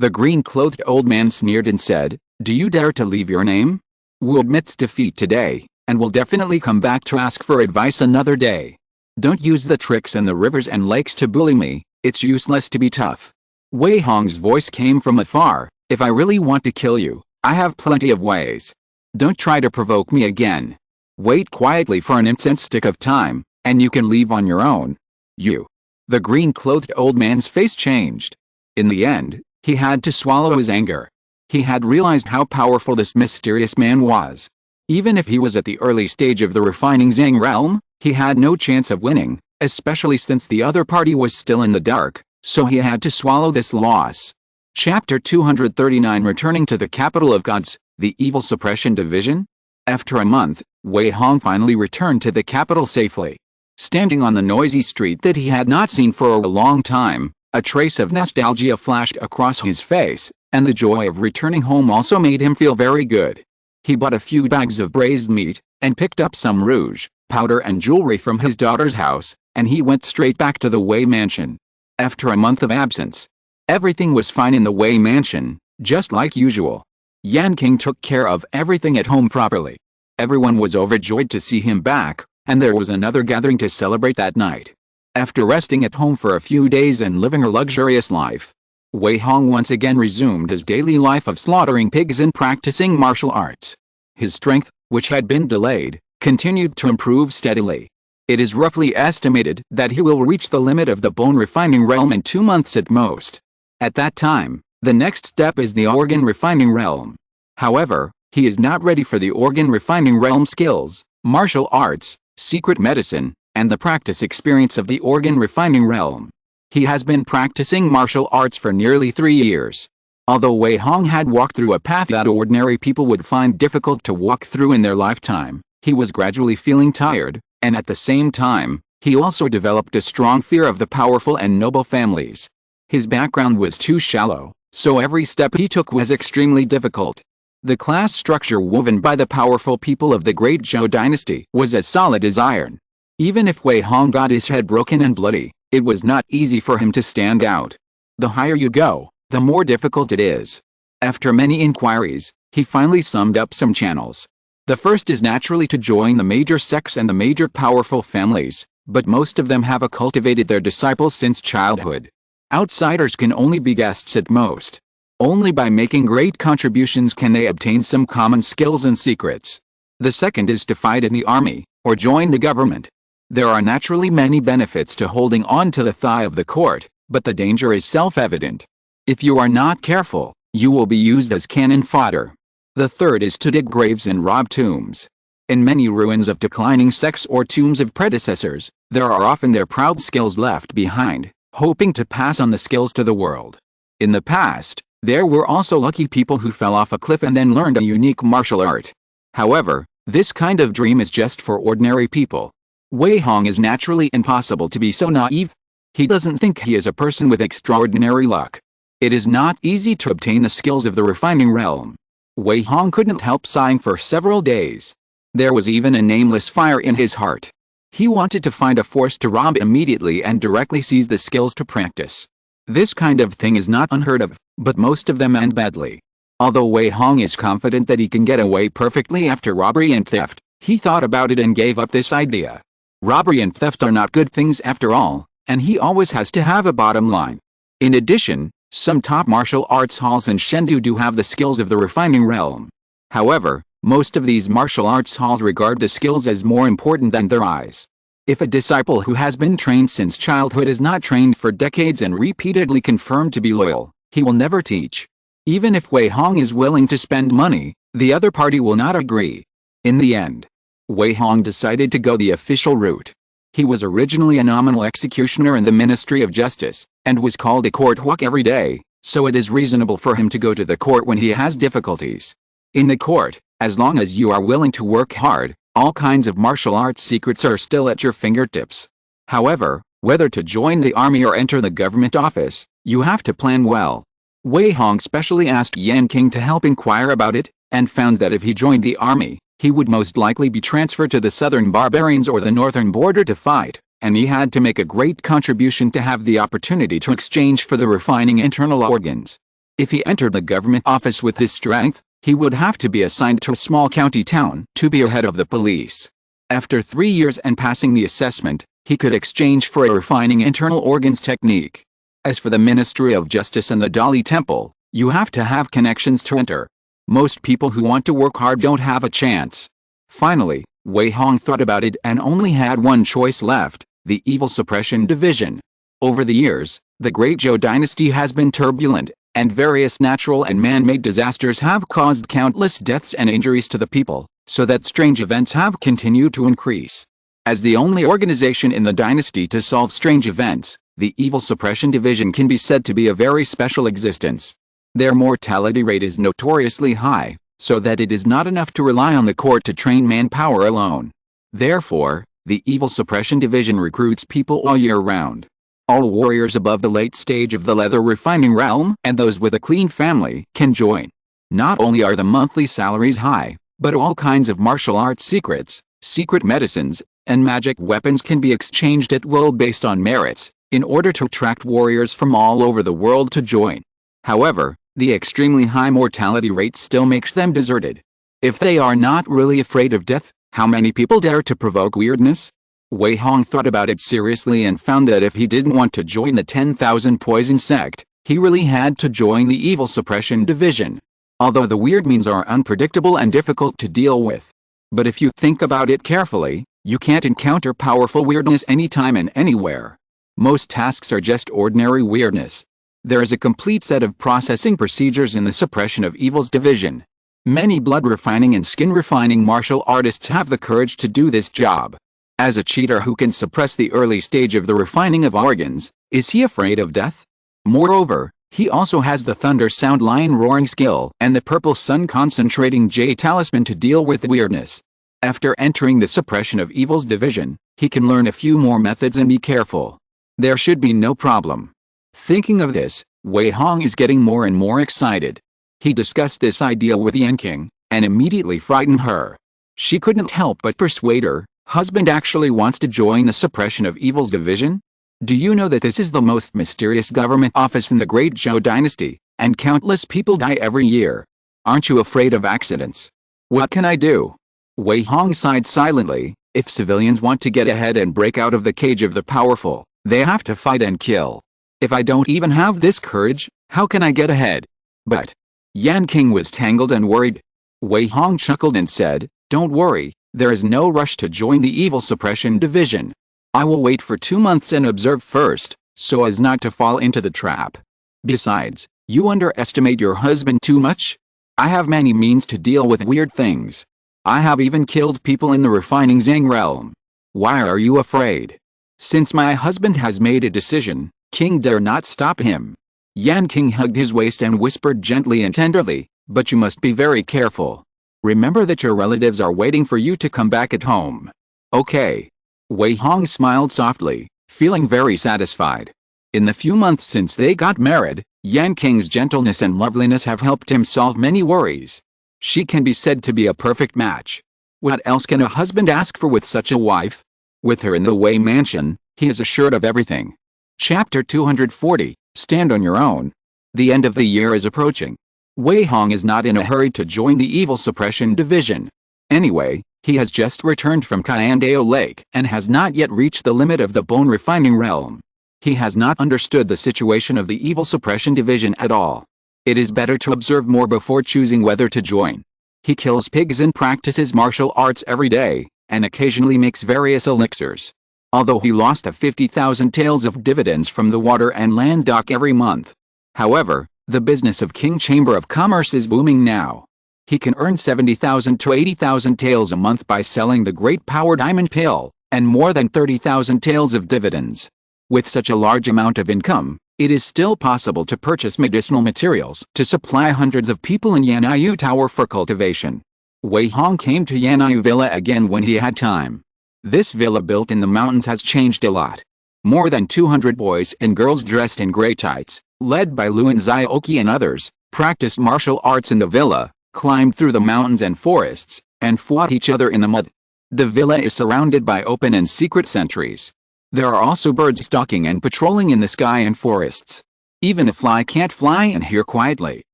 The green-clothed old man sneered and said, do you dare to leave your name? Wu admits defeat today, and will definitely come back to ask for advice another day. Don't use the tricks and the rivers and lakes to bully me, It's useless to be tough. Wei Hong's voice came from afar. If I really want to kill you, I have plenty of ways. Don't try to provoke me again. Wait quietly for an instant of time, and you can leave on your own. You. The green-clothed old man's face changed. In the end, he had to swallow his anger. He had realized how powerful this mysterious man was. Even if he was at the early stage of the refining Zhang realm, he had no chance of winning, especially since the other party was still in the dark, so he had to swallow this loss. Chapter 239 Returning to the Capital of Gods, the Evil Suppression Division? After a month, Wei Hong finally returned to the capital safely. Standing on the noisy street that he had not seen for a long time, a trace of nostalgia flashed across his face, and the joy of returning home also made him feel very good. He bought a few bags of braised meat, and picked up some rouge, powder and jewelry from his daughter's house, and he went straight back to the Wei mansion. After a month of absence, everything was fine in the Wei mansion, just like usual. Yan King took care of everything at home properly. Everyone was overjoyed to see him back, and there was another gathering to celebrate that night. After resting at home for a few days and living a luxurious life, Wei Hong once again resumed his daily life of slaughtering pigs and practicing martial arts. His strength, which had been delayed, continued to improve steadily. It is roughly estimated that he will reach the limit of the bone refining realm in 2 months at most. At that time, the next step is the organ refining realm. However, he is not ready for the organ refining realm skills, martial arts, secret medicine, and the practice experience of the organ refining realm. He has been practicing martial arts for nearly 3 years. Although Wei Hong had walked through a path that ordinary people would find difficult to walk through in their lifetime, he was gradually feeling tired, and at the same time, he also developed a strong fear of the powerful and noble families. His background was too shallow, so every step he took was extremely difficult. The class structure woven by the powerful people of the Great Zhou dynasty was as solid as iron. Even if Wei Hong got his head broken and bloody, it was not easy for him to stand out. The higher you go, the more difficult it is. After many inquiries, he finally summed up some channels. The first is naturally to join the major sects and the major powerful families, but most of them have cultivated their disciples since childhood. Outsiders can only be guests at most. Only by making great contributions can they obtain some common skills and secrets. The second is to fight in the army, or join the government. There are naturally many benefits to holding on to the thigh of the court, but the danger is self-evident. If you are not careful, you will be used as cannon fodder. The third is to dig graves and rob tombs. In many ruins of declining sects or tombs of predecessors, there are often their proud skills left behind, hoping to pass on the skills to the world. In the past, there were also lucky people who fell off a cliff and then learned a unique martial art. However, this kind of dream is just for ordinary people. Wei Hong is naturally impossible to be so naive. He doesn't think he is a person with extraordinary luck. It is not easy to obtain the skills of the refining realm. Wei Hong couldn't help sighing for several days. There was even a nameless fire in his heart. He wanted to find a force to rob immediately and directly seize the skills to practice. This kind of thing is not unheard of, but most of them end badly. Although Wei Hong is confident that he can get away perfectly after robbery and theft, he thought about it and gave up this idea. Robbery and theft are not good things after all, and he always has to have a bottom line. In addition, some top martial arts halls in Chengdu do have the skills of the refining realm. However, most of these martial arts halls regard the skills as more important than their eyes. If a disciple who has been trained since childhood is not trained for decades and repeatedly confirmed to be loyal, he will never teach. Even if Wei Hong is willing to spend money, the other party will not agree. In the end, Wei Hong decided to go the official route. He was originally a nominal executioner in the Ministry of Justice, and was called a court hawk every day, so it is reasonable for him to go to the court when he has difficulties. In the court, as long as you are willing to work hard, all kinds of martial arts secrets are still at your fingertips. However, whether to join the army or enter the government office, you have to plan well. Wei Hong specially asked Yan King to help inquire about it, and found that if he joined the army, he would most likely be transferred to the southern barbarians or the northern border to fight, and he had to make a great contribution to have the opportunity to exchange for the refining internal organs. If he entered the government office with his strength, he would have to be assigned to a small county town to be a head of the police. After 3 years and passing the assessment, he could exchange for a refining internal organs technique. As for the Ministry of Justice and the Dali Temple, you have to have connections to enter. Most people who want to work hard don't have a chance. Finally, Wei Hong thought about it and only had one choice left: the Evil Suppression Division. Over the years, the Great Zhou dynasty has been turbulent, and various natural and man-made disasters have caused countless deaths and injuries to the people, so that strange events have continued to increase. As the only organization in the dynasty to solve strange events, the Evil Suppression Division can be said to be a very special existence. Their mortality rate is notoriously high, so that it is not enough to rely on the court to train manpower alone. Therefore, the Evil Suppression Division recruits people all year round. All warriors above the late stage of the leather refining realm and those with a clean family can join. Not only are the monthly salaries high, but all kinds of martial arts secrets, secret medicines, and magic weapons can be exchanged at will based on merits, in order to attract warriors from all over the world to join. However, the extremely high mortality rate still makes them deserted. If they are not really afraid of death, how many people dare to provoke weirdness? Wei Hong thought about it seriously and found that if he didn't want to join the 10,000 Poison sect, he really had to join the Evil Suppression Division. Although the weird means are unpredictable and difficult to deal with. But if you think about it carefully, you can't encounter powerful weirdness anytime and anywhere. Most tasks are just ordinary weirdness. There is a complete set of processing procedures in the Suppression of Evils division. Many blood refining and skin refining martial artists have the courage to do this job. As a cheater who can suppress the early stage of the refining of organs, is he afraid of death? Moreover, he also has the Thunder Sound Lion Roaring skill and the Purple Sun Concentrating Jade Talisman to deal with weirdness. After entering the Suppression of Evils division, he can learn a few more methods and be careful. There should be no problem. Thinking of this, Wei Hong is getting more and more excited. He discussed this idea with Yan King, and immediately frightened her. She couldn't help but persuade her husband actually wants to join the Suppression of Evils division? Do you know that this is the most mysterious government office in the Great Zhou dynasty, and countless people die every year? Aren't you afraid of accidents? What can I do? Wei Hong sighed silently. If civilians want to get ahead and break out of the cage of the powerful, they have to fight and kill. If I don't even have this courage, how can I get ahead? But Yan King was tangled and worried. Wei Hong chuckled and said, "Don't worry, there is no rush to join the Evil Suppression Division. I will wait for 2 months and observe first, so as not to fall into the trap. Besides, you underestimate your husband too much. I have many means to deal with weird things. I have even killed people in the refining Zhang realm. Why are you afraid? Since my husband has made a decision, King dare not stop him." Yan King hugged his waist and whispered gently and tenderly, "But you must be very careful. Remember that your relatives are waiting for you to come back at home." "Okay." Wei Hong smiled softly, feeling very satisfied. In the few months since they got married, Yan King's gentleness and loveliness have helped him solve many worries. She can be said to be a perfect match. What else can a husband ask for with such a wife? With her in the Wei mansion, he is assured of everything. Chapter 240, Stand on Your Own. The end of the year is approaching. Wei Hong is not in a hurry to join the Evil Suppression Division. Anyway, he has just returned from Kyandao Lake and has not yet reached the limit of the bone refining realm. He has not understood the situation of the Evil Suppression Division at all. It is better to observe more before choosing whether to join. He kills pigs and practices martial arts every day, and occasionally makes various elixirs. Although he lost 50,000 taels of dividends from the water and land dock every month. However, the business of King Chamber of Commerce is booming now. He can earn 70,000 to 80,000 taels a month by selling the Great Power Diamond Pill, and more than 30,000 taels of dividends. With such a large amount of income, it is still possible to purchase medicinal materials to supply hundreds of people in Yanayu Tower for cultivation. Wei Hong came to Yanayu Villa again when he had time. This villa built in the mountains has changed a lot. More than 200 boys and girls dressed in grey tights, led by Luan Zioki and others, practiced martial arts in the villa, climbed through the mountains and forests, and fought each other in the mud. The villa is surrounded by open and secret sentries. There are also birds stalking and patrolling in the sky and forests. Even a fly can't fly in here quietly.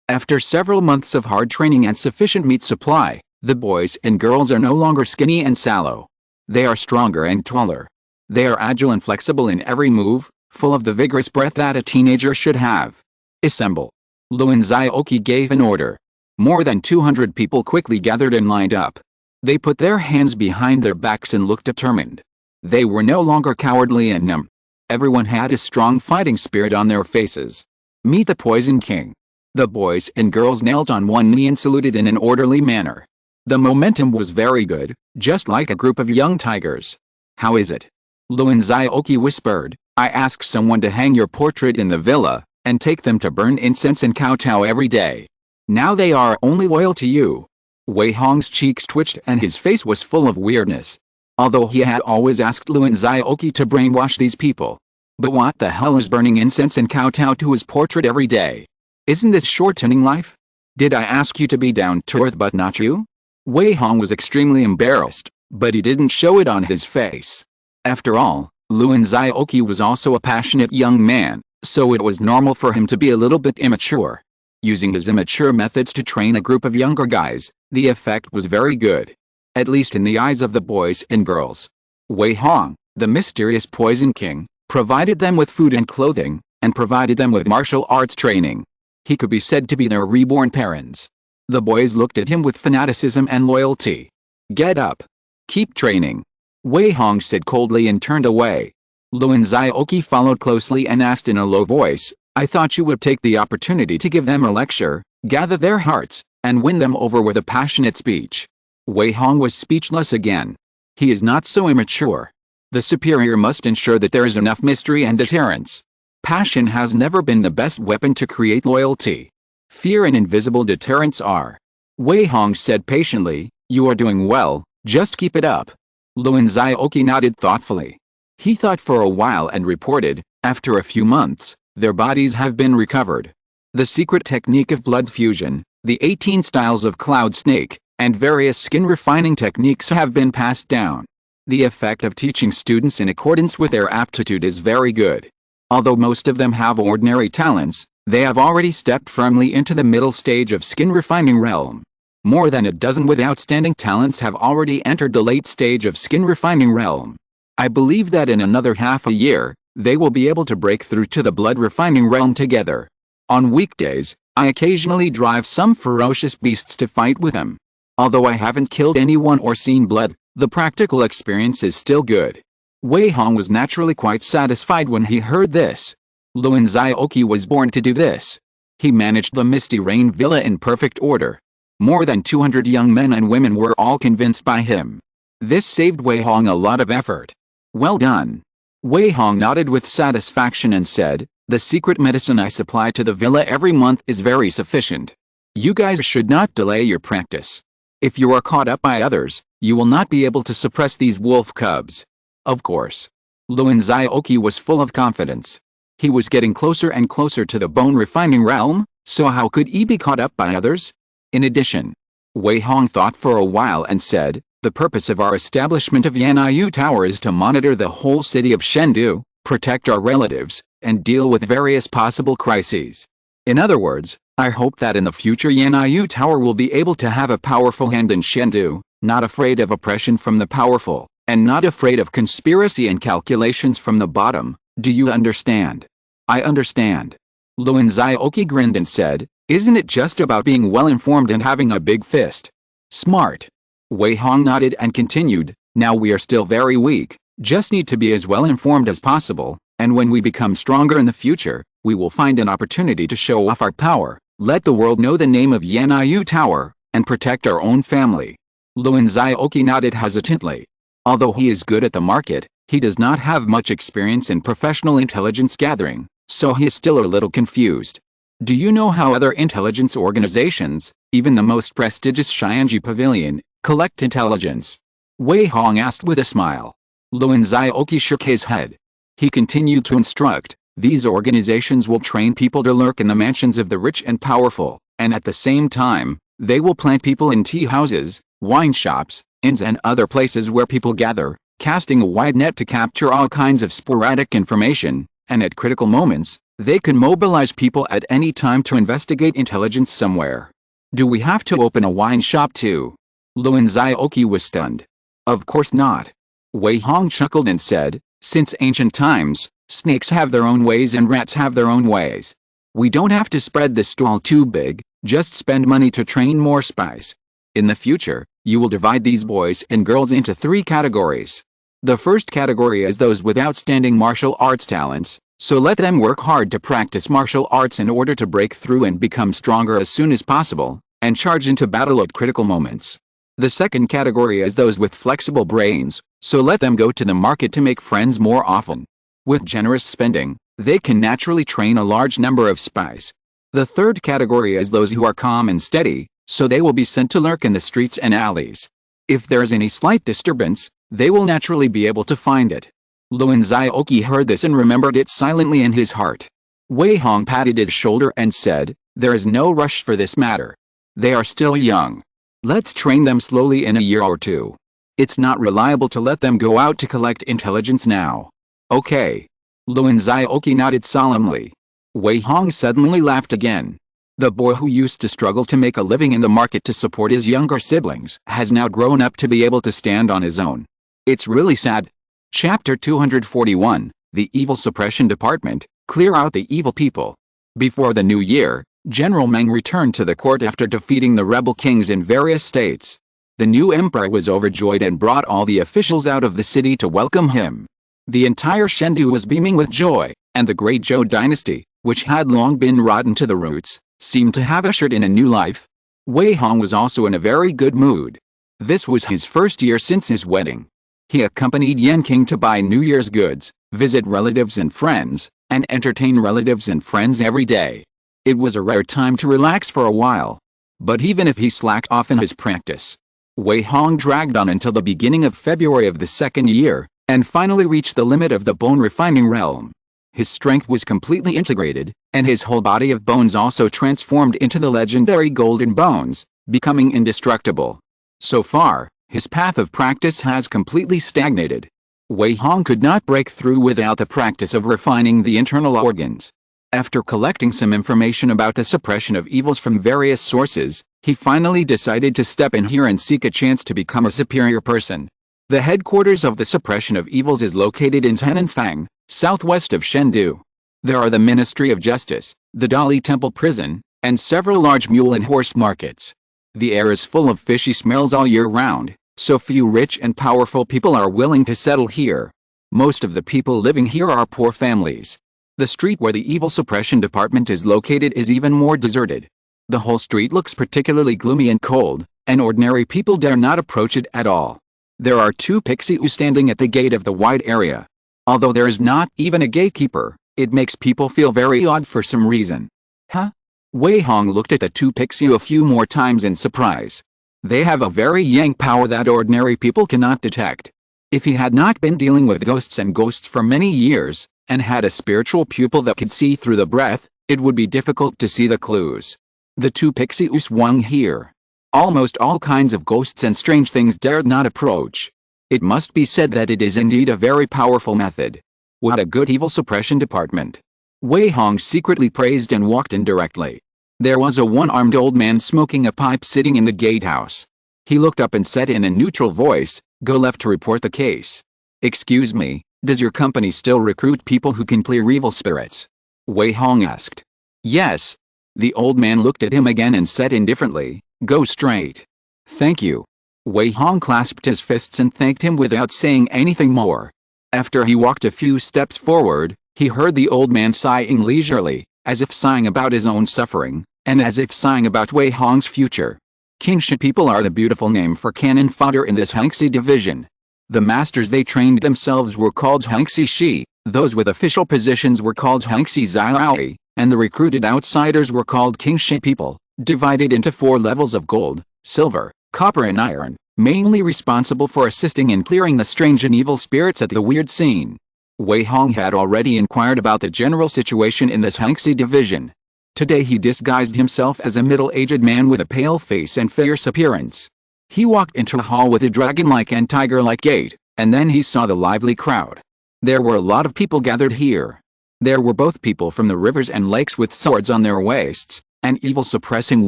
After several months of hard training and sufficient meat supply, the boys and girls are no longer skinny and sallow. They are stronger and taller. They are agile and flexible in every move, full of the vigorous breath that a teenager should have. Assemble. Lun Zioki gave an order. More than 200 people quickly gathered and lined up. They put their hands behind their backs and looked determined. They were no longer cowardly and numb. Everyone had a strong fighting spirit on their faces. Meet the Poison King. The boys and girls knelt on one knee and saluted in an orderly manner. The momentum was very good, just like a group of young tigers. How is it? Lun Zioki whispered. I asked someone to hang your portrait in the villa, and take them to burn incense and kowtow every day. Now they are only loyal to you. Wei Hong's cheeks twitched and his face was full of weirdness. Although he had always asked Lun Zioki to brainwash these people. But what the hell is burning incense and kowtow to his portrait every day? Isn't this shortening life? Did I ask you to be down to earth but not you? Wei Hong was extremely embarrassed, but he didn't show it on his face. After all, Lun Zioki was also a passionate young man, so it was normal for him to be a little bit immature. Using his immature methods to train a group of younger guys, the effect was very good. At least in the eyes of the boys and girls. Wei Hong, the mysterious Poison King, provided them with food and clothing, and provided them with martial arts training. He could be said to be their reborn parents. The boys looked at him with fanaticism and loyalty. Get up. Keep training. Wei Hong said coldly and turned away. Lun Zioki followed closely and asked in a low voice, I thought you would take the opportunity to give them a lecture, gather their hearts, and win them over with a passionate speech. Wei Hong was speechless again. He is not so immature. The superior must ensure that there is enough mystery and deterrence. Passion has never been the best weapon to create loyalty. Fear and invisible deterrence are. Wei Hong said patiently, you are doing well, just keep it up. Lun Zioki nodded thoughtfully. He thought for a while and reported, after a few months, their bodies have been recovered. The secret technique of blood fusion, the 18 styles of cloud snake, and various skin refining techniques have been passed down. The effect of teaching students in accordance with their aptitude is very good. Although most of them have ordinary talents, they have already stepped firmly into the middle stage of skin refining realm. More than a dozen with outstanding talents have already entered the late stage of skin refining realm. I believe that in another half a year, they will be able to break through to the blood refining realm together. On weekdays, I occasionally drive some ferocious beasts to fight with them. Although I haven't killed anyone or seen blood, the practical experience is still good. Wei Hong was naturally quite satisfied when he heard this. Lun Zioki was born to do this. He managed the Misty Rain Villa in perfect order. More than 200 young men and women were all convinced by him. This saved Wei Hong a lot of effort. Well done. Wei Hong nodded with satisfaction and said, the secret medicine I supply to the villa every month is very sufficient. You guys should not delay your practice. If you are caught up by others, you will not be able to suppress these wolf cubs. Of course. Lun Zioki was full of confidence. He was getting closer and closer to the bone refining realm, so how could he be caught up by others? In addition, Wei Hong thought for a while and said, the purpose of our establishment of Yan'anyu Tower is to monitor the whole city of Chengdu, protect our relatives, and deal with various possible crises. In other words, I hope that in the future Yan'anyu Tower will be able to have a powerful hand in Chengdu, not afraid of oppression from the powerful, and not afraid of conspiracy and calculations from the bottom. Do you understand? I understand. Lun Zioki grinned and said, isn't it just about being well informed and having a big fist? Smart. Wei Hong nodded and continued, now we are still very weak, just need to be as well informed as possible, and when we become stronger in the future, we will find an opportunity to show off our power, let the world know the name of Yan'anyu Tower, and protect our own family. Lun Zioki nodded hesitantly. Although he is good at the market, he does not have much experience in professional intelligence gathering, so he is still a little confused. Do you know how other intelligence organizations, even the most prestigious Xianji Pavilion, collect intelligence? Wei Hong asked with a smile. Lun Zioki shook his head. He continued to instruct, these organizations will train people to lurk in the mansions of the rich and powerful, and at the same time, they will plant people in tea houses, wine shops, inns and other places where people gather, casting a wide net to capture all kinds of sporadic information, and at critical moments, they can mobilize people at any time to investigate intelligence somewhere. Do we have to open a wine shop too? Lun Zioki was stunned. Of course not. Wei Hong chuckled and said, since ancient times, Snakes have their own ways and rats have their own ways. We don't have to spread the stall too big, just spend money to train more spies. In the future, you will divide these boys and girls into 3 categories. The first category is those with outstanding martial arts talents, so let them work hard to practice martial arts in order to break through and become stronger as soon as possible, and charge into battle at critical moments. The second category is those with flexible brains, so let them go to the market to make friends more often. With generous spending, they can naturally train a large number of spies. The third category is those who are calm and steady, so they will be sent to lurk in the streets and alleys. If there is any slight disturbance, they will naturally be able to find it. Luan Xiaoqi heard this and remembered it silently in his heart. Wei Hong patted his shoulder and said, "There is no rush for this matter. They are still young. Let's train them slowly in a year or 2. It's not reliable to let them go out to collect intelligence now." "Okay." Luan Xiaoqi nodded solemnly. Wei Hong suddenly laughed again. The boy who used to struggle to make a living in the market to support his younger siblings has now grown up to be able to stand on his own. It's really sad. Chapter 241, The Evil Suppression Department, Clear Out the Evil People. Before the new year, General Meng returned to the court after defeating the rebel kings in various states. The new emperor was overjoyed and brought all the officials out of the city to welcome him. The entire Chengdu was beaming with joy, and the great Zhou dynasty, which had long been rotten to the roots, seemed to have ushered in a new life. Wei Hong was also in a very good mood. This was his first year since his wedding. He accompanied Yan King to buy New Year's goods, visit relatives and friends, and entertain relatives and friends every day. It was a rare time to relax for a while. But even if he slacked off in his practice, Wei Hong dragged on until the beginning of February of the second year, and finally reached the limit of the bone refining realm. His strength was completely integrated, and his whole body of bones also transformed into the legendary golden bones, becoming indestructible. So far, his path of practice has completely stagnated. Wei Hong could not break through without the practice of refining the internal organs. After collecting some information about the suppression of evils from various sources, he finally decided to step in here and seek a chance to become a superior person. The headquarters of the suppression of evils is located in Tiananfang, southwest of Chengdu. There are the Ministry of Justice, the Dali Temple Prison, and several large mule and horse markets. The air is full of fishy smells all year round, so few rich and powerful people are willing to settle here. Most of the people living here are poor families. The street where the Evil Suppression Department is located is even more deserted. The whole street looks particularly gloomy and cold, and ordinary people dare not approach it at all. There are 2 pixies standing at the gate of the wide area. Although there is not even a gatekeeper, it makes people feel very odd for some reason. Huh? Wei Hong looked at the 2 pixies a few more times in surprise. They have a very yang power that ordinary people cannot detect. If he had not been dealing with ghosts for many years, and had a spiritual pupil that could see through the breath, it would be difficult to see the clues. The 2 pixies swung here. Almost all kinds of ghosts and strange things dared not approach. It must be said that it is indeed a very powerful method. What a good evil suppression department. Wei Hong secretly praised and walked in directly. There was a one-armed old man smoking a pipe sitting in the gatehouse. He looked up and said in a neutral voice, "Go left to report the case." "Excuse me, does your company still recruit people who can clear evil spirits?" Wei Hong asked. "Yes." The old man looked at him again and said indifferently, "Go straight." "Thank you." Wei Hong clasped his fists and thanked him without saying anything more. After he walked a few steps forward, he heard the old man sighing leisurely, as if sighing about his own suffering, and as if sighing about Wei Hong's future. Kingshi people are the beautiful name for cannon fodder in this Hengxi division. The masters they trained themselves were called Hengxi Shi, those with official positions were called Hengxi Xiaoyi, and the recruited outsiders were called Kingshi people, divided into 4 levels of gold, silver, copper and iron, mainly responsible for assisting in clearing the strange and evil spirits at the weird scene. Wei Hong had already inquired about the general situation in this Hengxi division. Today he disguised himself as a middle-aged man with a pale face and fierce appearance. He walked into a hall with a dragon-like and tiger-like gait, and then he saw the lively crowd. There were a lot of people gathered here. There were both people from the rivers and lakes with swords on their waists, and evil-suppressing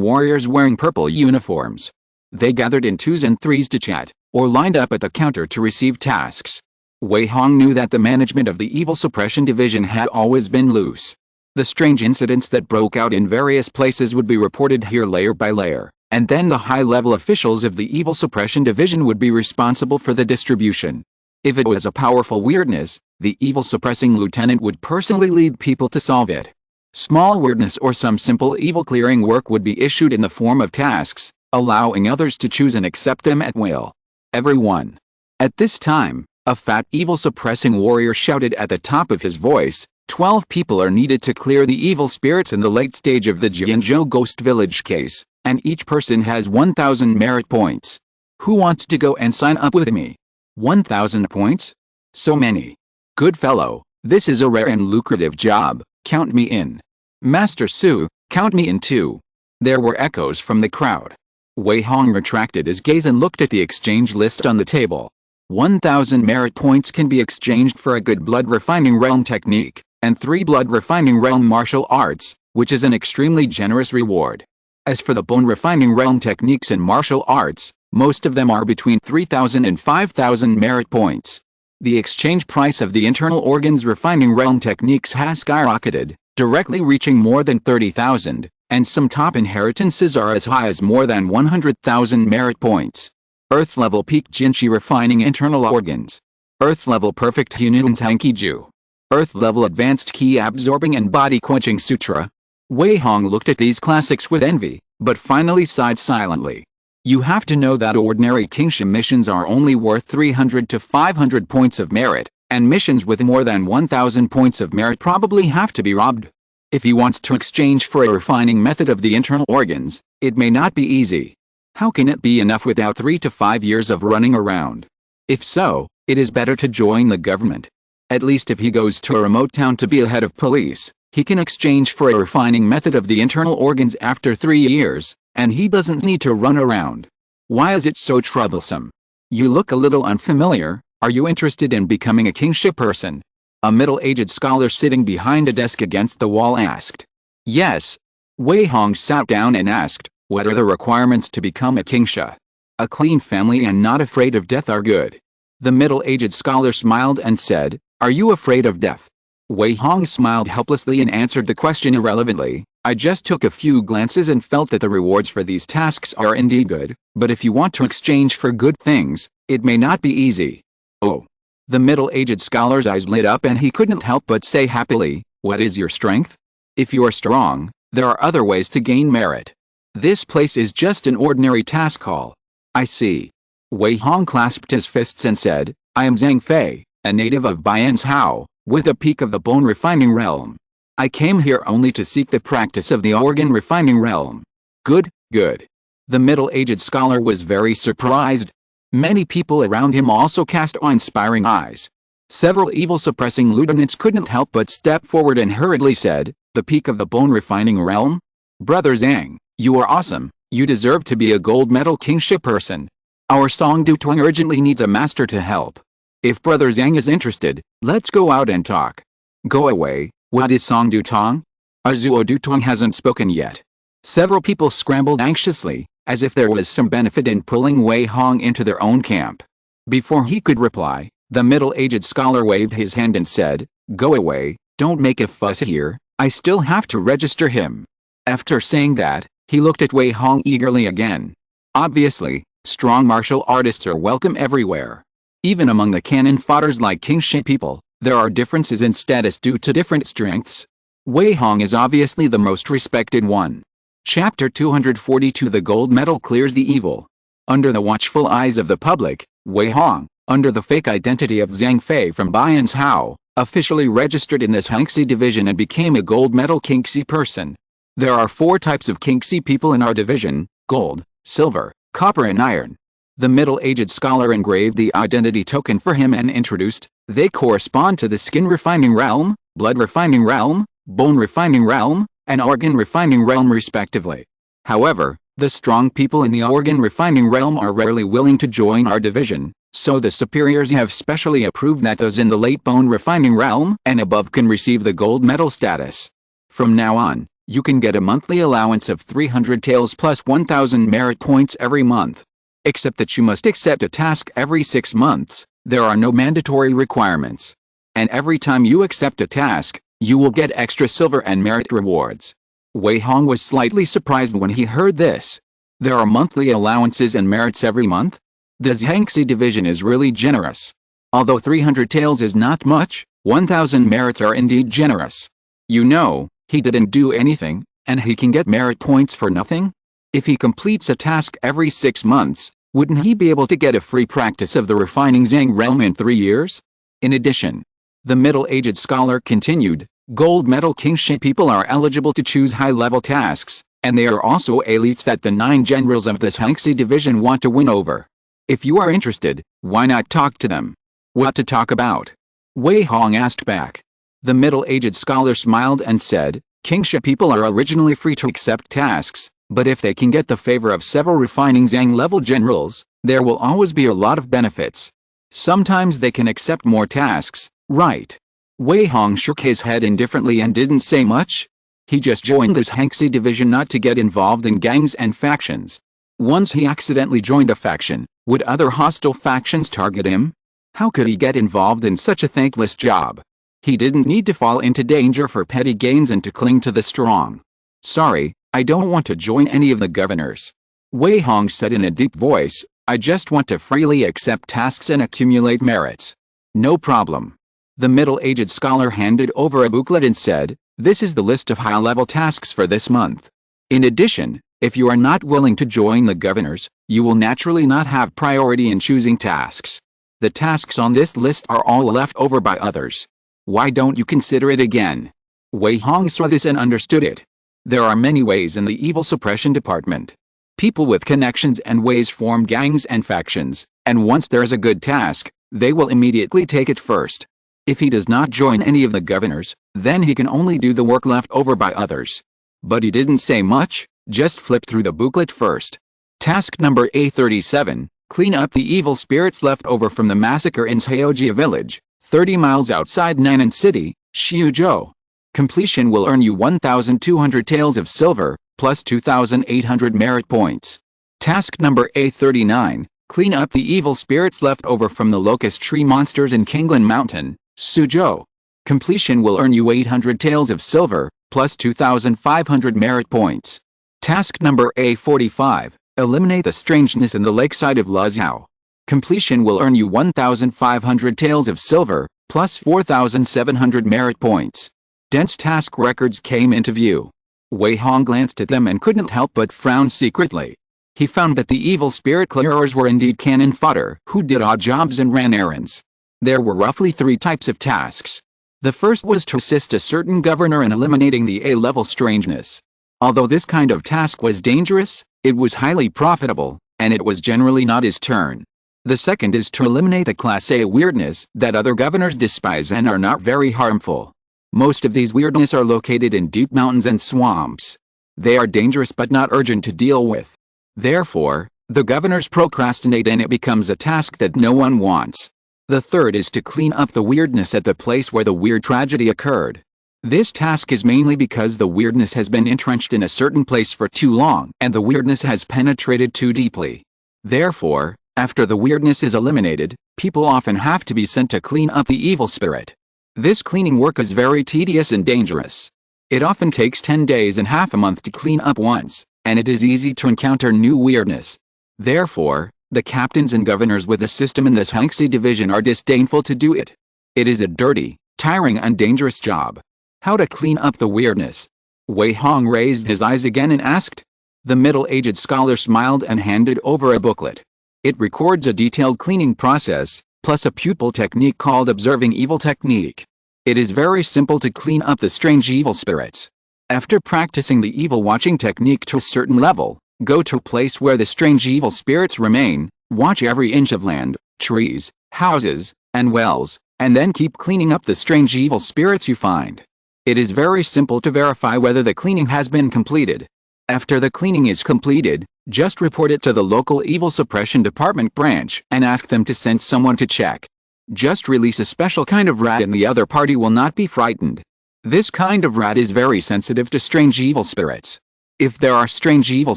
warriors wearing purple uniforms. They gathered in 2s and 3s to chat, or lined up at the counter to receive tasks. Wei Hong knew that the management of the Evil Suppression Division had always been loose. The strange incidents that broke out in various places would be reported here layer by layer, and then the high-level officials of the Evil Suppression Division would be responsible for the distribution. If it was a powerful weirdness, the Evil Suppressing Lieutenant would personally lead people to solve it. Small weirdness or some simple evil clearing work would be issued in the form of tasks, allowing others to choose and accept them at will. Everyone. At this time, a fat evil suppressing warrior shouted at the top of his voice, 12 people are needed to clear the evil spirits in the late stage of the Jianzhou Ghost Village case, and each person has 1,000 merit points. Who wants to go and sign up with me? 1,000 points? So many. Good fellow, this is a rare and lucrative job, count me in. Master Su, count me in too. There were echoes from the crowd. Wei Hong retracted his gaze and looked at the exchange list on the table. 1,000 merit points can be exchanged for a good blood refining realm technique, and 3 blood refining realm martial arts, which is an extremely generous reward. As for the bone refining realm techniques and martial arts, most of them are between 3,000 and 5,000 merit points. The exchange price of the internal organs refining realm techniques has skyrocketed, directly reaching more than 30,000, and some top inheritances are as high as more than 100,000 merit points. Earth-level peak Jinshi refining internal organs. Earth-level perfect Hunun Tankiju. Earth-level advanced ki absorbing and body quenching sutra. Wei Hong looked at these classics with envy, but finally sighed silently. You have to know that ordinary kingship missions are only worth 300 to 500 points of merit, and missions with more than 1,000 points of merit probably have to be robbed. If he wants to exchange for a refining method of the internal organs, it may not be easy. How can it be enough without 3 to 5 years of running around? If so, it is better to join the government. At least if he goes to a remote town to be a head of police, he can exchange for a refining method of the internal organs after 3 years, and he doesn't need to run around. Why is it so troublesome? You look a little unfamiliar. Are you interested in becoming a kingship person? A middle-aged scholar sitting behind a desk against the wall asked. Yes. Wei Hong sat down and asked, what are the requirements to become a kingship? A clean family and not afraid of death are good. The middle-aged scholar smiled and said, are you afraid of death? Wei Hong smiled helplessly and answered the question irrelevantly, I just took a few glances and felt that the rewards for these tasks are indeed good, but if you want to exchange for good things, it may not be easy. Oh. The middle-aged scholar's eyes lit up and he couldn't help but say happily, what is your strength? If you are strong, there are other ways to gain merit. This place is just an ordinary task hall. I see. Wei Hong clasped his fists and said, I am Zhang Fei, a native of Bianzhou, with a peak of the bone refining realm. I came here only to seek the practice of the organ refining realm. Good, good. The middle-aged scholar was very surprised. Many people around him also cast awe-inspiring eyes. Several evil-suppressing lieutenants couldn't help but step forward and hurriedly said, the peak of the bone refining realm? Brother Zhang, you are awesome, you deserve to be a gold medal kingship person. Our Song Dutong urgently needs a master to help. If Brother Zhang is interested, let's go out and talk. Go away, what is Song Dutong? Azuo Dutong hasn't spoken yet. Several people scrambled anxiously, as if there was some benefit in pulling Wei Hong into their own camp. Before he could reply, the middle-aged scholar waved his hand and said, go away, don't make a fuss here, I still have to register him. After saying that, he looked at Wei Hong eagerly again. Obviously, strong martial artists are welcome everywhere. Even among the cannon fodders like kingship people, there are differences in status due to different strengths. Wei Hong is obviously the most respected one. Chapter 242 The Gold Medal Clears the Evil. Under the watchful eyes of the public, Wei Hong, under the fake identity of Zhang Fei from Bianzhou, officially registered in this Kingxi division and became a gold medal Kingxi person. There are 4 types of Kingxi people in our division, gold, silver, copper and iron. The middle-aged scholar engraved the identity token for him and introduced, they correspond to the skin refining realm, blood refining realm, bone refining realm, and organ refining realm respectively. However, the strong people in the organ refining realm are rarely willing to join our division, so the superiors have specially approved that those in the late bone refining realm and above can receive the gold medal status. From now on, you can get a monthly allowance of 300 taels plus 1,000 merit points every month. Except that you must accept a task every 6 months, There are no mandatory requirements. And every time you accept a task, you will get extra silver and merit rewards. Wei Hong was slightly surprised when he heard this. There are monthly allowances and merits every month? The Zhangxi division is really generous. Although 300 taels is not much, 1,000 merits are indeed generous. You know, he didn't do anything, and he can get merit points for nothing? If he completes a task every 6 months, wouldn't he be able to get a free practice of the refining Zhang realm in 3 years? In addition, the middle-aged scholar continued, gold medal kingship people are eligible to choose high-level tasks, and they are also elites that the 9 generals of the Zhangxi division want to win over. If you are interested, why not talk to them? What to talk about? Wei Hong asked back. The middle-aged scholar smiled and said, kingship people are originally free to accept tasks, but if they can get the favor of several refining Zhang-level generals, there will always be a lot of benefits. Sometimes they can accept more tasks, right? Wei Hong shook his head indifferently and didn't say much. He just joined this Zhangxi division not to get involved in gangs and factions. Once he accidentally joined a faction, would other hostile factions target him? How could he get involved in such a thankless job? He didn't need to fall into danger for petty gains and to cling to the strong. Sorry, I don't want to join any of the governors. Wei Hong said in a deep voice, I just want to freely accept tasks and accumulate merits. No problem. The middle-aged scholar handed over a booklet and said, this is the list of high-level tasks for this month. In addition, if you are not willing to join the governors, you will naturally not have priority in choosing tasks. The tasks on this list are all left over by others. Why don't you consider it again? Wei Hong saw this and understood it. There are many ways in the evil suppression department. People with connections and ways form gangs and factions, and once there is a good task, they will immediately take it first. If he does not join any of the governors, then he can only do the work left over by others. But he didn't say much, just flipped through the booklet first. Task number A37, clean up the evil spirits left over from the massacre in Seojia village, 30 miles outside Nan'an City, Xiuzhou. Completion will earn you 1,200 taels of silver, plus 2,800 merit points. Task number A39, clean up the evil spirits left over from the locust tree monsters in Kinglan Mountain, Suzhou. Completion will earn you 800 taels of silver, plus 2,500 merit points. Task number A45, eliminate the strangeness in the lakeside of Luzhou. Completion will earn you 1,500 taels of silver, plus 4,700 merit points. Dense task records came into view. Wei Hong glanced at them and couldn't help but frown secretly. He found that the evil spirit clearers were indeed cannon fodder who did odd jobs and ran errands. There were roughly 3 types of tasks. The first was to assist a certain governor in eliminating the A-level strangeness. Although this kind of task was dangerous, it was highly profitable, and it was generally not his turn. The second is to eliminate the Class A weirdness that other governors despise and are not very harmful. Most of these weirdness are located in deep mountains and swamps. They are dangerous but not urgent to deal with. Therefore, the governors procrastinate and it becomes a task that no one wants. The third is to clean up the weirdness at the place where the weird tragedy occurred. This task is mainly because the weirdness has been entrenched in a certain place for too long and the weirdness has penetrated too deeply. Therefore, after the weirdness is eliminated, people often have to be sent to clean up the evil spirit. This cleaning work is very tedious and dangerous. It often takes 10 days and half a month to clean up once, and it is easy to encounter new weirdness. Therefore, the captains and governors with a system in this Zhangxi division are disdainful to do it. It is a dirty, tiring and dangerous job. How to clean up the weirdness? Wei Hong raised his eyes again and asked. The middle-aged scholar smiled and handed over a booklet. It records a detailed cleaning process, plus a pupil technique called observing evil technique. It is very simple to clean up the strange evil spirits. After practicing the evil watching technique to a certain level, go to a place where the strange evil spirits remain, watch every inch of land, trees, houses, and wells, and then keep cleaning up the strange evil spirits you find. It is very simple to verify whether the cleaning has been completed. After the cleaning is completed, just report it to the local evil suppression department branch and ask them to send someone to check. Just release a special kind of rat and the other party will not be frightened. This kind of rat is very sensitive to strange evil spirits. If there are strange evil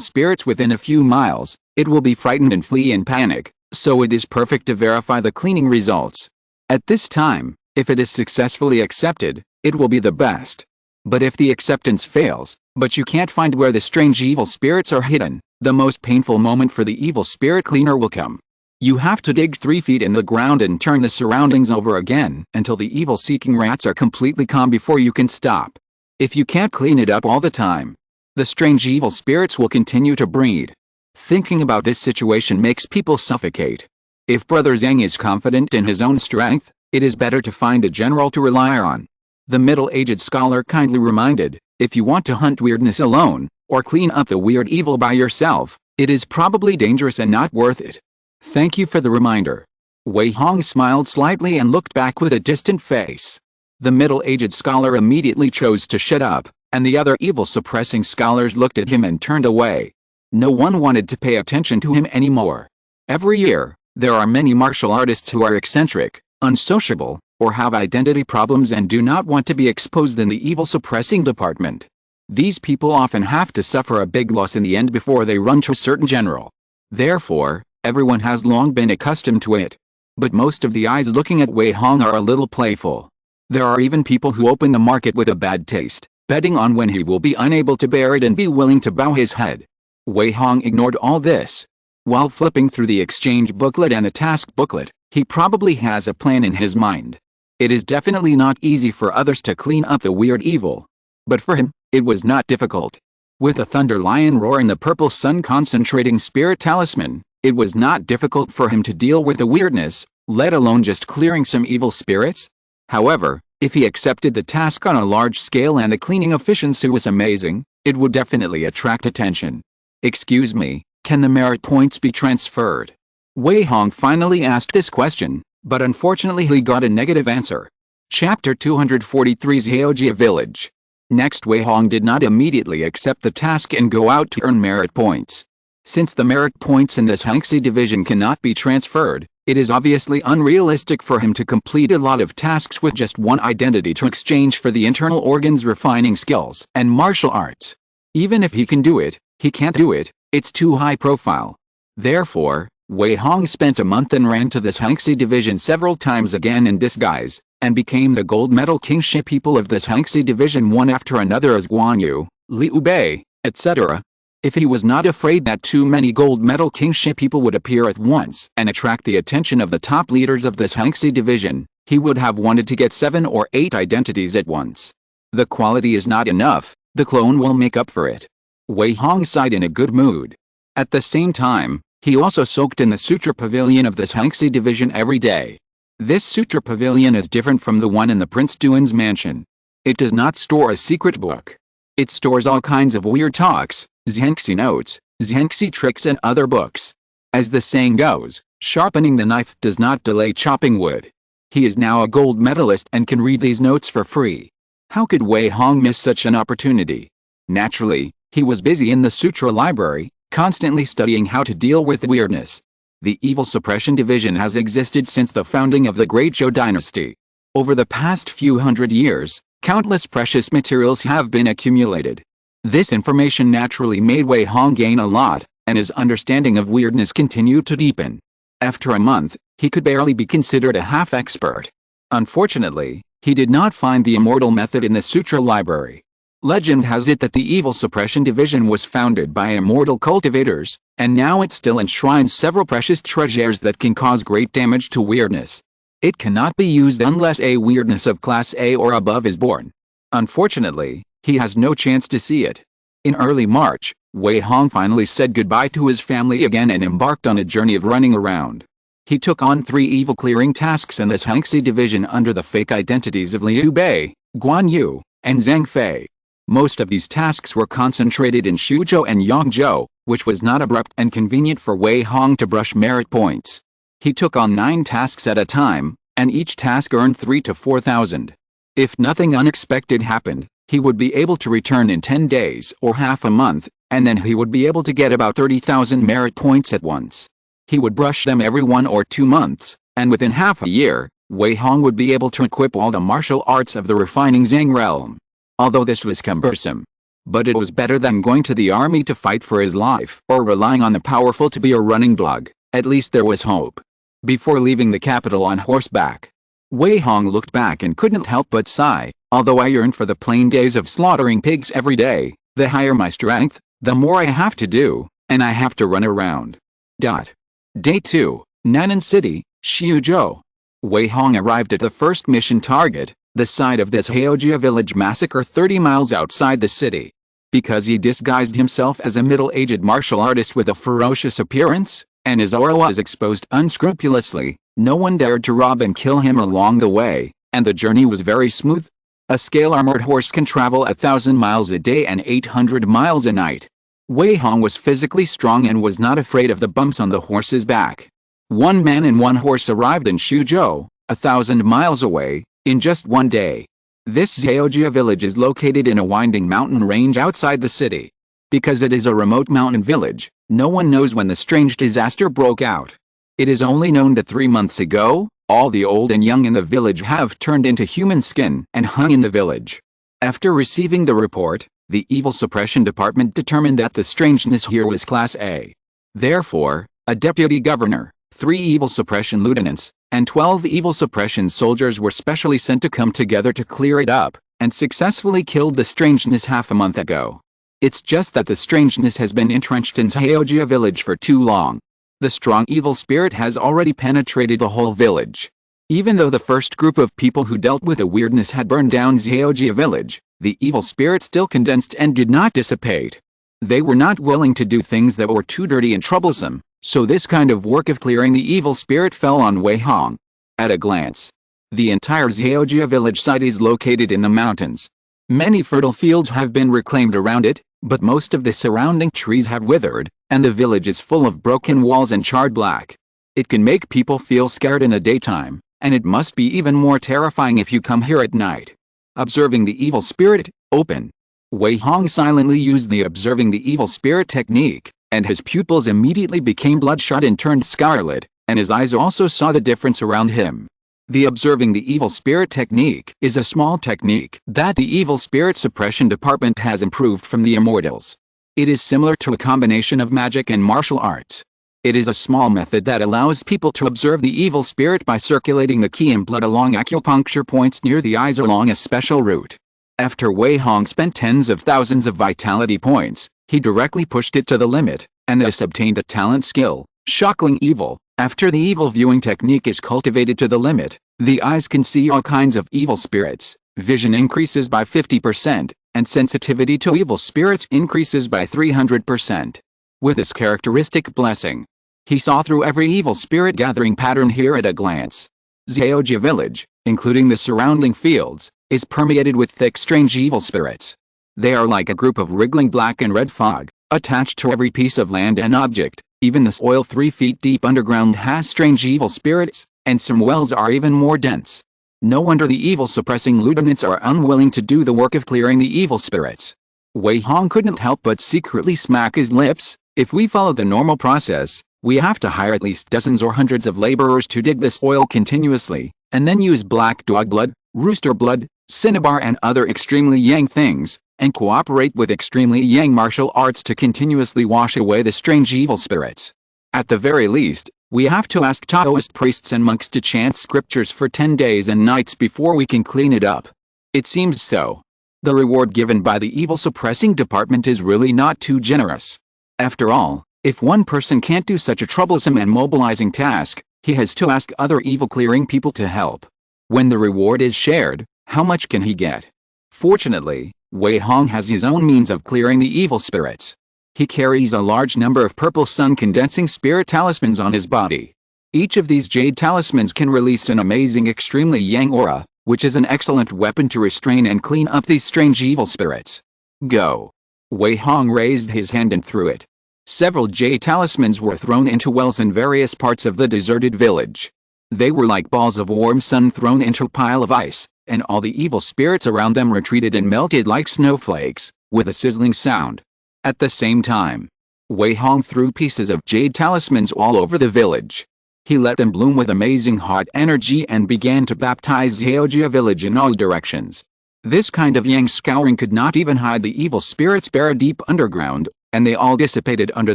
spirits within a few miles, it will be frightened and flee in panic, so it is perfect to verify the cleaning results. At this time, if it is successfully accepted, it will be the best. But if the acceptance fails, but you can't find where the strange evil spirits are hidden, the most painful moment for the evil spirit cleaner will come. You have to dig 3 feet in the ground and turn the surroundings over again until the evil-seeking rats are completely calm before you can stop. If you can't clean it up all the time, the strange evil spirits will continue to breed. Thinking about this situation makes people suffocate. If Brother Zhang is confident in his own strength, it is better to find a general to rely on. The middle-aged scholar kindly reminded, if you want to hunt weirdness alone, or clean up the weird evil by yourself, it is probably dangerous and not worth it. Thank you for the reminder. Wei Hong smiled slightly and looked back with a distant face. The middle-aged scholar immediately chose to shut up, and the other evil-suppressing scholars looked at him and turned away. No one wanted to pay attention to him anymore. Every year, there are many martial artists who are eccentric, unsociable, or have identity problems and do not want to be exposed in the evil-suppressing department. These people often have to suffer a big loss in the end before they run to a certain general. Therefore, everyone has long been accustomed to it. But most of the eyes looking at Wei Hong are a little playful. There are even people who open the market with a bad taste, betting on when he will be unable to bear it and be willing to bow his head. Wei Hong ignored all this. While flipping through the exchange booklet and the task booklet, he probably has a plan in his mind. It is definitely not easy for others to clean up the weird evil. But for him, it was not difficult. With a thunder lion roar and the purple sun concentrating spirit talisman, it was not difficult for him to deal with the weirdness, let alone just clearing some evil spirits. However, if he accepted the task on a large scale and the cleaning efficiency was amazing, it would definitely attract attention. Excuse me, can the merit points be transferred? Wei Hong finally asked this question, but unfortunately he got a negative answer. Chapter 243 Zheojia Village. Next, Wei Hong did not immediately accept the task and go out to earn merit points. Since the merit points in this Hangxi division cannot be transferred, it is obviously unrealistic for him to complete a lot of tasks with just one identity to exchange for the internal organs refining skills and martial arts. Even if he can do it, he can't do it, it's too high profile. Therefore, Wei Hong spent a month and ran to this Hangxi division several times again in disguise, and became the gold medal kingship people of this Hangxi division one after another as Guan Yu, Liu Bei, etc. If he was not afraid that too many gold medal kingship people would appear at once and attract the attention of the top leaders of this Hangxi division, he would have wanted to get 7 or 8 identities at once. The quality is not enough, the clone will make up for it. Wei Hong sighed in a good mood. At the same time, he also soaked in the Sutra Pavilion of this Hangxi division every day. This Sutra Pavilion is different from the one in the Prince Duan's mansion. It does not store a secret book. It stores all kinds of weird talks, Zhangxi notes, Zhangxi tricks and other books. As the saying goes, sharpening the knife does not delay chopping wood. He is now a gold medalist and can read these notes for free. How could Wei Hong miss such an opportunity? Naturally, he was busy in the Sutra library, constantly studying how to deal with weirdness. The Evil Suppression Division has existed since the founding of the Great Zhou dynasty. Over the past few hundred years, countless precious materials have been accumulated. This information naturally made Wei Hong gain a lot, and his understanding of weirdness continued to deepen. After a month, he could barely be considered a half-expert. Unfortunately, he did not find the immortal method in the Sutra library. Legend has it that the Evil Suppression Division was founded by immortal cultivators, and now it still enshrines several precious treasures that can cause great damage to weirdness. It cannot be used unless a weirdness of class A or above is born. Unfortunately, he has no chance to see it. In early March, Wei Hong finally said goodbye to his family again and embarked on a journey of running around. He took on 3 evil clearing tasks in this Hangxi division under the fake identities of Liu Bei, Guan Yu, and Zhang Fei. Most of these tasks were concentrated in Xuzhou and Yangzhou, which was not abrupt and convenient for Wei Hong to brush merit points. He took on 9 tasks at a time, and each task earned 3,000 to 4,000. If nothing unexpected happened, he would be able to return in 10 days or half a month, and then he would be able to get about 30,000 merit points at once. He would brush them every 1 or 2 months, and within half a year, Wei Hong would be able to equip all the martial arts of the refining Zhang realm. Although this was cumbersome. But it was better than going to the army to fight for his life or relying on the powerful to be a running blog. At least there was hope. Before leaving the capital on horseback, Wei Hong looked back and couldn't help but sigh. Although I yearn for the plain days of slaughtering pigs every day, the higher my strength, the more I have to do, and I have to run around. Day 2, Nan'an City, Xiuzhou. Wei Hong arrived at the first mission target, the site of this Haojia village massacre 30 miles outside the city. Because he disguised himself as a middle-aged martial artist with a ferocious appearance, and his aura was exposed unscrupulously, no one dared to rob and kill him along the way, and the journey was very smooth. A scale-armored horse can travel 1,000 miles a day and 800 miles a night. Wei Hong was physically strong and was not afraid of the bumps on the horse's back. One man and one horse arrived in Xiuzhou, 1,000 miles away, in just one day. This Haojia village is located in a winding mountain range outside the city. Because it is a remote mountain village, no one knows when the strange disaster broke out. It is only known that 3 months ago, all the old and young in the village have turned into human skin and hung in the village. After receiving the report, the Evil Suppression Department determined that the strangeness here was Class A. Therefore, a deputy governor, 3 evil suppression lieutenants, and 12 evil suppression soldiers were specially sent to come together to clear it up, and successfully killed the strangeness half a month ago. It's just that the strangeness has been entrenched in Haojia village for too long. The strong evil spirit has already penetrated the whole village. Even though the first group of people who dealt with the weirdness had burned down Haojia village, the evil spirit still condensed and did not dissipate. They were not willing to do things that were too dirty and troublesome, so this kind of work of clearing the evil spirit fell on Wei Hong. At a glance, the entire Haojia village site is located in the mountains. Many fertile fields have been reclaimed around it, but most of the surrounding trees have withered, and the village is full of broken walls and charred black. It can make people feel scared in the daytime, and it must be even more terrifying if you come here at night. Observing the evil spirit, open. Wei Hong silently used the observing the evil spirit technique, and his pupils immediately became bloodshot and turned scarlet, and his eyes also saw the difference around him. The observing the evil spirit technique is a small technique that the Evil Spirit Suppression Department has improved from the Immortals. It is similar to a combination of magic and martial arts. It is a small method that allows people to observe the evil spirit by circulating the qi and blood along acupuncture points near the eyes along a special route. After Wei Hong spent tens of thousands of vitality points, he directly pushed it to the limit, and thus obtained a talent skill, Shockling Evil. After the evil viewing technique is cultivated to the limit, the eyes can see all kinds of evil spirits, vision increases by 50%, and sensitivity to evil spirits increases by 300%. With this characteristic blessing, he saw through every evil spirit gathering pattern here at a glance. Haojia village, including the surrounding fields, is permeated with thick strange evil spirits. They are like a group of wriggling black and red fog, attached to every piece of land and object. Even the soil 3 feet deep underground has strange evil spirits, and some wells are even more dense. No wonder the evil suppressing lieutenants are unwilling to do the work of clearing the evil spirits. Wei Hong couldn't help but secretly smack his lips. If we follow the normal process, we have to hire at least dozens or hundreds of laborers to dig the soil continuously, and then use black dog blood, rooster blood, cinnabar and other extremely yang things, and cooperate with extremely yang martial arts to continuously wash away the strange evil spirits. At the very least, we have to ask Taoist priests and monks to chant scriptures for 10 days and nights before we can clean it up. It seems so. The reward given by the evil suppressing department is really not too generous. After all, if one person can't do such a troublesome and mobilizing task, he has to ask other evil clearing people to help. When the reward is shared, how much can he get? Fortunately, Wei Hong has his own means of clearing the evil spirits. He carries a large number of purple sun-condensing spirit talismans on his body. Each of these jade talismans can release an amazing extremely yang aura, which is an excellent weapon to restrain and clean up these strange evil spirits. Go! Wei Hong raised his hand and threw it. Several jade talismans were thrown into wells in various parts of the deserted village. They were like balls of warm sun thrown into a pile of ice, and all the evil spirits around them retreated and melted like snowflakes, with a sizzling sound. At the same time, Wei Hong threw pieces of jade talismans all over the village. He let them bloom with amazing hot energy and began to baptize Haojia village in all directions. This kind of yang scouring could not even hide the evil spirits buried deep underground, and they all dissipated under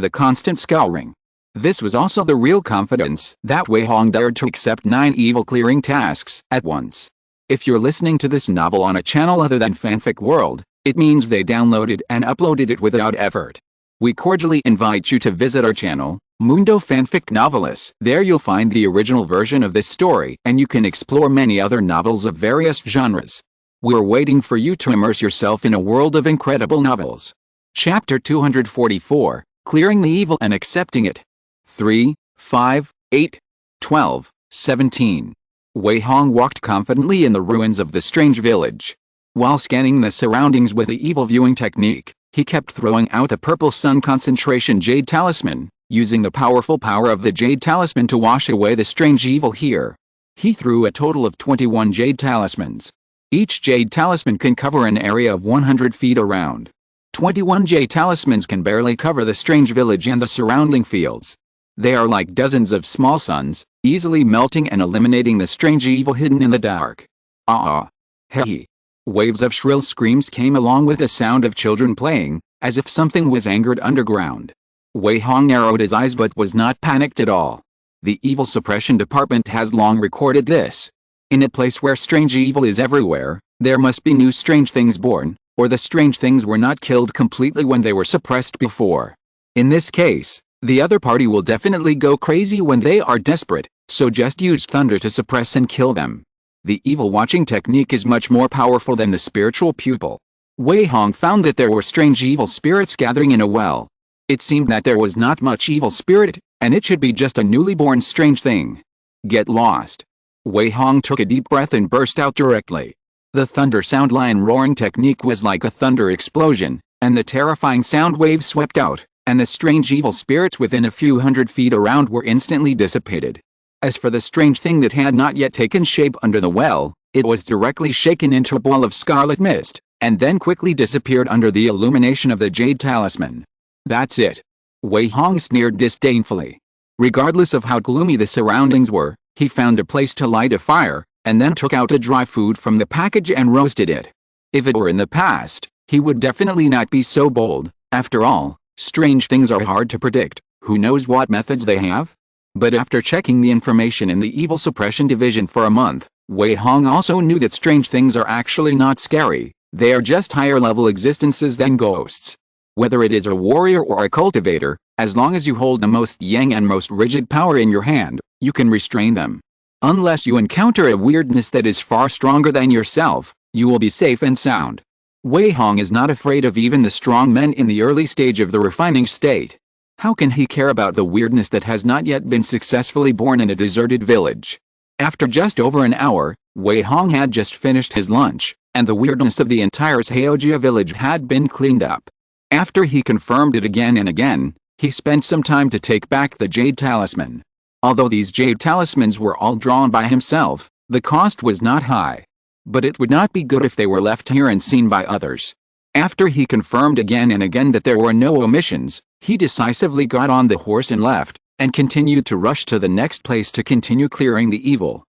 the constant scouring. This was also the real confidence that Wei Hong dared to accept 9 evil clearing tasks at once. If you're listening to this novel on a channel other than Fanfic World, it means they downloaded and uploaded it without effort. We cordially invite you to visit our channel, Mundo Fanfic Novelists. There you'll find the original version of this story, and you can explore many other novels of various genres. We're waiting for you to immerse yourself in a world of incredible novels. Chapter 244, Clearing the Evil and Accepting It. 3, 5, 8, 12, 17. Wei Hong walked confidently in the ruins of the strange village. While scanning the surroundings with the evil viewing technique, he kept throwing out the purple sun concentration jade talisman, using the powerful power of the jade talisman to wash away the strange evil here. He threw a total of 21 jade talismans. Each jade talisman can cover an area of 100 feet around. 21 jade talismans can barely cover the strange village and the surrounding fields. They are like dozens of small suns, easily melting and eliminating the strange evil hidden in the dark. Ah! Hey! Waves of shrill screams came along with the sound of children playing, as if something was angered underground. Wei Hong narrowed his eyes but was not panicked at all. The Evil Suppression Department has long recorded this. In a place where strange evil is everywhere, there must be new strange things born, or the strange things were not killed completely when they were suppressed before. In this case, the other party will definitely go crazy when they are desperate, so just use thunder to suppress and kill them. The evil watching technique is much more powerful than the spiritual pupil. Wei Hong found that there were strange evil spirits gathering in a well. It seemed that there was not much evil spirit, and it should be just a newly born strange thing. Get lost. Wei Hong took a deep breath and burst out directly. The thunder sound lion roaring technique was like a thunder explosion, and the terrifying sound waves swept out, and the strange evil spirits within a few hundred feet around were instantly dissipated. As for the strange thing that had not yet taken shape under the well, it was directly shaken into a ball of scarlet mist, and then quickly disappeared under the illumination of the jade talisman. That's it. Wei Hong sneered disdainfully. Regardless of how gloomy the surroundings were, he found a place to light a fire, and then took out a dry food from the package and roasted it. If it were in the past, he would definitely not be so bold. After all, strange things are hard to predict. Who knows what methods they have? But after checking the information in the Evil Suppression Division for a month, Wei Hong also knew that strange things are actually not scary. They are just higher-level existences than ghosts. Whether it is a warrior or a cultivator, as long as you hold the most yang and most rigid power in your hand, you can restrain them. Unless you encounter a weirdness that is far stronger than yourself, you will be safe and sound. Wei Hong is not afraid of even the strong men in the early stage of the refining state. How can he care about the weirdness that has not yet been successfully born in a deserted village? After just over an hour, Wei Hong had just finished his lunch, and the weirdness of the entire Seojia village had been cleaned up. After he confirmed it again and again, he spent some time to take back the jade talisman. Although these jade talismans were all drawn by himself, the cost was not high. But it would not be good if they were left here and seen by others. After he confirmed again and again that there were no omissions, he decisively got on the horse and left, and continued to rush to the next place to continue clearing the evil.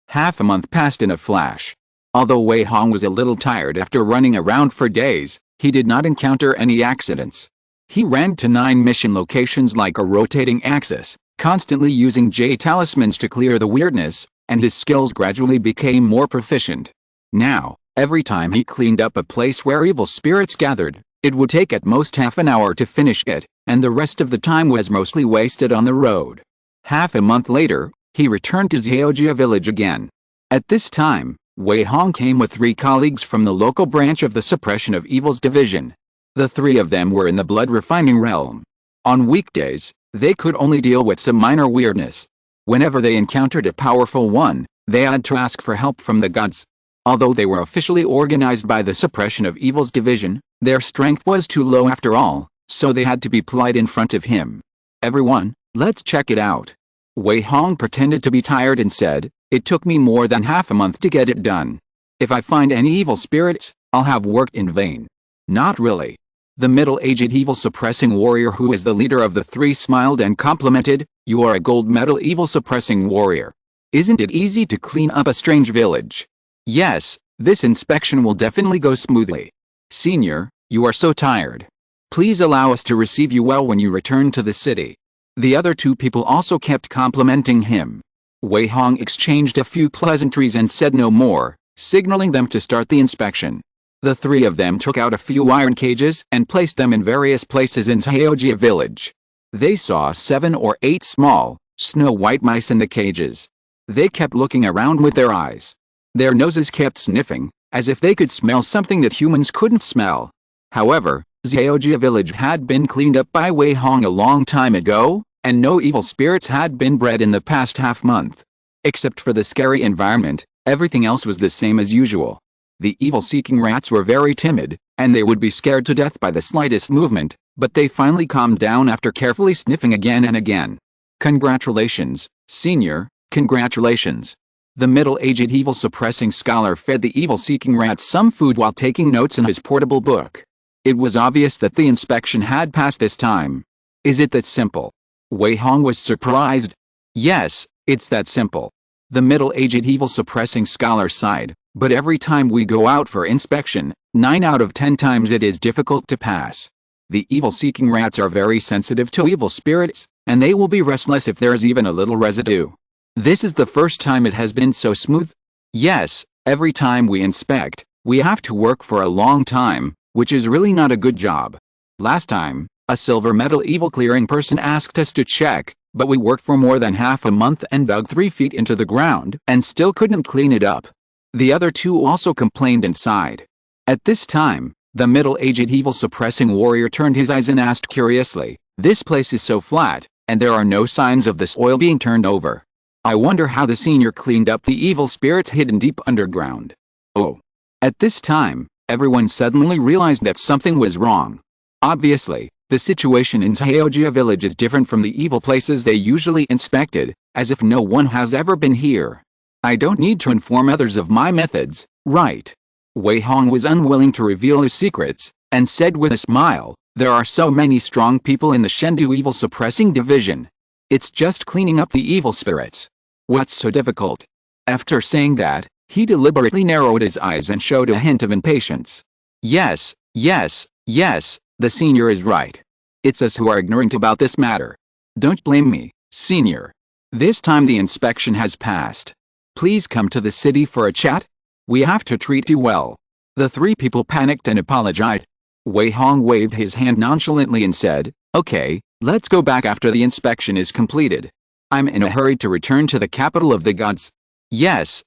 Half a month passed in a flash. Although Wei Hong was a little tired after running around for days, he did not encounter any accidents. He ran to 9 mission locations like a rotating axis, constantly using jade talismans to clear the weirdness, and his skills gradually became more proficient. Now, every time he cleaned up a place where evil spirits gathered, it would take at most half an hour to finish it, and the rest of the time was mostly wasted on the road. Half a month later, he returned to Seojia village again. At this time, Wei Hong came with 3 colleagues from the local branch of the Suppression of Evils Division. The 3 of them were in the blood refining realm. On weekdays, they could only deal with some minor weirdness. Whenever they encountered a powerful one, they had to ask for help from the gods. Although they were officially organized by the Suppression of Evils Division, their strength was too low after all, so they had to be polite in front of him. Everyone, let's check it out. Wei Hong pretended to be tired and said, "It took me more than half a month to get it done. If I find any evil spirits, I'll have worked in vain." Not really. The middle-aged evil-suppressing warrior who is the leader of the 3 smiled and complimented, "You are a gold medal evil-suppressing warrior. Isn't it easy to clean up a strange village?" "Yes, this inspection will definitely go smoothly. Senior, you are so tired. Please allow us to receive you well when you return to the city." The other two people also kept complimenting him. Wei Hong exchanged a few pleasantries and said no more, signaling them to start the inspection. The three of them took out a few iron cages and placed them in various places in Taoji village. They saw 7 or 8 small, snow-white mice in the cages. They kept looking around with their eyes. Their noses kept sniffing, as if they could smell something that humans couldn't smell. However, Taoji village had been cleaned up by Wei Hong a long time ago, and no evil spirits had been bred in the past half-month. Except for the scary environment, everything else was the same as usual. The evil-seeking rats were very timid, and they would be scared to death by the slightest movement, but they finally calmed down after carefully sniffing again and again. Congratulations, Senior, congratulations. The middle-aged evil-suppressing scholar fed the evil-seeking rats some food while taking notes in his portable book. It was obvious that the inspection had passed this time. Is it that simple? Wei Hong was surprised. Yes, it's that simple. The middle-aged evil-suppressing scholar sighed, but every time we go out for inspection, 9 out of 10 times it is difficult to pass. The evil-seeking rats are very sensitive to evil spirits, and they will be restless if there is even a little residue. This is the first time it has been so smooth. Yes, every time we inspect, we have to work for a long time, which is really not a good job. Last time, a silver medal evil clearing person asked us to check, but we worked for more than half a month and dug 3 feet into the ground and still couldn't clean it up. The other two also complained and sighed. At this time, the middle-aged evil-suppressing warrior turned his eyes and asked curiously, "This place is so flat, and there are no signs of the soil being turned over. I wonder how the senior cleaned up the evil spirits hidden deep underground." Oh. At this time, everyone suddenly realized that something was wrong. Obviously, the situation in Taoji village is different from the evil places they usually inspected, as if no one has ever been here. I don't need to inform others of my methods, right? Wei Hong was unwilling to reveal his secrets, and said with a smile, "There are so many strong people in the Shendu evil suppressing division. It's just cleaning up the evil spirits. What's so difficult?" After saying that, he deliberately narrowed his eyes and showed a hint of impatience. Yes, the senior is right. It's us who are ignorant about this matter. Don't blame me, senior. This time the inspection has passed. Please come to the city for a chat. We have to treat you well. The 3 people panicked and apologized. Wei Hong waved his hand nonchalantly and said, "Okay, let's go back after the inspection is completed. I'm in a hurry to return to the capital of the gods." Yes.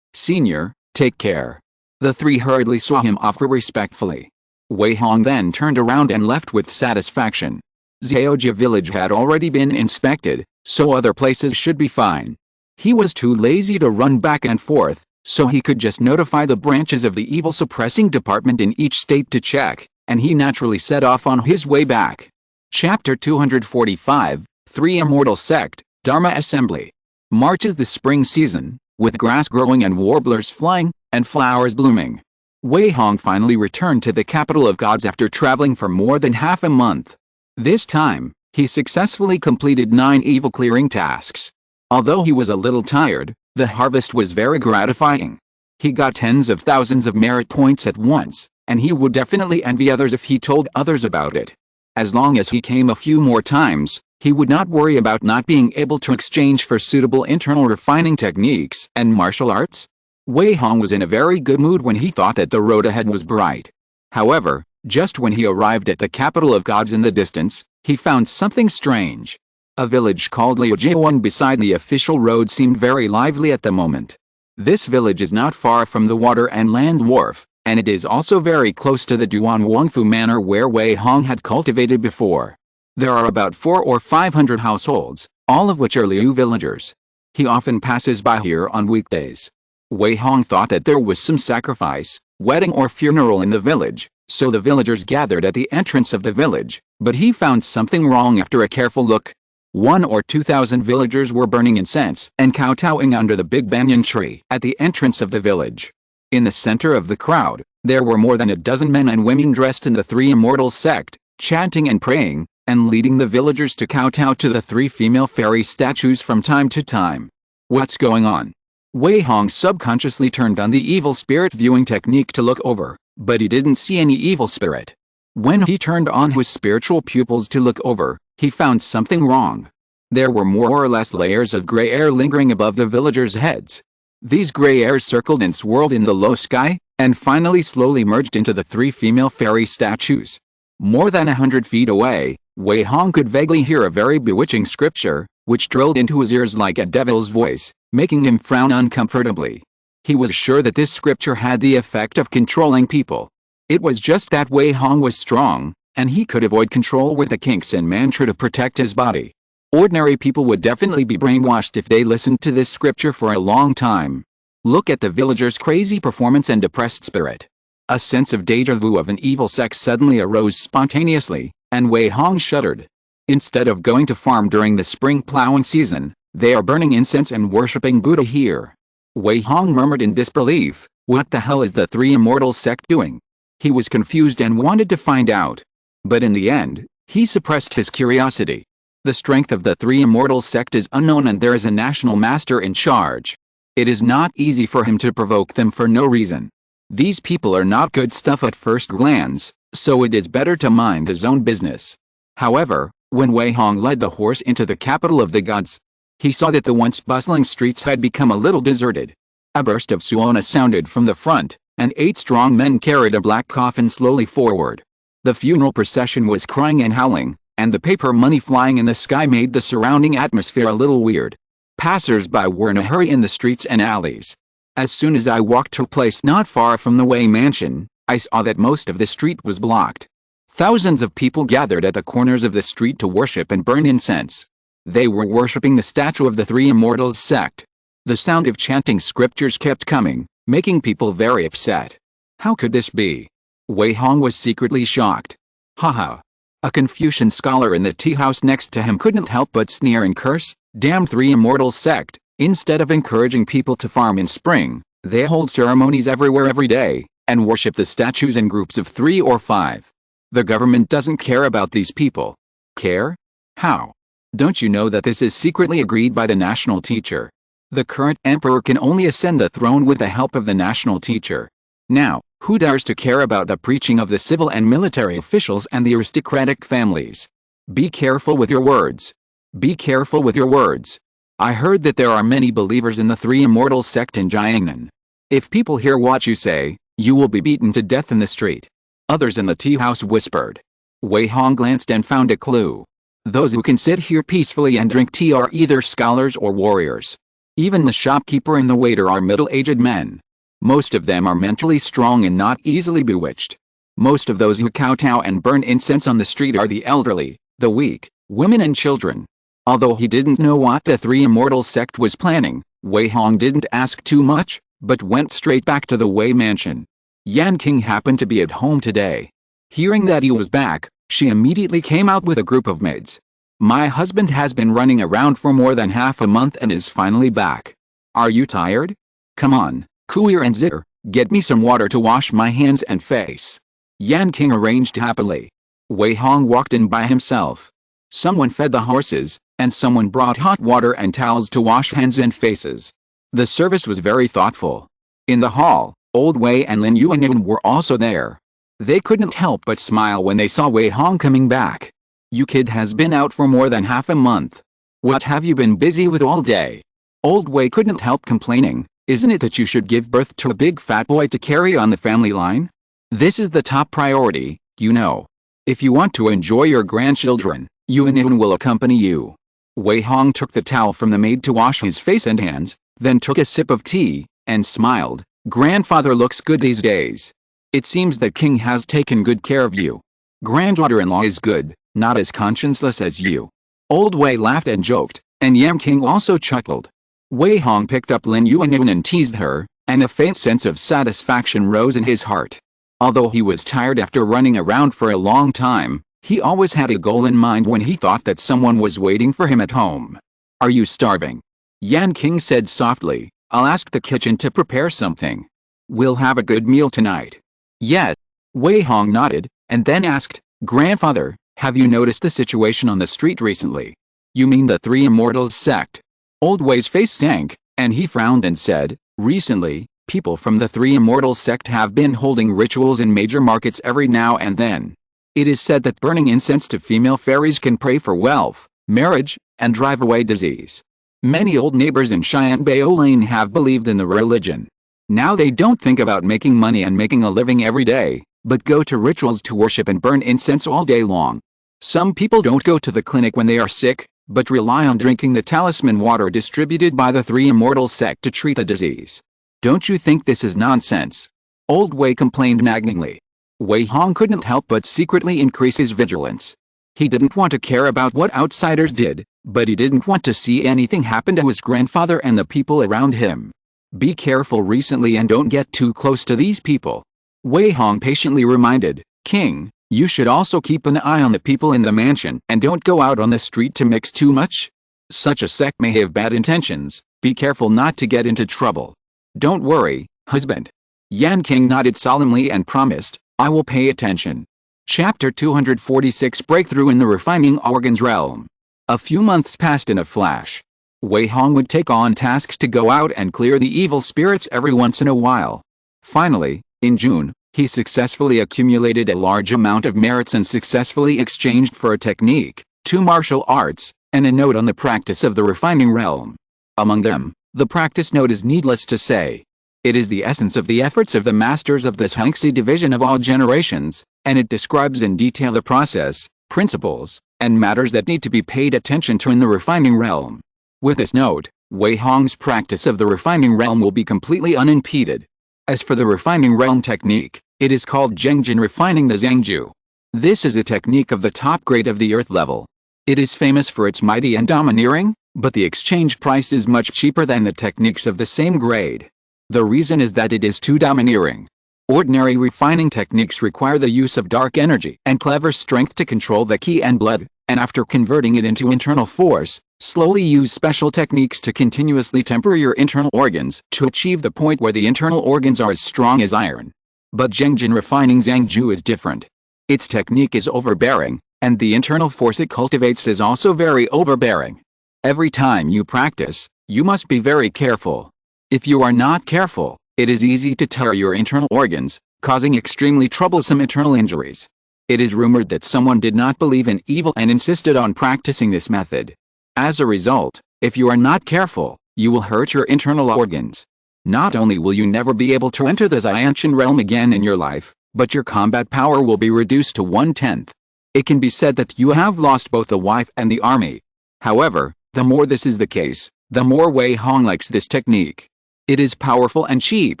Senior, take care. The 3 hurriedly saw him off respectfully. Wei Hong then turned around and left with satisfaction. Taoji village had already been inspected, so other places should be fine. He was too lazy to run back and forth, so he could just notify the branches of the evil suppressing department in each state to check, and he naturally set off on his way back. Chapter 245, 3 Immortal Sect, Dharma Assembly. March is the spring season, with grass growing and warblers flying, and flowers blooming. Wei Hong finally returned to the capital of gods after traveling for more than half a month. This time, he successfully completed 9 evil clearing tasks. Although he was a little tired, the harvest was very gratifying. He got tens of thousands of merit points at once, and he would definitely envy others if he told others about it. As long as he came a few more times, he would not worry about not being able to exchange for suitable internal refining techniques and martial arts. Wei Hong was in a very good mood when he thought that the road ahead was bright. However, just when he arrived at the capital of gods in the distance, he found something strange. A village called Liujiawan beside the official road seemed very lively at the moment. This village is not far from the water and land wharf, and it is also very close to the Duan Wangfu manor where Wei Hong had cultivated before. There are about 400 or 500 households, all of which are Liu villagers. He often passes by here on weekdays. Wei Hong thought that there was some sacrifice, wedding or funeral in the village, so the villagers gathered at the entrance of the village, but he found something wrong after a careful look. 1,000 or 2,000 villagers were burning incense and kowtowing under the big banyan tree at the entrance of the village. In the center of the crowd, there were more than a dozen men and women dressed in the 3 immortal sect, chanting and praying, and leading the villagers to kowtow to the 3 female fairy statues from time to time. What's going on? Wei Hong subconsciously turned on the evil spirit viewing technique to look over, but he didn't see any evil spirit. When he turned on his spiritual pupils to look over, He found something wrong. There were more or less layers of gray air lingering above the villagers' heads. These gray airs circled and swirled in the low sky, and finally slowly merged into the 3 female fairy statues. More than 100 feet away, Wei Hong could vaguely hear a very bewitching scripture, which drilled into his ears like a devil's voice, making him frown uncomfortably. He was sure that this scripture had the effect of controlling people. It was just that Wei Hong was strong, and he could avoid control with a Kingsen mantra to protect his body. Ordinary people would definitely be brainwashed if they listened to this scripture for a long time. Look at the villagers' crazy performance and depressed spirit. A sense of déjà vu of an evil sect suddenly arose spontaneously, and Wei Hong shuddered. Instead of going to farm during the spring plowing season, they are burning incense and worshipping Buddha here. Wei Hong murmured in disbelief, "What the hell is the 3 Immortals sect doing?" He was confused and wanted to find out. But in the end, he suppressed his curiosity. The strength of the 3 Immortals sect is unknown and there is a national master in charge. It is not easy for him to provoke them for no reason. These people are not good stuff at first glance, so it is better to mind his own business. However, when Wei Hong led the horse into the capital of the gods, he saw that the once bustling streets had become a little deserted. A burst of suona sounded from the front, and 8 strong men carried a black coffin slowly forward. The funeral procession was crying and howling, and the paper money flying in the sky made the surrounding atmosphere a little weird. Passers-by were in a hurry in the streets and alleys. As soon as I walked to a place not far from the Wei mansion, I saw that most of the street was blocked. Thousands of people gathered at the corners of the street to worship and burn incense. They were worshipping the statue of the 3 Immortals sect. The sound of chanting scriptures kept coming, making people very upset. How could this be? Wei Hong was secretly shocked. Haha. A Confucian scholar in the tea house next to him couldn't help but sneer and curse, "Damn 3 Immortals sect, instead of encouraging people to farm in spring, they hold ceremonies everywhere every day, and worship the statues in groups of 3 or 5. The government doesn't care about these people." Care? How? Don't you know that this is secretly agreed by the national teacher? The current emperor can only ascend the throne with the help of the national teacher. Now, who dares to care about the preaching of the civil and military officials and the aristocratic families? Be careful with your words. Be careful with your words. I heard that there are many believers in the 3 Immortals sect in Jiangnan. If people hear what you say, you will be beaten to death in the street. Others in the tea house whispered. Wei Hong glanced and found a clue. Those who can sit here peacefully and drink tea are either scholars or warriors. Even the shopkeeper and the waiter are middle-aged men. Most of them are mentally strong and not easily bewitched. Most of those who kowtow and burn incense on the street are the elderly, the weak, women and children. Although he didn't know what the 3 Immortals sect was planning, Wei Hong didn't ask too much, but went straight back to the Wei mansion. Yan King happened to be at home today. Hearing that he was back, she immediately came out with a group of maids. "My husband has been running around for more than half a month and is finally back. Are you tired? Come on, Kuir and Zitter, get me some water to wash my hands and face." Yan King arranged happily. Wei Hong walked in by himself. Someone fed the horses, and someone brought hot water and towels to wash hands and faces. The service was very thoughtful. In the hall, Old Wei and Lin Yuan were also there. They couldn't help but smile when they saw Wei Hong coming back. "You kid has been out for more than half a month. What have you been busy with all day?" Old Wei couldn't help complaining. "Isn't it that you should give birth to a big fat boy to carry on the family line? This is the top priority, you know. If you want to enjoy your grandchildren, Yuan will accompany you." Wei Hong took the towel from the maid to wash his face and hands, then took a sip of tea, and smiled. "Grandfather looks good these days. It seems that King has taken good care of you. Granddaughter-in-law is good, not as conscienceless as you." Old Wei laughed and joked, and Yan King also chuckled. Wei Hong picked up Lin Yuan and teased her, and a faint sense of satisfaction rose in his heart. Although he was tired after running around for a long time, he always had a goal in mind when he thought that someone was waiting for him at home. "Are you starving?" Yan King said softly. "I'll ask the kitchen to prepare something. We'll have a good meal tonight." "Yes." Wei Hong nodded, and then asked, "Grandfather, have you noticed the situation on the street recently?" "You mean the 3 Immortals sect?" Old Wei's face sank, and he frowned and said, "Recently, people from the 3 Immortals sect have been holding rituals in major markets every now and then. It is said that burning incense to female fairies can pray for wealth, marriage, and drive away disease. Many old neighbors in Cheyenne Bay Lane have believed in the religion. Now they don't think about making money and making a living every day, but go to rituals to worship and burn incense all day long. Some people don't go to the clinic when they are sick, but rely on drinking the talisman water distributed by the Three Immortals sect to treat a disease. Don't you think this is nonsense? Old Wei complained naggingly. Wei Hong couldn't help but secretly increase his vigilance. He didn't want to care about what outsiders did, but he didn't want to see anything happen to his grandfather and the people around him. Be careful recently and don't get too close to these people. Wei Hong patiently reminded, King, you should also keep an eye on the people in the mansion and don't go out on the street to mix too much. Such a sect may have bad intentions, be careful not to get into trouble. Don't worry, husband. Yan King nodded solemnly and promised, I will pay attention. Chapter 246 Breakthrough in the Refining Organs Realm. A few months passed in a flash. Wei Hong would take on tasks to go out and clear the evil spirits every once in a while. Finally, in June, he successfully accumulated a large amount of merits and successfully exchanged for a technique, 2 martial arts, and a note on the practice of the refining realm. Among them, the practice note is needless to say. It is the essence of the efforts of the masters of this Hengxi division of all generations, and it describes in detail the process, principles, and matters that need to be paid attention to in the refining realm. With this note, Wei Hong's practice of the refining realm will be completely unimpeded. As for the refining realm technique, it is called Zhengjin refining the Zhangju. This is a technique of the top grade of the earth level. It is famous for its mighty and domineering, but the exchange price is much cheaper than the techniques of the same grade. The reason is that it is too domineering. Ordinary refining techniques require the use of dark energy and clever strength to control the qi and blood, and after converting it into internal force, slowly use special techniques to continuously temper your internal organs to achieve the point where the internal organs are as strong as iron. But Zhengjin refining Zhangju is different. Its technique is overbearing, and the internal force it cultivates is also very overbearing. Every time you practice, you must be very careful. If you are not careful, it is easy to tear your internal organs, causing extremely troublesome internal injuries. It is rumored that someone did not believe in evil and insisted on practicing this method. As a result, if you are not careful, you will hurt your internal organs. Not only will you never be able to enter the Xiantian realm again in your life, but your combat power will be reduced to 1/10. It can be said that you have lost both the wife and the army. However, the more this is the case, the more Wei Hong likes this technique. It is powerful and cheap.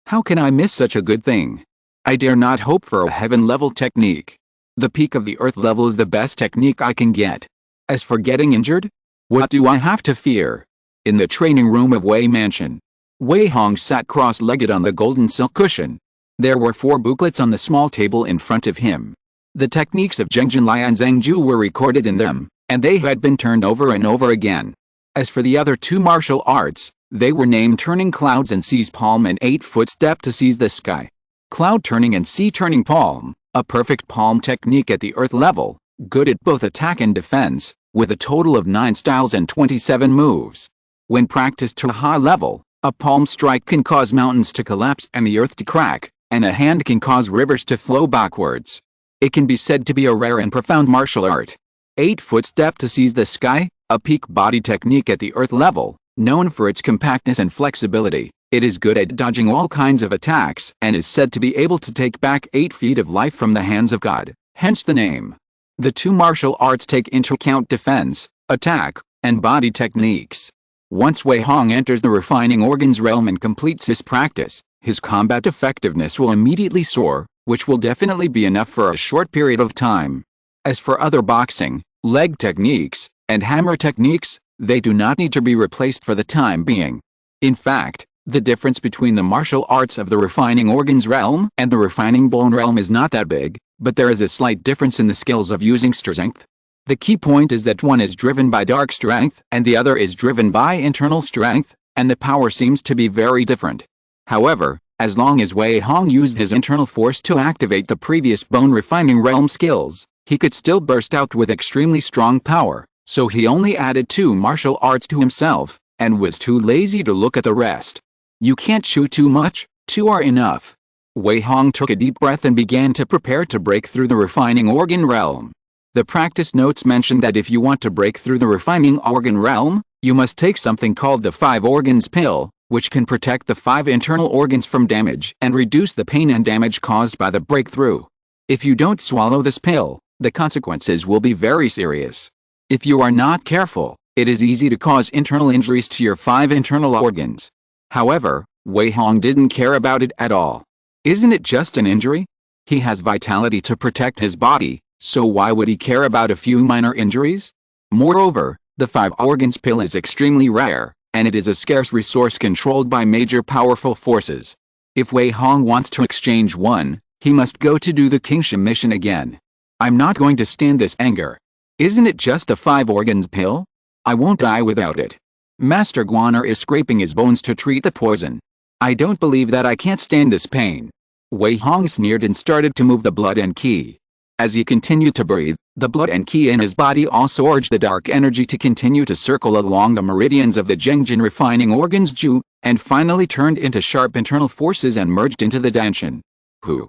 How can I miss such a good thing? I dare not hope for a heaven-level technique. The peak of the earth level is the best technique I can get. As for getting injured, what do I have to fear? In the training room of Wei Mansion, Wei Hong sat cross-legged on the golden silk cushion. There were 4 booklets on the small table in front of him. The techniques of Zhengjin Lai and Zhangju were recorded in them, and they had been turned over and over again. As for the other 2 martial arts, they were named Turning Clouds and Seize Palm and 8-foot Step to Seize the Sky. Cloud Turning and Sea Turning Palm, a perfect palm technique at the earth level, good at both attack and defense, with a total of 9 styles and 27 moves. When practiced to a high level, a palm strike can cause mountains to collapse and the earth to crack, and a hand can cause rivers to flow backwards. It can be said to be a rare and profound martial art. 8-foot Step to Seize the Sky, a peak body technique at the earth level, known for its compactness and flexibility. It is good at dodging all kinds of attacks and is said to be able to take back 8 feet of life from the hands of God, hence the name. The 2 martial arts take into account defense, attack, and body techniques. Once Wei Hong enters the refining organs realm and completes this practice, his combat effectiveness will immediately soar, which will definitely be enough for a short period of time. As for other boxing, leg techniques, and hammer techniques, they do not need to be replaced for the time being. In fact, the difference between the martial arts of the refining organs realm and the refining bone realm is not that big, but there is a slight difference in the skills of using strength. The key point is that one is driven by dark strength and the other is driven by internal strength, and the power seems to be very different. However, as long as Wei Hong used his internal force to activate the previous bone refining realm skills, he could still burst out with extremely strong power, so he only added 2 martial arts to himself, and was too lazy to look at the rest. You can't chew too much, 2 are enough. Wei Hong took a deep breath and began to prepare to break through the refining organ realm. The practice notes mention that if you want to break through the refining organ realm, you must take something called the 5 organs pill, which can protect the 5 internal organs from damage and reduce the pain and damage caused by the breakthrough. If you don't swallow this pill, the consequences will be very serious. If you are not careful, it is easy to cause internal injuries to your 5 internal organs. However, Wei Hong didn't care about it at all. Isn't it just an injury? He has vitality to protect his body, so why would he care about a few minor injuries? Moreover, the 5 organs pill is extremely rare, and it is a scarce resource controlled by major powerful forces. If Wei Hong wants to exchange one, he must go to do the kingship mission again. I'm not going to stand this anger. Isn't it just a 5 organs pill? I won't die without it. Master Guaner is scraping his bones to treat the poison. I don't believe that I can't stand this pain. Wei Hong sneered and started to move the blood and qi. As he continued to breathe, the blood and qi in his body also urged the dark energy to continue to circle along the meridians of the Zhengjin refining organs Zhu, and finally turned into sharp internal forces and merged into the Danshan. Hu.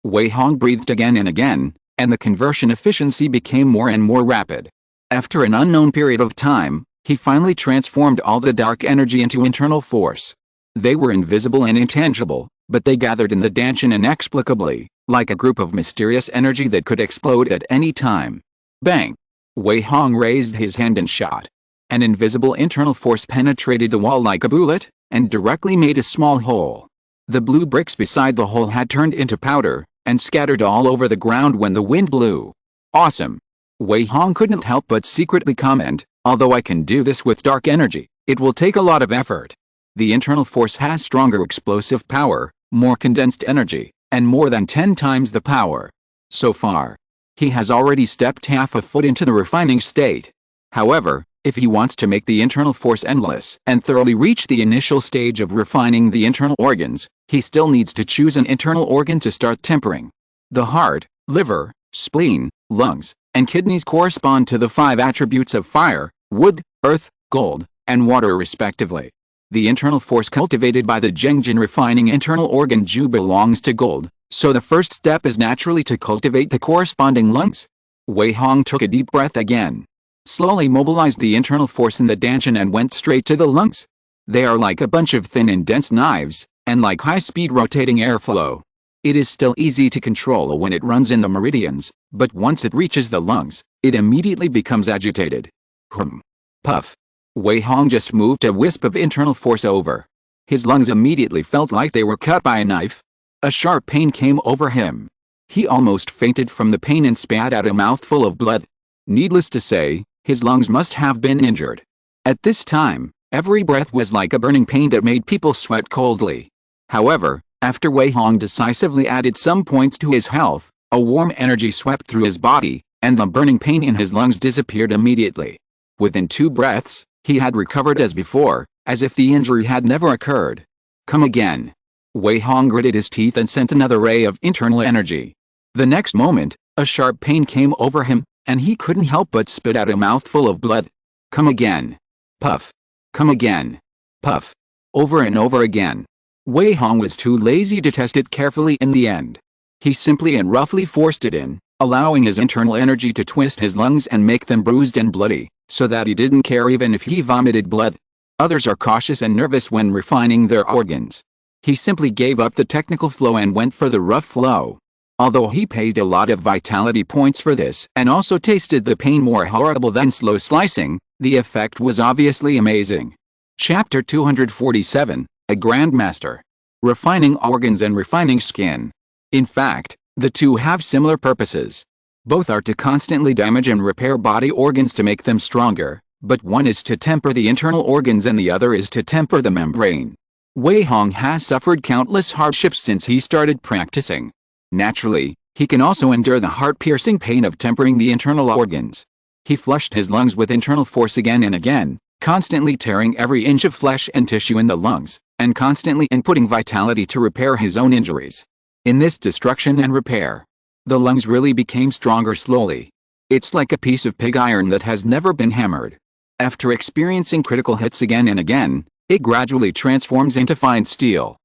Wei Hong breathed again and again, and the conversion efficiency became more and more rapid. After an unknown period of time, he finally transformed all the dark energy into internal force. They were invisible and intangible, but they gathered in the Danshan inexplicably, like a group of mysterious energy that could explode at any time. Bang! Wei Hong raised his hand and shot. An invisible internal force penetrated the wall like a bullet, and directly made a small hole. The blue bricks beside the hole had turned into powder, and scattered all over the ground when the wind blew. Awesome! Wei Hong couldn't help but secretly comment, although I can do this with dark energy, it will take a lot of effort. The internal force has stronger explosive power, more condensed energy, and more than 10 times the power. So far, he has already stepped half a foot into the refining state. However, if he wants to make the internal force endless and thoroughly reach the initial stage of refining the internal organs, he still needs to choose an internal organ to start tempering. The heart, liver, spleen, lungs, and kidneys correspond to the 5 attributes of fire, wood, earth, gold, and water respectively. The internal force cultivated by the Zhengjin refining internal organ Zhu belongs to gold, so the first step is naturally to cultivate the corresponding lungs. Wei Hong took a deep breath again. Slowly mobilized the internal force in the Danshan and went straight to the lungs. They are like a bunch of thin and dense knives, and like high-speed rotating airflow. It is still easy to control when it runs in the meridians, but once it reaches the lungs, it immediately becomes agitated. Puff. Wei Hong just moved a wisp of internal force over. His lungs immediately felt like they were cut by a knife. A sharp pain came over him. He almost fainted from the pain and spat out a mouthful of blood. Needless to say, his lungs must have been injured. At this time, every breath was like a burning pain that made people sweat coldly. However, after Wei Hong decisively added some points to his health, a warm energy swept through his body, and the burning pain in his lungs disappeared immediately. Within 2 breaths, he had recovered as before, as if the injury had never occurred. Come again. Wei Hong gritted his teeth and sent another ray of internal energy. The next moment, a sharp pain came over him, and he couldn't help but spit out a mouthful of blood. Come again. Puff. Come again. Puff. Over and over again. Wei Hong was too lazy to test it carefully in the end. He simply and roughly forced it in, allowing his internal energy to twist his lungs and make them bruised and bloody, so that he didn't care even if he vomited blood. Others are cautious and nervous when refining their organs. He simply gave up the technical flow and went for the rough flow. Although he paid a lot of vitality points for this and also tasted the pain more horrible than slow slicing, the effect was obviously amazing. Chapter 247, A Grandmaster. Refining organs and refining skin. In fact, the two have similar purposes. Both are to constantly damage and repair body organs to make them stronger, but one is to temper the internal organs and the other is to temper the membrane. Wei Hong has suffered countless hardships since he started practicing. Naturally, he can also endure the heart-piercing pain of tempering the internal organs. He flushed his lungs with internal force again and again, constantly tearing every inch of flesh and tissue in the lungs, and constantly inputting vitality to repair his own injuries. In this destruction and repair, the lungs really became stronger slowly. It's like a piece of pig iron that has never been hammered. After experiencing critical hits again and again, it gradually transforms into fine steel.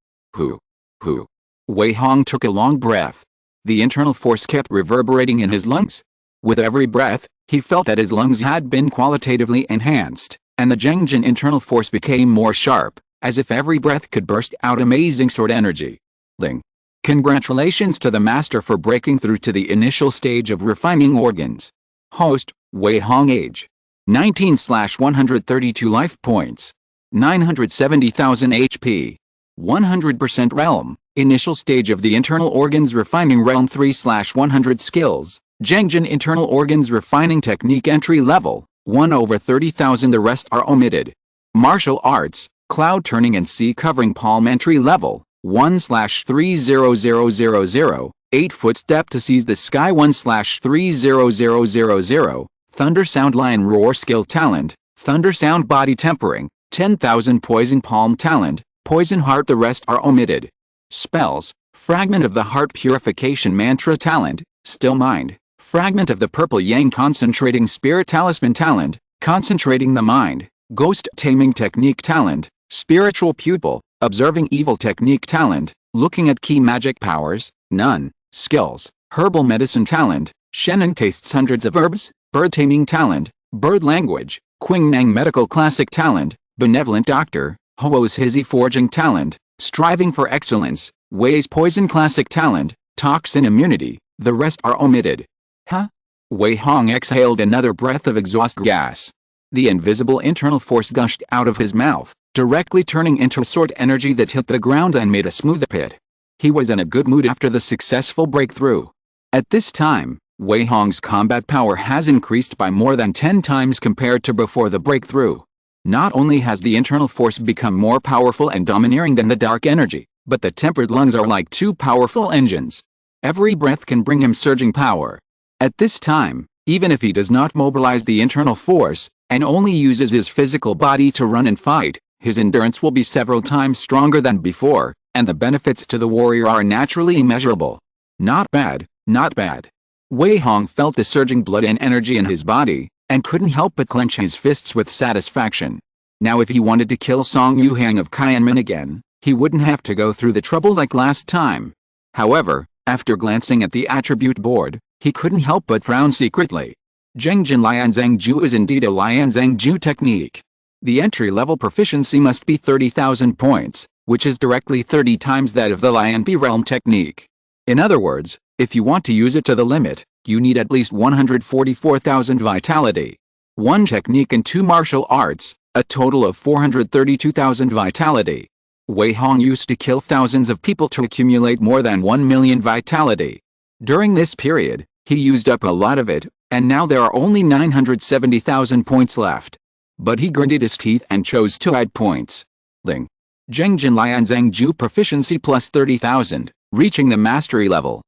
Wei Hong took a long breath. The internal force kept reverberating in his lungs. With every breath, he felt that his lungs had been qualitatively enhanced, and the Zhengjin internal force became more sharp, as if every breath could burst out amazing sword energy. Ling. Congratulations to the master for breaking through to the initial stage of refining organs. Host, Wei Hong, age 19/132 life points. 970,000 HP. 100% realm, initial stage of the internal organs refining realm 3/100 skills. Zhengjin internal organs refining technique entry level, 1/30,000, the rest are omitted. Martial arts, cloud turning and sea covering palm entry level, 1/30000, 8-foot step to seize the sky 1/30000, thunder sound lion roar skill talent, thunder sound body tempering, 10,000 poison palm talent, poison heart, the rest are omitted. Spells, fragment of the heart purification mantra talent, still mind, fragment of the purple yang concentrating spirit talisman talent, concentrating the mind, ghost taming technique talent, spiritual pupil, observing evil technique talent, looking at key magic powers, none, skills, herbal medicine talent, Shannon tastes hundreds of herbs, bird taming talent, bird language, Qingnang medical classic talent, benevolent doctor, Ho's hizzy forging talent, striving for excellence, Wei's poison classic talent, toxin immunity, the rest are omitted. Huh? Wei Hong exhaled another breath of exhaust gas. The invisible internal force gushed out of his mouth, directly turning into sword energy that hit the ground and made a smooth pit. He was in a good mood after the successful breakthrough. At this time, Wei Hong's combat power has increased by more than 10 times compared to before the breakthrough. Not only has the internal force become more powerful and domineering than the dark energy, but the tempered lungs are like two powerful engines. Every breath can bring him surging power. At this time, even if he does not mobilize the internal force, and only uses his physical body to run and fight, his endurance will be several times stronger than before, and the benefits to the warrior are naturally immeasurable. Not bad, not bad. Wei Hong felt the surging blood and energy in his body, and couldn't help but clench his fists with satisfaction. Now if he wanted to kill Song Yuhang of Qianmen again, he wouldn't have to go through the trouble like last time. However, after glancing at the attribute board, he couldn't help but frown secretly. Zhengjin Lianzang Ju is indeed a Lianzang Ju technique. The entry-level proficiency must be 30,000 points, which is directly 30 times that of the Lianpi realm technique. In other words, if you want to use it to the limit, you need at least 144,000 vitality. 1 technique and 2 martial arts, a total of 432,000 vitality. Wei Hong used to kill thousands of people to accumulate more than 1 million vitality. During this period, he used up a lot of it, and now there are only 970,000 points left. But he gritted his teeth and chose to add points. Ling. Zhengjin Lianzang Ju proficiency plus 30,000, reaching the mastery level.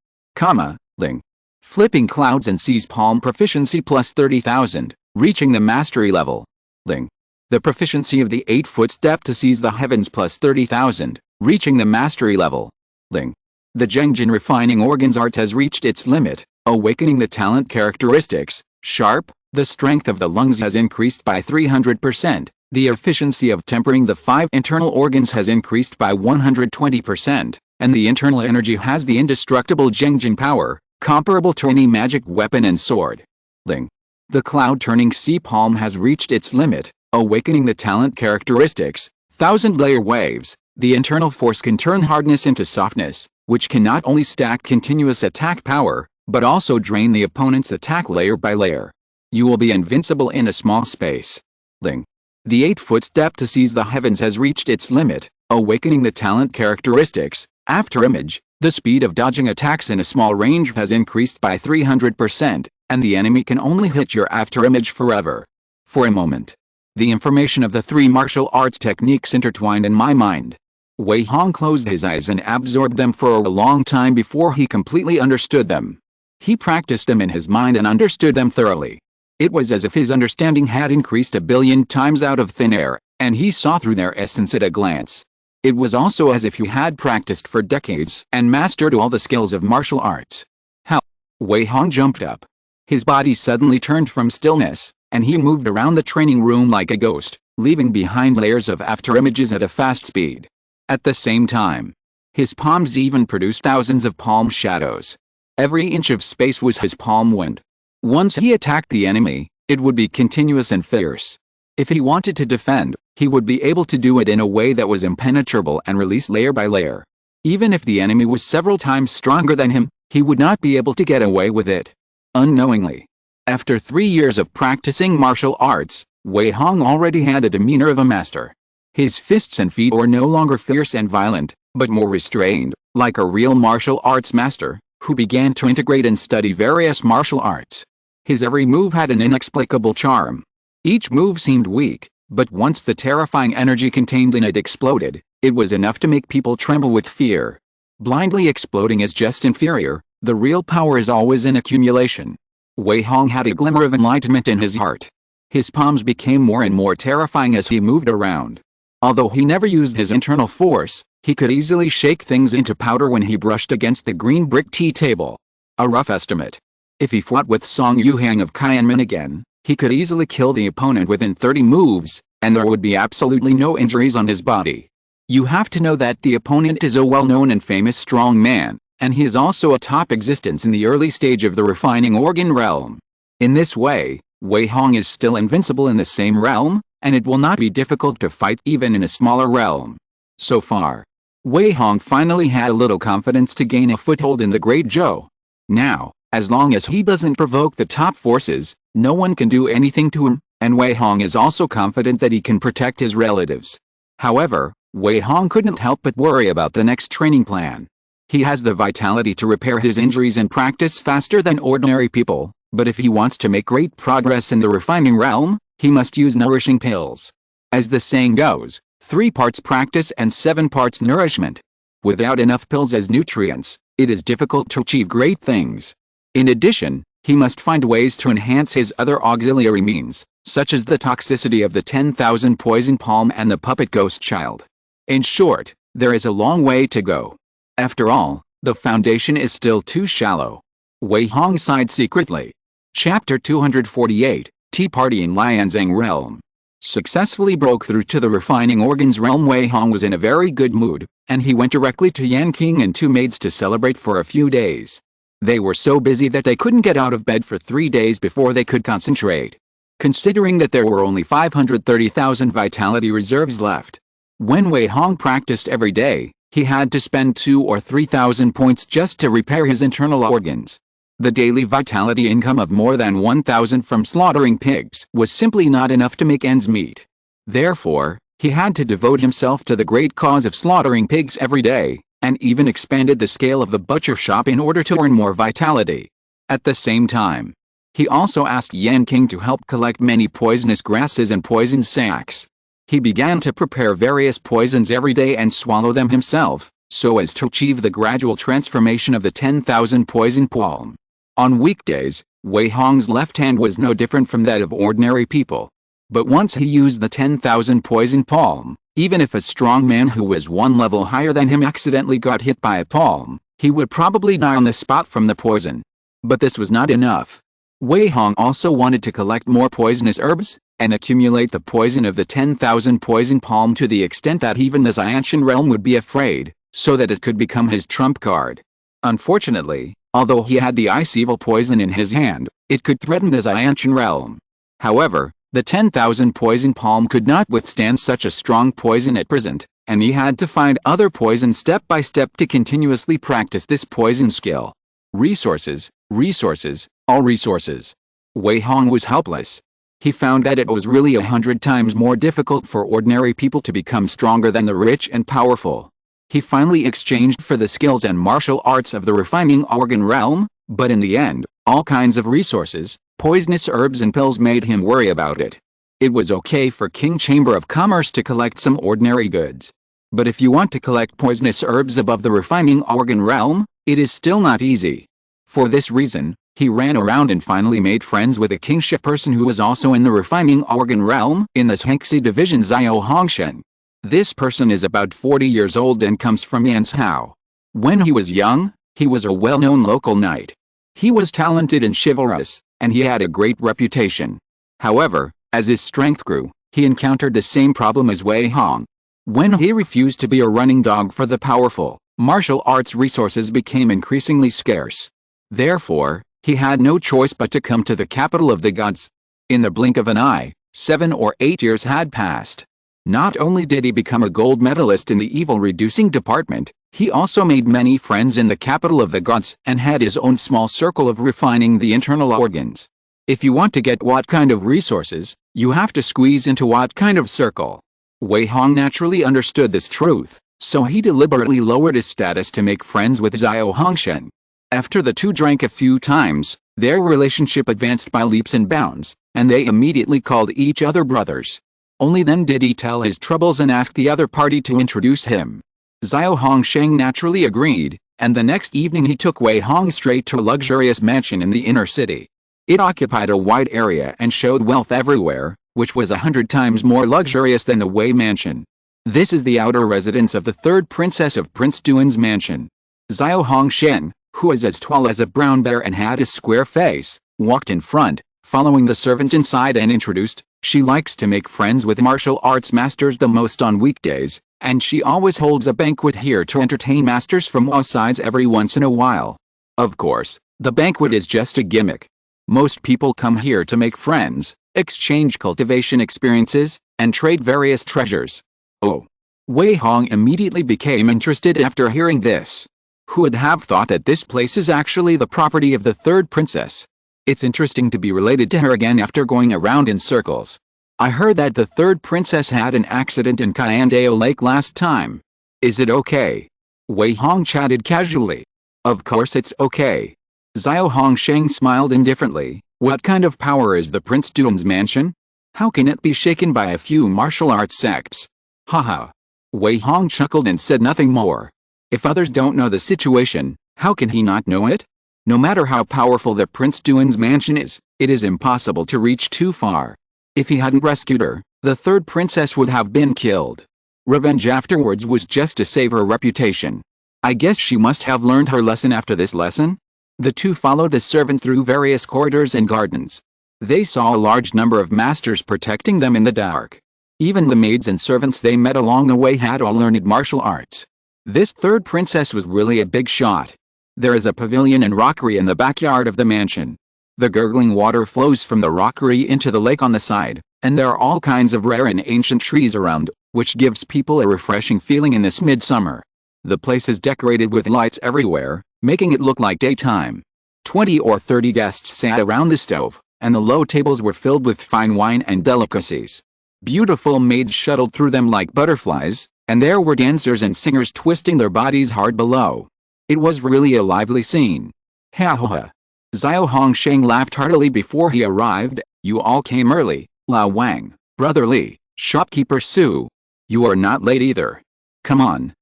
Ling. Flipping clouds and seas palm proficiency plus 30,000, reaching the mastery level. Ling. The proficiency of the 8-foot step to seize the heavens plus 30,000, reaching the mastery level. Ling. The Zhengjin refining organs art has reached its limit, awakening the talent characteristics, sharp, the strength of the lungs has increased by 300%, the efficiency of tempering the 5 internal organs has increased by 120%, and the internal energy has the indestructible Zhengjin power, comparable to any magic weapon and sword. Ling. The cloud-turning sea palm has reached its limit, awakening the talent characteristics, 1,000-layer waves, the internal force can turn hardness into softness, which can not only stack continuous attack power, but also drain the opponent's attack layer by layer. You will be invincible in a small space. Ling. The 8-foot step to seize the heavens has reached its limit, awakening the talent characteristics, after image, the speed of dodging attacks in a small range has increased by 300%, and the enemy can only hit your after image forever. For a moment, the information of the 3 martial arts techniques intertwined in my mind. Wei Hong closed his eyes and absorbed them for a long time before he completely understood them. He practiced them in his mind and understood them thoroughly. It was as if his understanding had increased 1,000,000,000 times out of thin air, and he saw through their essence at a glance. It was also as if he had practiced for decades and mastered all the skills of martial arts. How? Wei Hong jumped up. His body suddenly turned from stillness, and he moved around the training room like a ghost, leaving behind layers of afterimages at a fast speed. At the same time, His palms even produced thousands of palm shadows. Every inch of space was his palm wind. Once he attacked the enemy, it would be continuous and fierce. If he wanted to defend, he would be able to do it in a way that was impenetrable and released layer by layer. Even if the enemy was several times stronger than him, he would not be able to get away with it. Unknowingly. After 3 years of practicing martial arts, Wei Hong already had the demeanor of a master. His fists and feet were no longer fierce and violent, but more restrained, like a real martial arts master, who began to integrate and study various martial arts. His every move had an inexplicable charm. Each move seemed weak, but once the terrifying energy contained in it exploded, it was enough to make people tremble with fear. Blindly exploding is just inferior, the real power is always in accumulation. Wei Hong had a glimmer of enlightenment in his heart. His palms became more and more terrifying as he moved around. Although he never used his internal force, he could easily shake things into powder when he brushed against the green brick tea table. A rough estimate. If he fought with Song Yuhang of Qianmen again, he could easily kill the opponent within 30 moves, and there would be absolutely no injuries on his body. You have to know that the opponent is a well-known and famous strong man, and he is also a top existence in the early stage of the refining organ realm. In this way, Wei Hong is still invincible in the same realm, and it will not be difficult to fight even in a smaller realm. So far, Wei Hong finally had a little confidence to gain a foothold in the Great Zhou. Now, as long as he doesn't provoke the top forces, no one can do anything to him, and Wei Hong is also confident that he can protect his relatives. However, Wei Hong couldn't help but worry about the next training plan. He has the vitality to repair his injuries and practice faster than ordinary people, but if he wants to make great progress in the refining realm, he must use nourishing pills. As the saying goes, 3 parts practice and 7 parts nourishment. Without enough pills as nutrients, it is difficult to achieve great things. In addition, he must find ways to enhance his other auxiliary means, such as the toxicity of the 10,000 poison palm and the puppet ghost child. In short, there is a long way to go. After all, the foundation is still too shallow. Wei Hong sighed secretly. Chapter 248, Tea Party in Lianzhang Realm. Successfully broke through to the refining organs realm. Wei Hong was in a very good mood, and he went directly to Yan King and 2 maids to celebrate for a few days. They were so busy that they couldn't get out of bed for 3 days before they could concentrate. Considering that there were only 530,000 vitality reserves left. When Wei Hong practiced every day, he had to spend 2,000 or 3,000 points just to repair his internal organs. The daily vitality income of more than 1,000 from slaughtering pigs was simply not enough to make ends meet. Therefore, he had to devote himself to the great cause of slaughtering pigs every day, and even expanded the scale of the butcher shop in order to earn more vitality. At the same time, he also asked Yan King to help collect many poisonous grasses and poison sacks. He began to prepare various poisons every day and swallow them himself, so as to achieve the gradual transformation of the 10,000 poison palm. On weekdays, Wei Hong's left hand was no different from that of ordinary people. But once he used the 10,000 poison palm, even if a strong man who was 1 level higher than him accidentally got hit by a palm, he would probably die on the spot from the poison. But this was not enough. Wei Hong also wanted to collect more poisonous herbs, and accumulate the poison of the 10,000 poison palm to the extent that even the Xiantian realm would be afraid, so that it could become his trump card. Unfortunately, although he had the ice evil poison in his hand, it could threaten the Xiantian realm. However, the 10,000 poison palm could not withstand such a strong poison at present, and he had to find other poison step by step to continuously practice this poison skill. Resources, resources, all resources. Wei Hong was helpless. He found that it was really 100 times more difficult for ordinary people to become stronger than the rich and powerful. He finally exchanged for the skills and martial arts of the refining organ realm, but in the end, all kinds of resources, poisonous herbs and pills made him worry about it. It was okay for King Chamber of Commerce to collect some ordinary goods. But if you want to collect poisonous herbs above the refining organ realm, it is still not easy. For this reason, he ran around and finally made friends with a kingship person who was also in the refining organ realm in the Hengxi division Xiao Hongshen. This person is about 40 years old and comes from Yanshao. When he was young, he was a well-known local knight. He was talented and chivalrous, and he had a great reputation. However, as his strength grew, he encountered the same problem as Wei Hong. When he refused to be a running dog for the powerful, Martial arts resources became increasingly scarce. Therefore, he had no choice but to come to the capital of the gods. In the blink of an eye, 7 or 8 years had passed. Not only did he become a gold medalist in the evil-reducing department, he also made many friends in the capital of the gods and had his own small circle of refining the internal organs. If you want to get what kind of resources, you have to squeeze into what kind of circle. Wei Hong naturally understood this truth, so he deliberately lowered his status to make friends with Xiao Hongshen. After the two drank a few times, their relationship advanced by leaps and bounds, and they immediately called each other brothers. Only then did he tell his troubles and ask the other party to introduce him. Xiao Hongsheng naturally agreed, and the next evening he took Wei Hong straight to a luxurious mansion in the inner city. It occupied a wide area and showed wealth everywhere, which was 100 times more luxurious than the Wei mansion. This is the outer residence of the third princess of Prince Duan's mansion. Xiao Hongshen, who was as tall as a brown bear and had a square face, walked in front, following the servants inside and introduced. She likes to make friends with martial arts masters the most on weekdays, and she always holds a banquet here to entertain masters from all sides every once in a while. Of course, the banquet is just a gimmick. Most people come here to make friends, exchange cultivation experiences, and trade various treasures. Oh. Wei Hong immediately became interested after hearing this. Who would have thought that this place is actually the property of the third princess? It's interesting to be related to her again after going around in circles. I heard that the third princess had an accident in Kyandao Lake last time. Is it okay? Wei Hong chatted casually. Of course it's okay. Xiao Hongsheng smiled indifferently. What kind of power is the Prince Duan's mansion? How can it be shaken by a few martial arts sects? Haha. Wei Hong chuckled and said nothing more. If others don't know the situation, how can he not know it? No matter how powerful the Prince Duan's mansion is, it is impossible to reach too far. If he hadn't rescued her, the third princess would have been killed. Revenge afterwards was just to save her reputation. I guess she must have learned her lesson after this lesson? The two followed the servant through various corridors and gardens. They saw a large number of masters protecting them in the dark. Even the maids and servants they met along the way had all learned martial arts. This third princess was really a big shot. There is a pavilion and rockery in the backyard of the mansion. The gurgling water flows from the rockery into the lake on the side, and there are all kinds of rare and ancient trees around, which gives people a refreshing feeling in this midsummer. The place is decorated with lights everywhere, making it look like daytime. 20 or 30 guests sat around the stove, and the low tables were filled with fine wine and delicacies. Beautiful maids shuttled through them like butterflies, and there were dancers and singers twisting their bodies hard below. It was really a lively scene. Ha ha ha. Xiao Hongsheng laughed heartily before he arrived. You all came early, Lao Wang, Brother Li, Shopkeeper Su. You are not late either. Come on,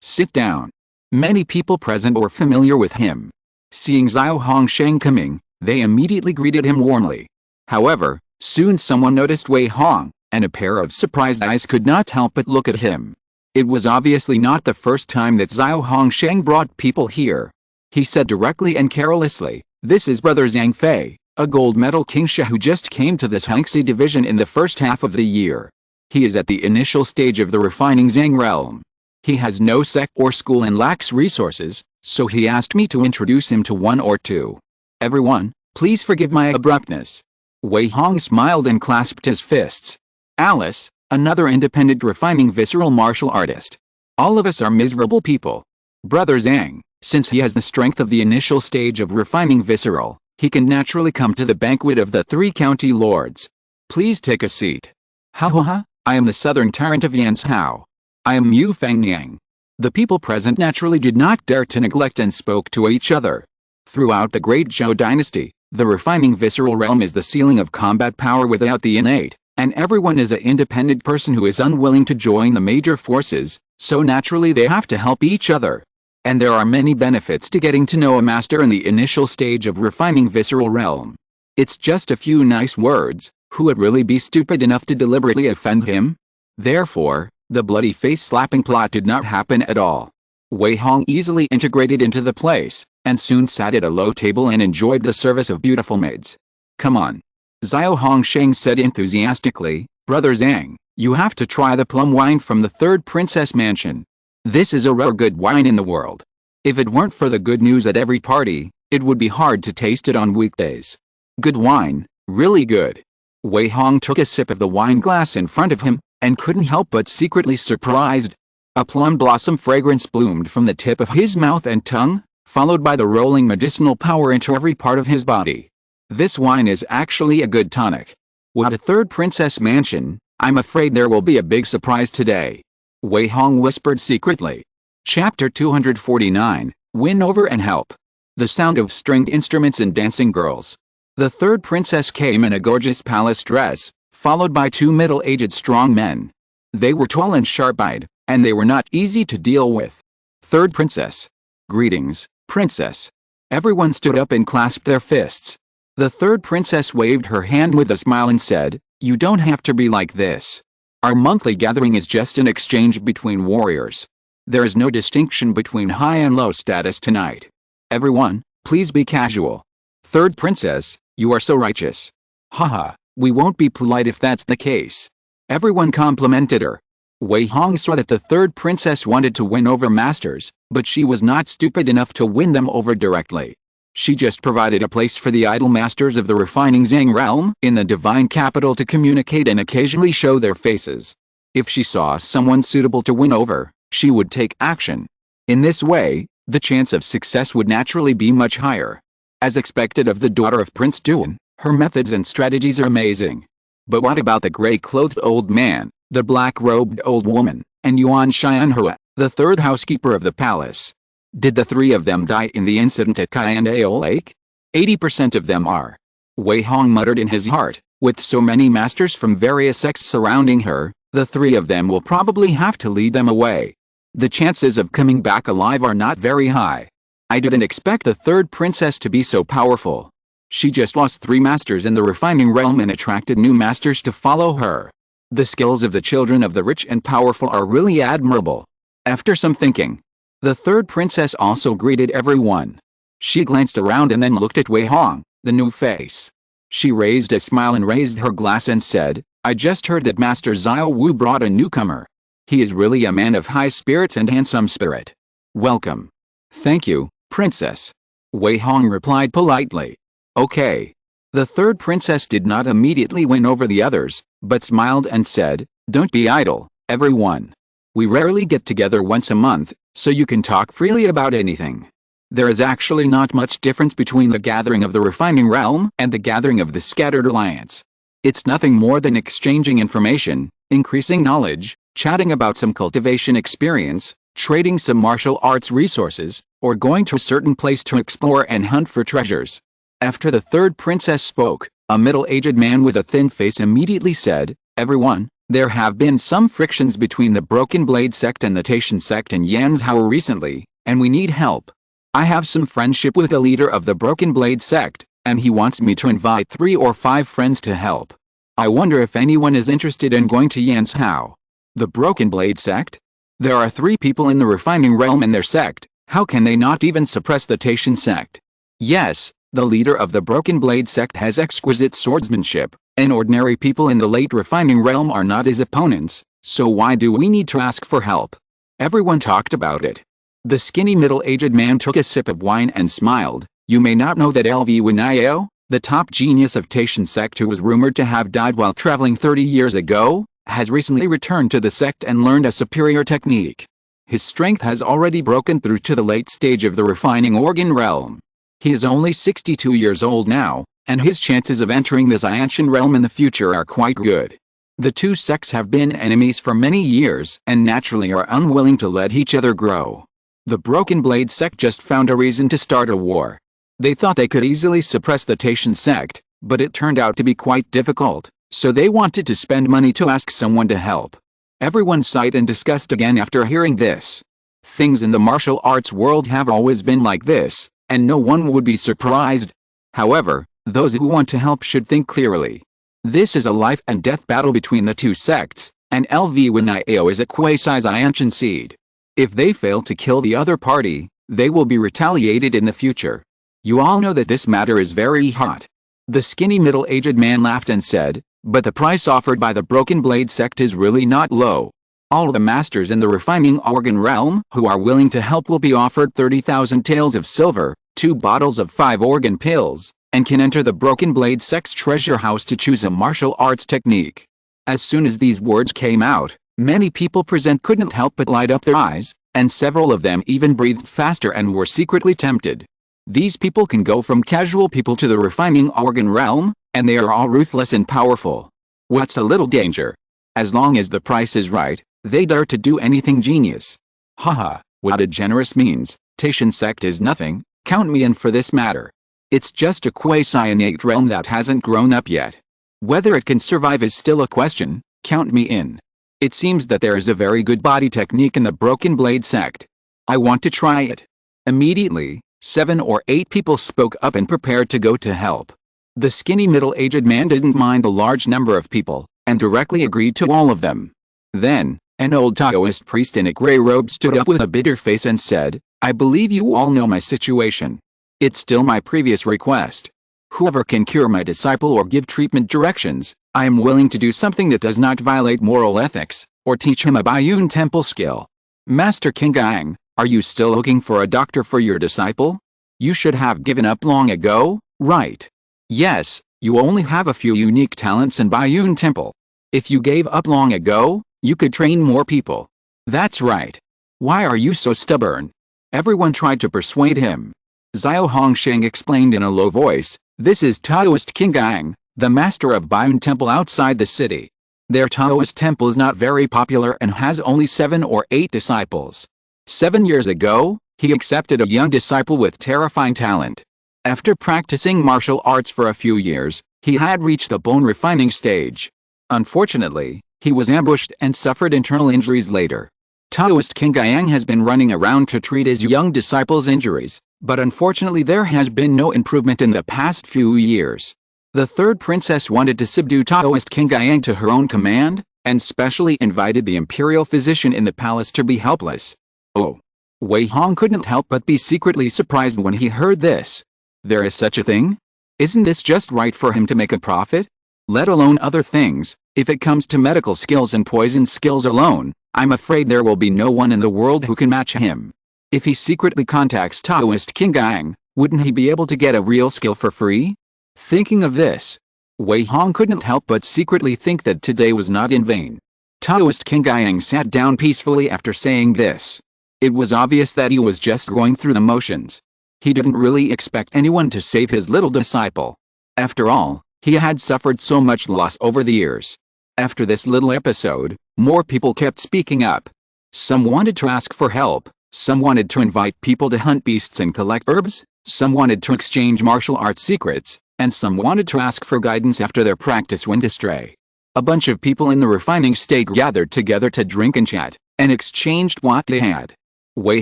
sit down. Many people present were familiar with him. Seeing Xiao Hongsheng coming, they immediately greeted him warmly. However, soon someone noticed Wei Hong, and a pair of surprised eyes could not help but look at him. It was obviously not the first time that Xiao Hongsheng brought people here. He said directly and carelessly, "This is Brother Zhang Fei, a gold medal Kingsha who just came to this Hengxi division in the first half of the year. He is at the initial stage of the refining Zhang realm. He has no sect or school and lacks resources, so he asked me to introduce him to one or two. Everyone, please forgive my abruptness." Wei Hong smiled and clasped his fists. Alice, another independent refining visceral martial artist. All of us are miserable people. Brother Zhang, since he has the strength of the initial stage of refining visceral, he can naturally come to the banquet of the 3 county lords. Please take a seat. Ha ha ha, I am the southern tyrant of Yanshao. I am Mu Fangniang. The people present naturally did not dare to neglect and spoke to each other. Throughout the Great Zhou dynasty, the refining visceral realm is the ceiling of combat power without the innate, and everyone is an independent person who is unwilling to join the major forces, so naturally they have to help each other. And there are many benefits to getting to know a master in the initial stage of refining visceral realm. It's just a few nice words. Who would really be stupid enough to deliberately offend him? Therefore, the bloody face-slapping plot did not happen at all. Wei Hong easily integrated into the place, and soon sat at a low table and enjoyed the service of beautiful maids. Come on. Xiao Hongsheng said enthusiastically, Brother Zhang, you have to try the plum wine from the third princess mansion. This is a rare good wine in the world. If it weren't for the good news at every party, it would be hard to taste it on weekdays. Good wine, really good. Wei Hong took a sip of the wine glass in front of him, and couldn't help but secretly surprised. A plum blossom fragrance bloomed from the tip of his mouth and tongue, followed by the rolling medicinal power into every part of his body. This wine is actually a good tonic. What a third princess mansion, I'm afraid there will be a big surprise today. Wei Hong whispered secretly. Chapter 249, Win Over and Help. The sound of stringed instruments and dancing girls. The third princess came in a gorgeous palace dress, followed by two middle-aged strong men. They were tall and sharp-eyed, and they were not easy to deal with. Third princess. Greetings, princess. Everyone stood up and clasped their fists. The third princess waved her hand with a smile and said, "You don't have to be like this. Our monthly gathering is just an exchange between warriors. There is no distinction between high and low status tonight. Everyone, please be casual." Third princess, you are so righteous. Haha, we won't be polite if that's the case. Everyone complimented her. Wei Hong saw that the third princess wanted to win over masters, but she was not stupid enough to win them over directly. She just provided a place for the idol masters of the refining Zhang realm in the divine capital to communicate and occasionally show their faces. If she saw someone suitable to win over, she would take action. In this way, the chance of success would naturally be much higher. As expected of the daughter of Prince Duan, her methods and strategies are amazing. But what about the gray-clothed old man, the black-robed old woman, and Yuan Xianhua, the third housekeeper of the palace? Did the three of them die in the incident at Kaiandao Lake? 80% of them are. Wei Hong muttered in his heart, with so many masters from various sects surrounding her, the three of them will probably have to lead them away. The chances of coming back alive are not very high. I didn't expect the third princess to be so powerful. She just lost 3 masters in the refining realm and attracted new masters to follow her. The skills of the children of the rich and powerful are really admirable. After some thinking, the third princess also greeted everyone. She glanced around and then looked at Wei Hong, the new face. She raised a smile and raised her glass and said, "I just heard that Master Xiao Wu brought a newcomer. He is really a man of high spirits and handsome spirit. Welcome." "Thank you, princess." Wei Hong replied politely. "Okay." The third princess did not immediately win over the others, but smiled and said, "Don't be idle, everyone. We rarely get together once a month, so you can talk freely about anything. There is actually not much difference between the gathering of the refining realm and the gathering of the scattered alliance. It's nothing more than exchanging information, increasing knowledge, chatting about some cultivation experience, trading some martial arts resources, or going to a certain place to explore and hunt for treasures." After the third princess spoke, a middle-aged man with a thin face immediately said, "Everyone, there have been some frictions between the Broken Blade sect and the Taishan sect in Yanzhou recently, and we need help. I have some friendship with the leader of the Broken Blade sect, and he wants me to invite 3 or 5 friends to help. I wonder if anyone is interested in going to Yanzhou." The Broken Blade sect? There are 3 people in the refining realm in their sect. How can they not even suppress the Taishan sect? Yes, the leader of the Broken Blade sect has exquisite swordsmanship, and ordinary people in the late refining realm are not his opponents, so why do we need to ask for help? Everyone talked about it. The skinny middle-aged man took a sip of wine and smiled. "You may not know that LV Winao, the top genius of Taishan sect who was rumored to have died while traveling 30 years ago, has recently returned to the sect and learned a superior technique. His strength has already broken through to the late stage of the refining organ realm. He is only 62 years old now, and his chances of entering the Xianshan realm in the future are quite good. The 2 sects have been enemies for many years and naturally are unwilling to let each other grow. The Broken Blade sect just found a reason to start a war. They thought they could easily suppress the Taishan sect, but it turned out to be quite difficult, so they wanted to spend money to ask someone to help." Everyone sighed and discussed again after hearing this. Things in the martial arts world have always been like this, and no one would be surprised. However, those who want to help should think clearly. This is a life and death battle between the 2 sects, and LV Winao is a quasi-Xianshan seed. If they fail to kill the other party, they will be retaliated in the future. You all know that this matter is very hot. The skinny middle-aged man laughed and said, "But the price offered by the Broken Blade sect is really not low. All the masters in the refining organ realm who are willing to help will be offered 30,000 taels of silver, 2 bottles of 5 organ pills, and can enter the Broken Blade Sect's treasure house to choose a martial arts technique. As soon as these words came out, many people present couldn't help but light up their eyes, and several of them even breathed faster and were secretly tempted. These people can go from casual people to the refining organ realm, and they are all ruthless and powerful. What's a little danger? As long as the price is right, they dare to do anything genius. Haha, what a generous means. Tation sect is nothing, count me in for this matter. It's just a quasi-innate realm that hasn't grown up yet. Whether it can survive is still a question, count me in. It seems that there is a very good body technique in the Broken Blade sect. I want to try it. Immediately, 7 or 8 people spoke up and prepared to go to help. The skinny middle-aged man didn't mind the large number of people, and directly agreed to all of them. Then, an old Taoist priest in a gray robe stood up with a bitter face and said, I believe you all know my situation. It's still my previous request. Whoever can cure my disciple or give treatment directions, I am willing to do something that does not violate moral ethics, or teach him a Baiyun temple skill. Master Kingang, are you still looking for a doctor for your disciple? You should have given up long ago, right? Yes, you only have a few unique talents in Baiyun temple. If you gave up long ago, you could train more people. That's right. Why are you so stubborn? Everyone tried to persuade him. Xiao Hongsheng explained in a low voice, this is Taoist Kingang, the master of Baiyun temple outside the city. Their Taoist temple is not very popular and has only 7 or 8 disciples. 7 years ago, he accepted a young disciple with terrifying talent. After practicing martial arts for a few years, he had reached the bone refining stage. Unfortunately, he was ambushed and suffered internal injuries later. Taoist Kingang has been running around to treat his young disciple's injuries, but unfortunately there has been no improvement in the past few years. The third princess wanted to subdue Taoist Kingang to her own command, and specially invited the imperial physician in the palace to be helpless. Oh! Wei Hong couldn't help but be secretly surprised when he heard this. There is such a thing? Isn't this just right for him to make a profit? Let alone other things, if it comes to medical skills and poison skills alone, I'm afraid there will be no one in the world who can match him. If he secretly contacts Taoist Kingang, wouldn't he be able to get a real skill for free? Thinking of this, Wei Hong couldn't help but secretly think that today was not in vain. Taoist Kingang sat down peacefully after saying this. It was obvious that he was just going through the motions. He didn't really expect anyone to save his little disciple. After all, he had suffered so much loss over the years. After this little episode, more people kept speaking up. Some wanted to ask for help, some wanted to invite people to hunt beasts and collect herbs, some wanted to exchange martial arts secrets, and some wanted to ask for guidance after their practice went astray. A bunch of people in the refining state gathered together to drink and chat, and exchanged what they had. Wei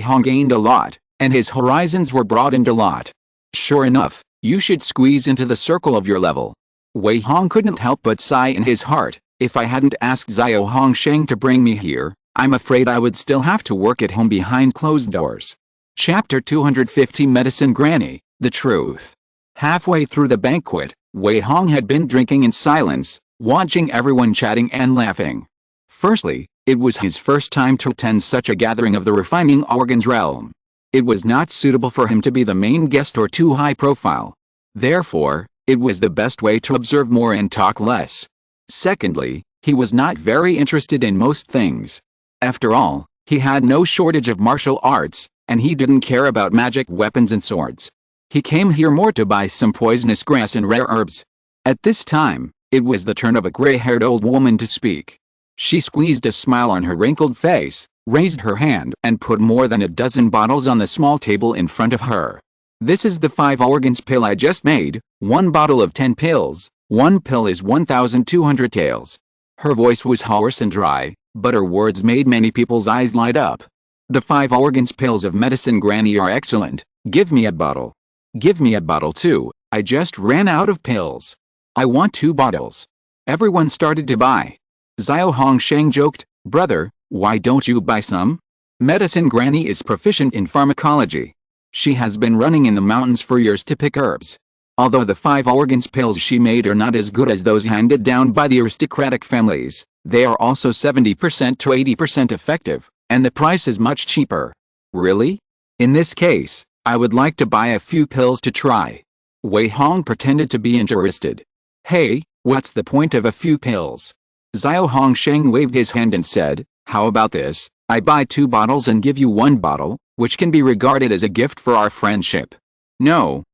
Hong gained a lot, and his horizons were broadened a lot. Sure enough, you should squeeze into the circle of your level. Wei Hong couldn't help but sigh in his heart. If I hadn't asked Xiao Hongsheng to bring me here, I'm afraid I would still have to work at home behind closed doors. Chapter 250 Medicine Granny, The Truth. Halfway through the banquet, Wei Hong had been drinking in silence, watching everyone chatting and laughing. Firstly, it was his first time to attend such a gathering of the refining organs realm. It was not suitable for him to be the main guest or too high profile. Therefore, it was the best way to observe more and talk less. Secondly, he was not very interested in most things. After all, he had no shortage of martial arts, and he didn't care about magic weapons and swords. He came here more to buy some poisonous grass and rare herbs. At this time, it was the turn of a gray-haired old woman to speak. She squeezed a smile on her wrinkled face, raised her hand and put more than a dozen bottles on the small table in front of her. This is the 5 organs pill I just made, 1 bottle of 10 pills, 1 pill is 1,200 taels. Her voice was hoarse and dry, but her words made many people's eyes light up. The 5 organs pills of Medicine Granny are excellent, give me a bottle. Give me a bottle too, I just ran out of pills. I want 2 bottles. Everyone started to buy. Xiao Hongsheng joked, brother, why don't you buy some? Medicine Granny is proficient in pharmacology. She has been running in the mountains for years to pick herbs. Although the 5 organs pills she made are not as good as those handed down by the aristocratic families, They are also 70% to 80% effective, and the price is much cheaper. Really? In this case, I would like to buy a few pills to try. Wei Hong pretended to be interested. Hey, what's the point of a few pills? Xiao Hongsheng waved his hand and said, how about this? I buy 2 bottles and give you 1 bottle, which can be regarded as a gift for our friendship. No,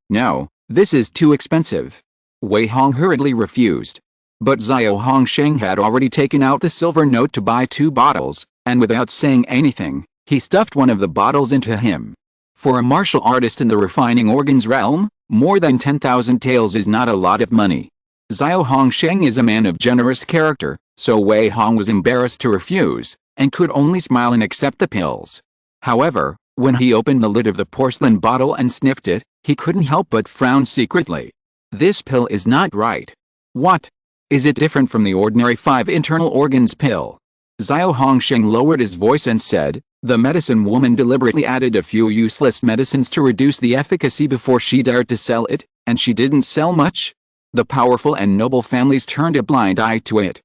this is too expensive. Wei Hong hurriedly refused. But Xiao Hongsheng had already taken out the silver note to buy 2 bottles, and without saying anything, he stuffed one of the bottles into him. For a martial artist in the refining organs realm, more than 10,000 taels is not a lot of money. Xiao Hongsheng is a man of generous character, so Wei Hong was embarrassed to refuse, and could only smile and accept the pills. However, when he opened the lid of the porcelain bottle and sniffed it, he couldn't help but frown secretly. This pill is not right. What? Is it different from the ordinary 5 internal organs pill? Xiao Hongsheng lowered his voice and said, the medicine woman deliberately added a few useless medicines to reduce the efficacy before she dared to sell it, and she didn't sell much? The powerful and noble families turned a blind eye to it.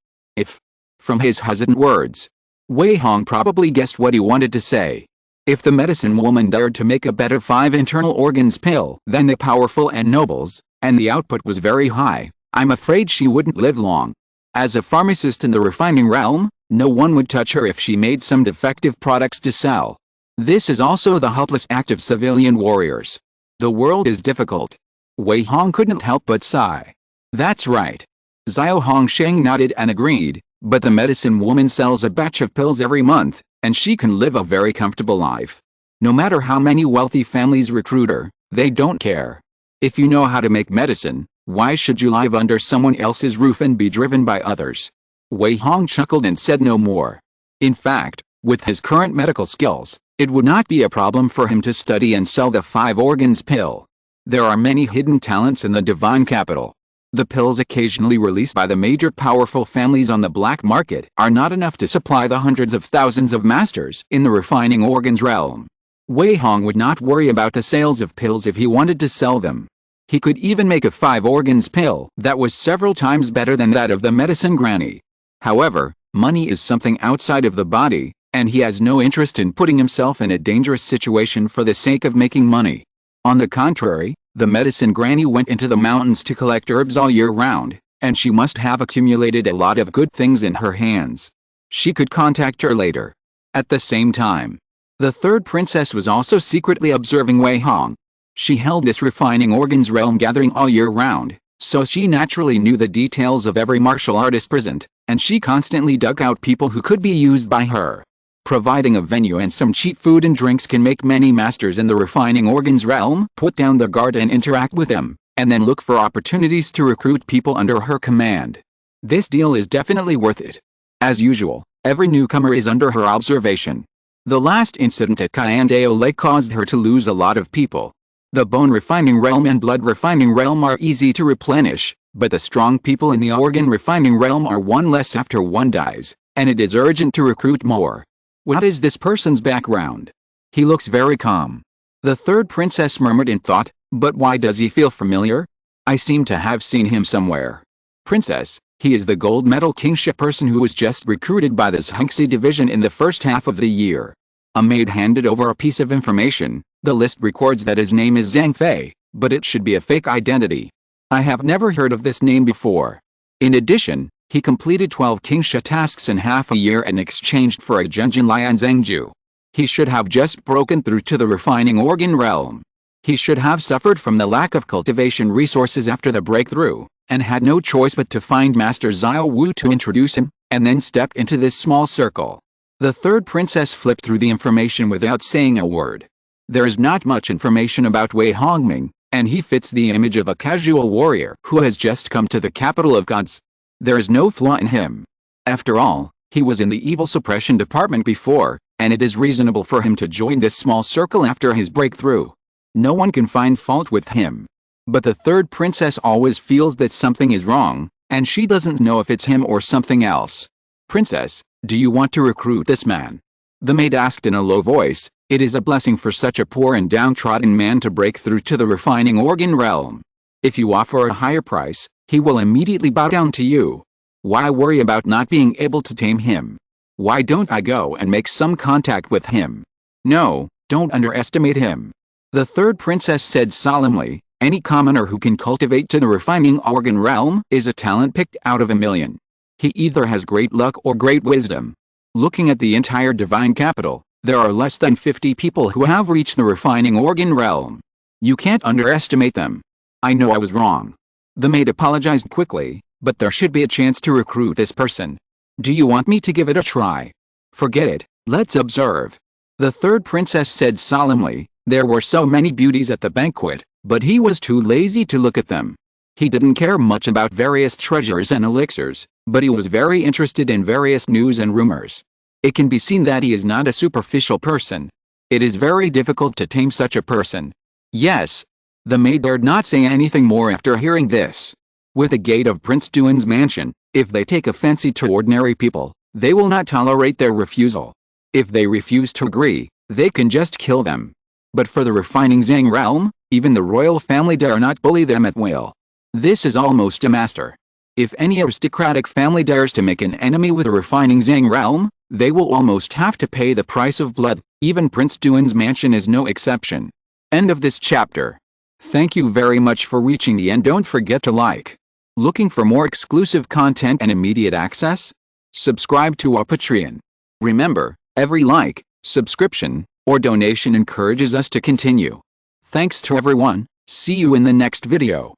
From his hesitant words, Wei Hong probably guessed what he wanted to say. If the medicine woman dared to make a better 5 internal organs pill than the powerful and nobles, and the output was very high, I'm afraid she wouldn't live long. As a pharmacist in the refining realm, no one would touch her if she made some defective products to sell. This is also the helpless act of civilian warriors. The world is difficult. Wei Hong couldn't help but sigh. That's right. Xiao Hongsheng nodded and agreed, but the medicine woman sells a batch of pills every month, and she can live a very comfortable life. No matter how many wealthy families recruit her, they don't care. If you know how to make medicine, why should you live under someone else's roof and be driven by others? Wei Hong chuckled and said no more. In fact, with his current medical skills, it would not be a problem for him to study and sell the 5 organs pill. There are many hidden talents in the divine capital. The pills occasionally released by the major powerful families on the black market are not enough to supply the hundreds of thousands of masters in the refining organs realm. Wei Hong would not worry about the sales of pills if he wanted to sell them. He could even make a 5 organs pill that was several times better than that of the medicine granny. However, money is something outside of the body, and he has no interest in putting himself in a dangerous situation for the sake of making money. On the contrary, the medicine granny went into the mountains to collect herbs all year round, and she must have accumulated a lot of good things in her hands. She could contact her later. At the same time, the 3rd princess was also secretly observing Wei Hong. She held this refining organs realm gathering all year round, so she naturally knew the details of every martial artist present, and she constantly dug out people who could be used by her. Providing a venue and some cheap food and drinks can make many masters in the refining organs realm put down their guard and interact with them, and then look for opportunities to recruit people under her command. This deal is definitely worth it. As usual, every newcomer is under her observation. The last incident at Kyandao Lake caused her to lose a lot of people. The bone refining realm and blood refining realm are easy to replenish, but the strong people in the organ refining realm are one less after one dies, and it is urgent to recruit more. What is this person's background? He looks very calm. The 3rd princess murmured in thought, but why does he feel familiar? I seem to have seen him somewhere. Princess, he is the gold medal kingship person who was just recruited by this Hunxi division in the first half of the year. A maid handed over a piece of information. The list records that his name is Zhang Fei, but it should be a fake identity. I have never heard of this name before. In addition, he completed 12 Kingsha tasks in half a year and exchanged for a Zhenjin Lian Zhengju. He should have just broken through to the refining organ realm. He should have suffered from the lack of cultivation resources after the breakthrough, and had no choice but to find Master Xiao Wu to introduce him, and then step into this small circle. The 3rd princess flipped through the information without saying a word. There is not much information about Wei Hongming, and he fits the image of a casual warrior who has just come to the capital of gods. There is no flaw in him. After all, he was in the evil suppression department before, and it is reasonable for him to join this small circle after his breakthrough. No one can find fault with him. But the 3rd princess always feels that something is wrong, and she doesn't know if it's him or something else. Princess, do you want to recruit this man? The maid asked in a low voice. It is a blessing for such a poor and downtrodden man to break through to the refining organ realm. If you offer a higher price, he will immediately bow down to you. Why worry about not being able to tame him? Why don't I go and make some contact with him? No, don't underestimate him. The third princess said solemnly, any commoner who can cultivate to the refining organ realm is a talent picked out of a million. He either has great luck or great wisdom. Looking at the entire divine capital, there are less than 50 people who have reached the refining organ realm. You can't underestimate them. I know I was wrong. The maid apologized quickly, but there should be a chance to recruit this person. Do you want me to give it a try? Forget it, let's observe. The third princess said solemnly, there were so many beauties at the banquet, but he was too lazy to look at them. He didn't care much about various treasures and elixirs, but he was very interested in various news and rumors. It can be seen that he is not a superficial person. It is very difficult to tame such a person. Yes. The maid dared not say anything more after hearing this. With the gate of Prince Duan's mansion, if they take a fancy to ordinary people, they will not tolerate their refusal. If they refuse to agree, they can just kill them. But for the refining Zhang realm, even the royal family dare not bully them at will. This is almost a master. If any aristocratic family dares to make an enemy with the refining Zhang realm, they will almost have to pay the price of blood. Even Prince Duan's mansion is no exception. End of this chapter. Thank you very much for reaching the end. Don't forget to like. Looking for more exclusive content and immediate access? Subscribe to our Patreon. Remember, every like, subscription, or donation encourages us to continue. Thanks to everyone. See you in the next video.